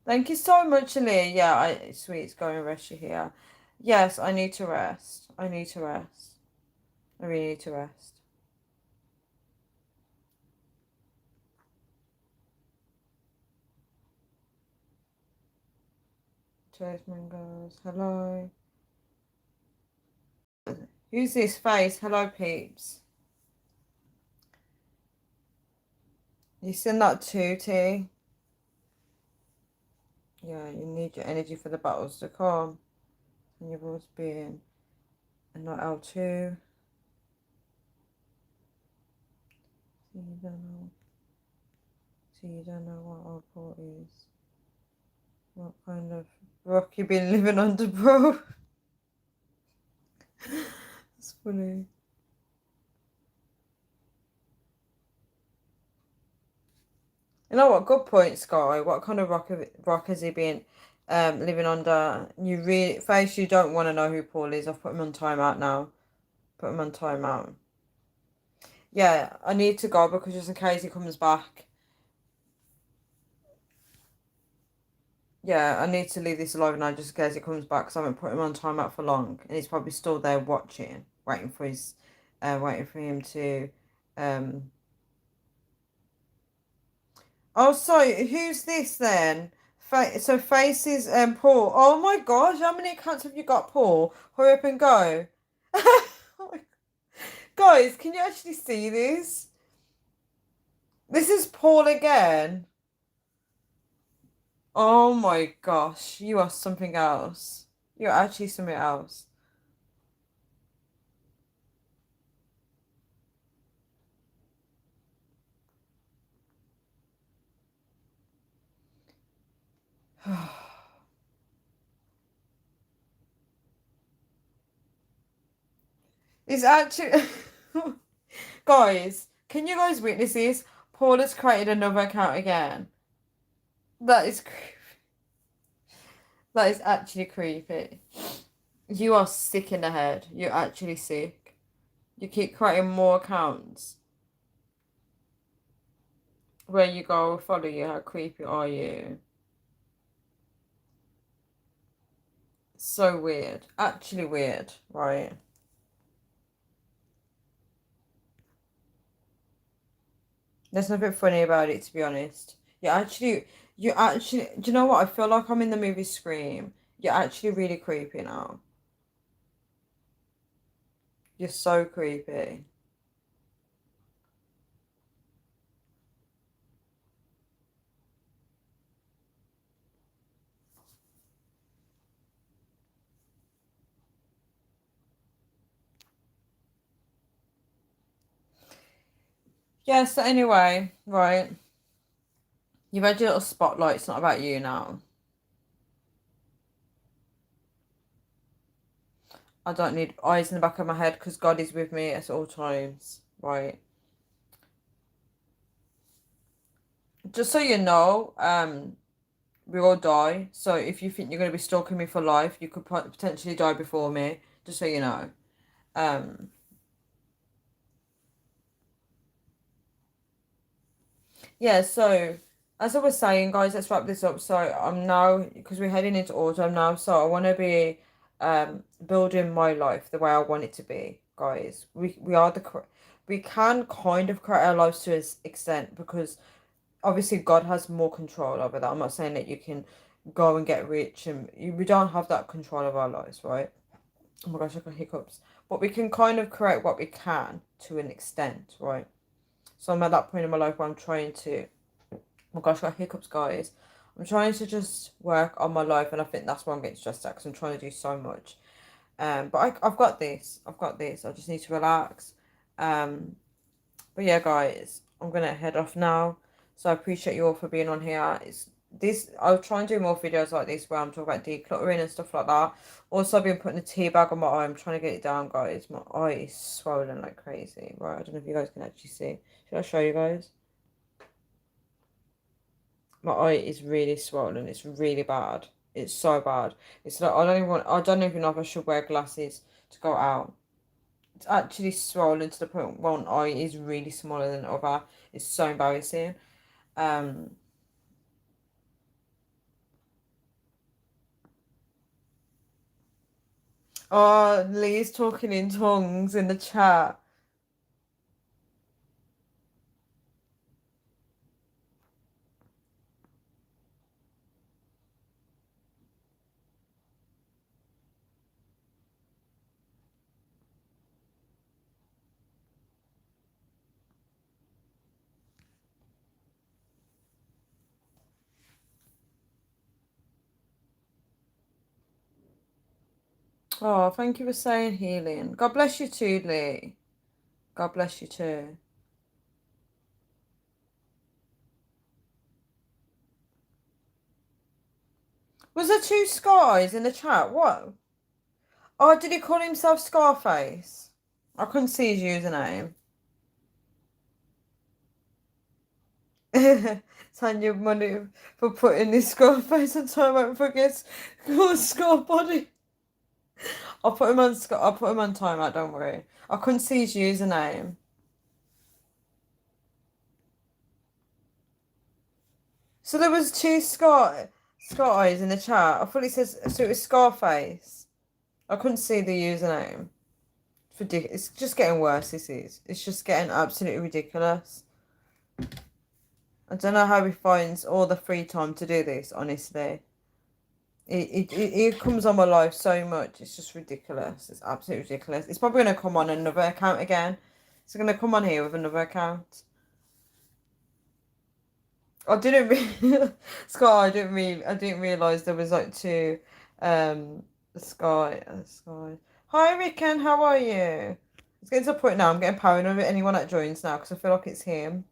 Thank you so much, Ali. Yeah, sweet, it's going rest you here. Yes, I need to rest. I need to rest. I really need to rest. Cheers, mangoes. Hello. Who's this face? Hello, peeps. You send that too, T? Yeah, you need your energy for the battles to come. And you've always been. And not L2. So you don't know. So you don't know what our port is. What kind of rock you been living under, bro? It's funny. You know what? Good point, Sky. What kind of rock has he been living under? You really face. You don't want to know who Paul is. I've put him on timeout now. Put him on timeout. Yeah, I need to go because just in case he comes back. Yeah, I need to leave this alive now just in case he comes back because I haven't put him on timeout for long, and he's probably still there watching, waiting for him to. Um. Oh, sorry. Who's this then? So faces Paul. Oh my gosh, how many accounts have you got, Paul? Hurry up and go. Guys, can you actually see this? This is Paul again. Oh my gosh, you are something else. You're actually something else. It's actually guys, can you guys witness this? Paul has created another account again. That is that is actually creepy. You are sick in the head. You're actually sick. You keep creating more accounts where you go follow you. How creepy are you? So weird. Actually weird, right? There's nothing funny about it, to be honest. Do you know what? I feel like I'm in the movie Scream. You're actually really creepy now. You're so creepy. Yeah, so anyway, right. You've had your little spotlight. It's not about you now. I don't need eyes in the back of my head because God is with me at all times, right? just so you know, we all die. So if you think you're gonna be stalking me for life, you could potentially die before me. Just so you know. Um, yeah. So as I was saying, guys, let's wrap this up. So I'm now because we're heading into autumn now. So I want to be building my life the way I want it to be, guys. We are we can kind of create our lives to an extent because obviously God has more control over that. I'm not saying that you can go and get rich and we don't have that control of our lives, right? Oh my gosh, I got hiccups. But we can kind of create what we can to an extent, right? So I'm at that point in my life where I'm trying to, oh my gosh, I got hiccups, guys. I'm trying to just work on my life, and I think that's why I'm getting stressed out because I'm trying to do so much. But I've got this. I've got this. I just need to relax. Um, but yeah, guys, I'm gonna head off now. So I appreciate you all for being on here. It's this. I'll try and do more videos like this where I'm talking about decluttering and stuff like that. Also, I've been putting a tea bag on my eye. I'm trying to get it down, guys. My eye is swollen like crazy. Right, I don't know if you guys can actually see. Should I show you guys? My eye is really swollen. It's really bad. It's so bad. It's like I don't even know if I should wear glasses to go out. It's actually swollen to the point where one eye is really smaller than the other. It's so embarrassing. Um, oh, Lee's talking in tongues in the chat. Oh, thank you for saying healing. God bless you too, Lee. God bless you too. Was there two skies in the chat? What? Oh, did he call himself Scarface? I couldn't see his username. Tanya money for putting this Scarface on time out for guess Scar body. I'll put him on timeout, don't worry. I couldn't see his username. So there was two Scott eyes in the chat. I thought it says so it was Scarface. I couldn't see the username. It's ridiculous. It's just getting worse, this is. It's just getting absolutely ridiculous. I don't know how he finds all the free time to do this, honestly. It comes on my life so much. It's just ridiculous. It's absolutely ridiculous. It's probably going to come on another account again. It's going to come on here with another account. I didn't really, Sky. I didn't realize there was like two, um, Sky. Hi, Ricken. How are you? It's getting to a point now. I'm getting paranoid with anyone that joins now because I feel like it's him.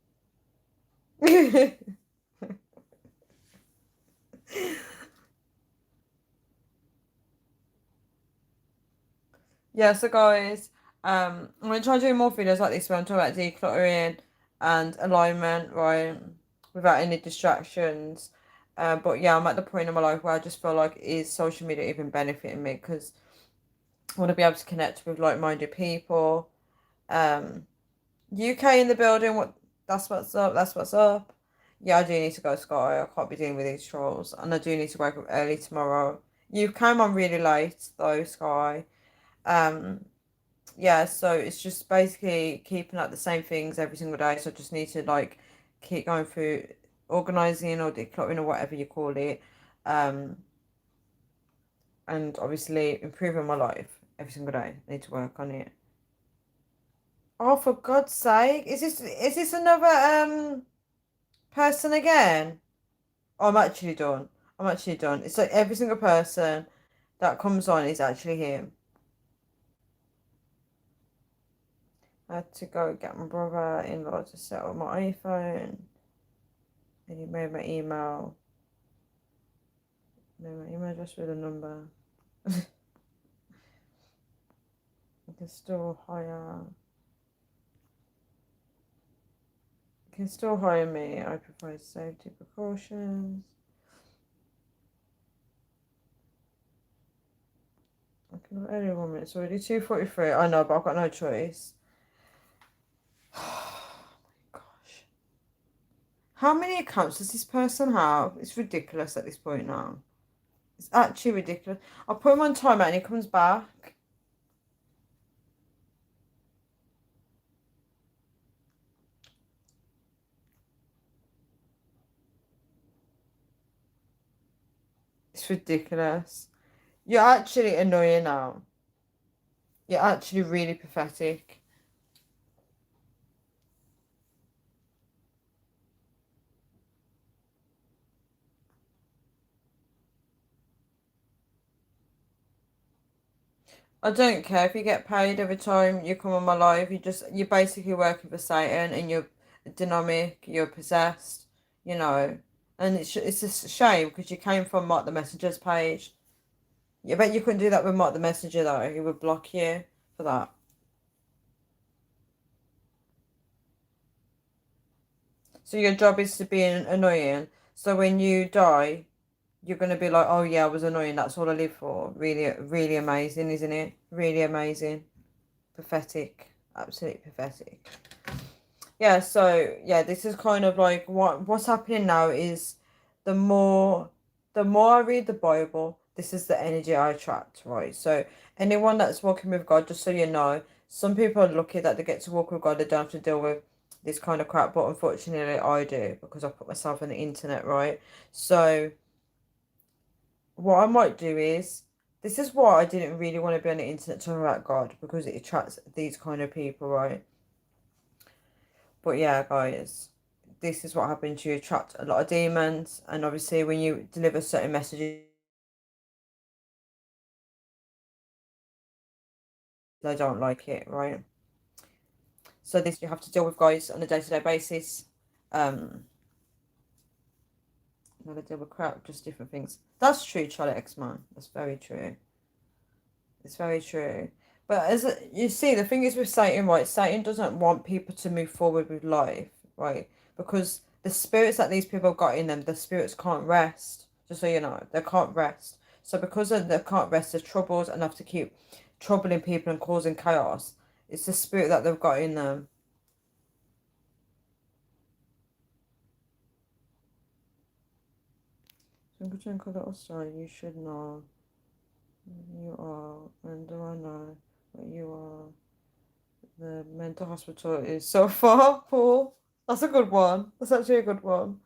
Yeah, so guys, I'm gonna try doing more videos like this where I'm talking about decluttering and alignment, right, without any distractions. But yeah, I'm at the point in my life where I just feel like is social media even benefiting me because I want to be able to connect with like-minded people. Um, UK in the building. What? That's what's up. That's what's up. Yeah, I do need to go, Sky. I can't be dealing with these trolls, and I do need to wake up early tomorrow. You came on really late though, Sky. Um, yeah, so it's just basically keeping up the same things every single day. So I just need to like keep going through organizing or decluttering or whatever you call it. Um, and obviously improving my life every single day. I need to work on it. Oh, for God's sake, is this another person again? Oh, I'm actually done. I'm actually done. It's like every single person that comes on is actually him. I had to go get my brother-in-law to set up my iPhone. And he made my email. No, my email address with a number. I can still hire. can still hire me. I provide safety precautions. I can have any 1 minute. It's already 2:43. I know, but I've got no choice. Oh my gosh. How many accounts does this person have? It's ridiculous at this point now. It's actually ridiculous. I'll put him on timeout and he comes back. It's ridiculous. You're actually annoying now. You're actually really pathetic. I don't care if you get paid every time you come on my live. You're basically working for Satan and you're dynamic, you're possessed, you know. And it's just a shame because you came from Mark the Messenger's page. I bet you couldn't do that with Mark the Messenger though. He would block you for that. So your job is to be annoying. So when you die, you're gonna be like, oh yeah, I was annoying. That's all I live for. Really, really amazing, isn't it? Really amazing. Pathetic. Absolutely pathetic. Yeah. So yeah, this is kind of like what's happening now is the more the more I read the Bible, this is the energy I attract, right? So anyone that's walking with God, just so you know, some people are lucky that they get to walk with God. They don't have to deal with this kind of crap, but unfortunately, I do because I put myself on the internet, right? So what I might do is this is why I didn't really want to be on the internet talking about God because it attracts these kind of people, right? But yeah, guys, this is what happens. You attract a lot of demons, and obviously, when you deliver certain messages, they don't like it, right? So this you have to deal with, guys, on a day-to-day basis. Never deal with crap, just different things. That's true, Charlotte X-Man. That's very true. It's very true. But you see, the thing is with Satan, right? Satan doesn't want people to move forward with life, right? Because the spirits that these people have got in them, the spirits can't rest. Just so you know, they can't rest. So because they can't rest, there's troubles enough to keep troubling people and causing chaos. It's the spirit that they've got in them. Twinkle, twinkle, little star, you should know you are, and do I know what you are? The mental hospital is so far, Paul. That's a good one. That's actually a good one.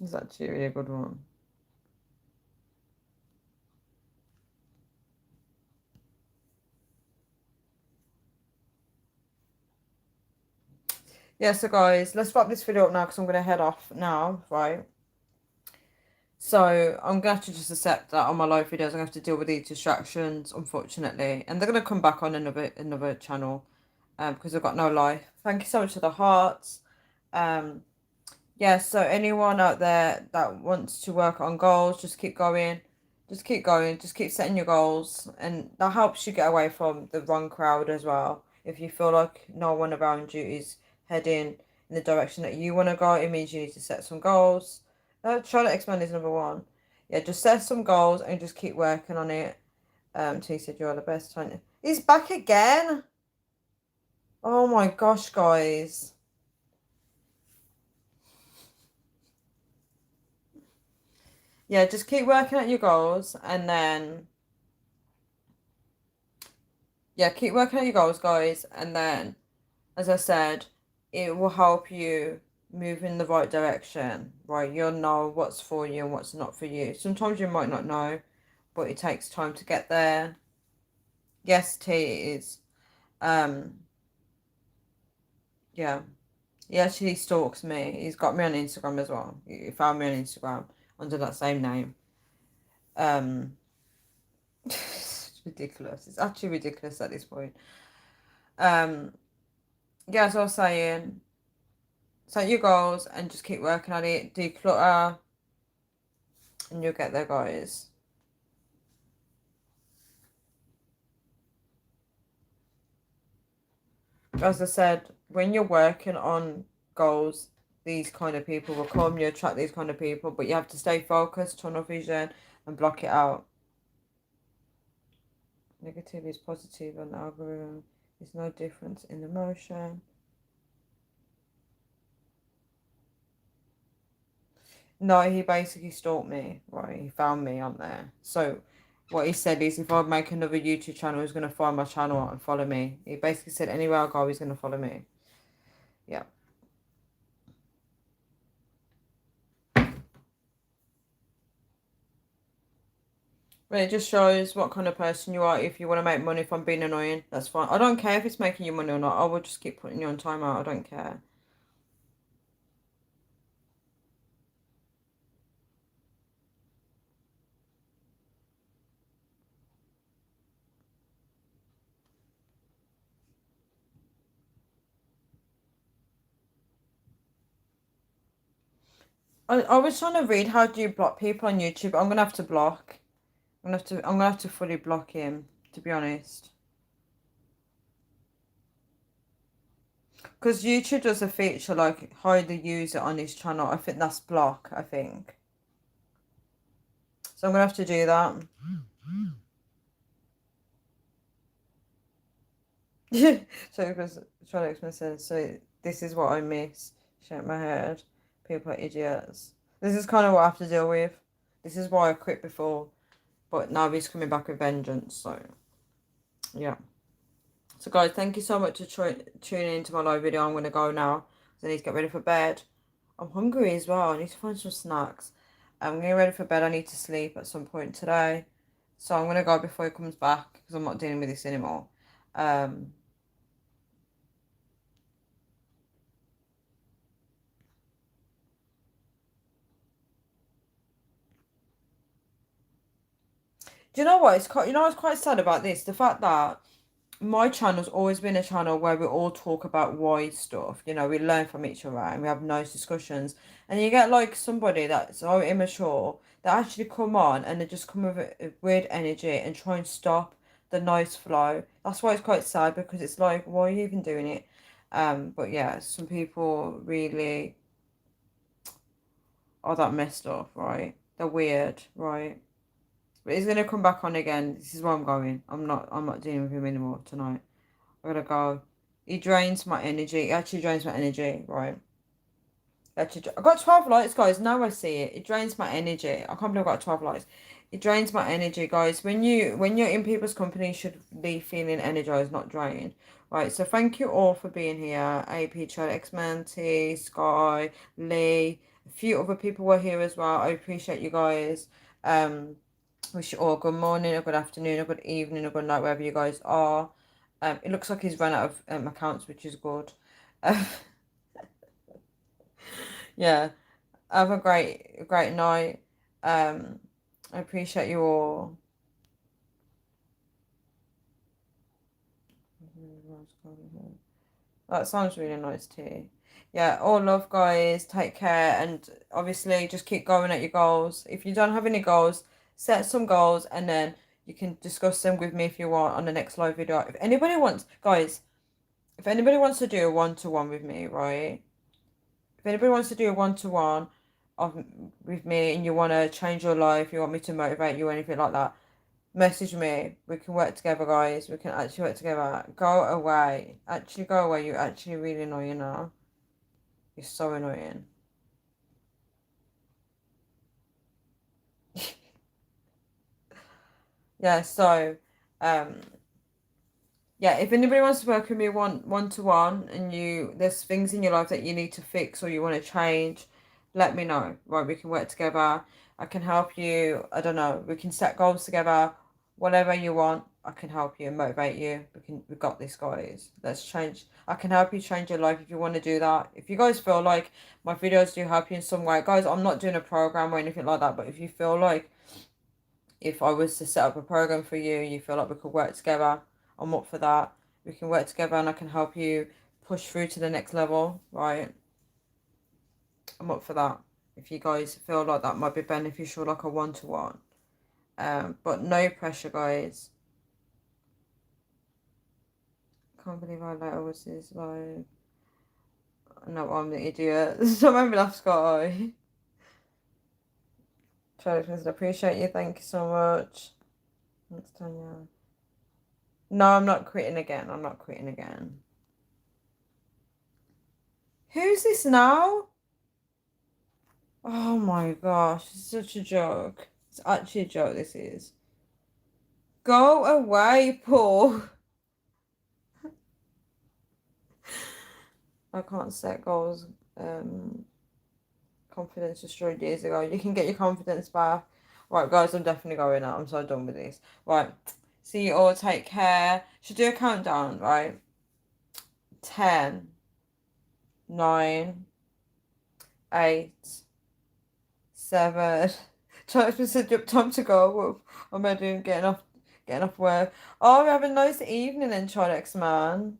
It's actually a really good one. Yeah, so guys, let's wrap this video up now because I'm going to head off now, right? So I'm going to have to just accept that on my live videos I'm going to have to deal with these distractions, unfortunately. And they're going to come back on another channel because I've got no life. Thank you so much for the hearts. Um, yeah, so anyone out there that wants to work on goals, just keep going. Just keep going. Just keep setting your goals. And that helps you get away from the wrong crowd as well. If you feel like no one around you is heading in the direction that you want to go, it means you need to set some goals. Try to expand is number one. Yeah, just set some goals and just keep working on it. T said you're the best, Tanya. He's back again. Oh my gosh, guys. Yeah, just keep working at your goals and then yeah, keep working at your goals, guys, and then as I said, it will help you move in the right direction, right? You'll know what's for you and what's not for you. Sometimes you might not know, but it takes time to get there. Yes, T is. Um, yeah. He actually stalks me. He's got me on Instagram as well. He found me on Instagram under that same name. Um, it's ridiculous. It's actually ridiculous at this point. Um, yeah, as I was saying, set your goals and just keep working on it. Declutter, and you'll get there, guys. as I said, when you're working on goals, these kind of people will come, you attract these kind of people, but you have to stay focused, tunnel vision, and block it out. Negative is positive on the algorithm. There's no difference in the motion. No, he basically stalked me, right? He found me on there. So what he said is if I make another YouTube channel, he's going to find my channel and follow me. He basically said anywhere I go, he's going to follow me. Yeah. But it just shows what kind of person you are. If you want to make money from being annoying, that's fine. I don't care if it's making you money or not. I will just keep putting you on timeout. I don't care. I was trying to read how do you block people on YouTube. I'm gonna have to block. I'm gonna have to fully block him, to be honest. Because YouTube does a feature like hide the user on his channel. I think that's block, I think. So I'm gonna have to do that. So because Charlie Explain says, so this is what I miss. Shake my head. People are idiots. This is kind of what I have to deal with. This is why I quit before. But now he's coming back with vengeance. So, yeah. So, guys, thank you so much for tuning into my live video. I'm going to go now. I need to get ready for bed. I'm hungry as well. I need to find some snacks. I'm getting ready for bed. I need to sleep at some point today. So, I'm going to go before he comes back because I'm not dealing with this anymore. Do you know what? What's quite sad about this? The fact that my channel's always been a channel where we all talk about why stuff. You know, we learn from each other and we have nice discussions. And you get like somebody that's so immature that actually come on and they just come with a weird energy and try and stop the nice flow. That's why it's quite sad because it's like, why are you even doing it? But yeah, some people really are that messed up, right? They're weird, right? But he's gonna come back on again. This is where I'm going. I'm not dealing with him anymore tonight. I gotta go. He drains my energy. He actually drains my energy, right? Actually, I got 12 likes, guys. Now I see it. It drains my energy. I can't believe I got 12 likes. It drains my energy, guys. When you're in people's company, you should be feeling energized, not drained. Right. So thank you all for being here. AP, Chad, X-Man, T, Sky, Lee. A few other people were here as well. I appreciate you guys. Wish you all a good morning, a good afternoon, a good evening, a good night, wherever you guys are. It looks like he's run out of accounts, which is good. Yeah, have a great night. I appreciate you all. That sounds really nice too. Yeah, all love, guys. Take care, and obviously just keep going at your goals. If you don't have any goals, set some goals, and then you can discuss them with me if you want on the next live video. If anybody wants, guys, if anybody wants to do a one-to-one with me, right? If anybody wants to do a one-to-one of with me and you want to change your life, you want me to motivate you or anything like that, message me. We can work together, guys. We can actually work together. Go away. Actually go away. You're actually really annoying now. You're so annoying. Yeah, so yeah, if anybody wants to work with me one to one and there's things in your life that you need to fix or you want to change, let me know. Right, we can work together. I can help you. I don't know. We can set goals together. Whatever you want, I can help you and motivate you. We've got this, guys. Let's change. I can help you change your life if you want to do that. If you guys feel like my videos do help you in some way, guys, I'm not doing a program or anything like that, but if you feel like if I was to set up a program for you, you feel like we could work together, I'm up for that. We can work together and I can help you push through to the next level, right? I'm up for that. If you guys feel like that might be beneficial, like a one-to-one. But no pressure, guys. can't believe I later was this live. No, I'm the idiot. Don't make me laugh, Sky. Charlie, I appreciate you. Thank you so much. Thanks, Tanya. No, I'm not quitting again. I'm not quitting again. Who's this now? Oh my gosh, it's such a joke. It's actually a joke, this is. Go away, Paul. I can't set goals. Confidence destroyed years ago. You can get your confidence back. Right, guys, I'm definitely going out. I'm so done with this. Right, see you all. Take care. Should do a countdown, right? 10, 9, 8, 7. Time to go. I'm ready. Getting off work. Oh, we have a nice evening then, Chodex man.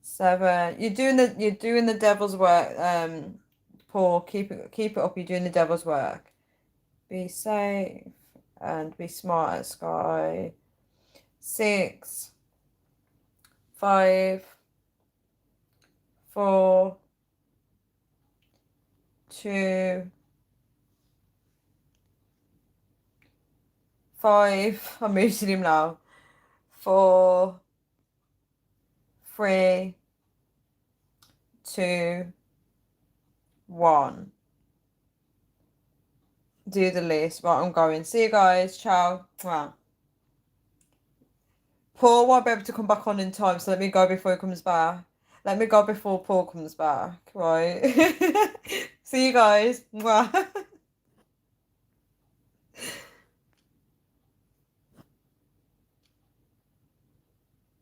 7. You're doing the devil's work. Paul, keep it up. You're doing the devil's work. Be safe and be smart at Sky. 6, 5, 4, 2, 5. I'm muting him now. 4, 3, 2, 1. Do the list. Right, I'm going. See you guys. Ciao. Wow. Paul won't be able to come back on in time, so let me go before he comes back. Let me go before Paul comes back, right? See you guys. Mwah.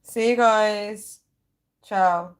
See you guys. Ciao.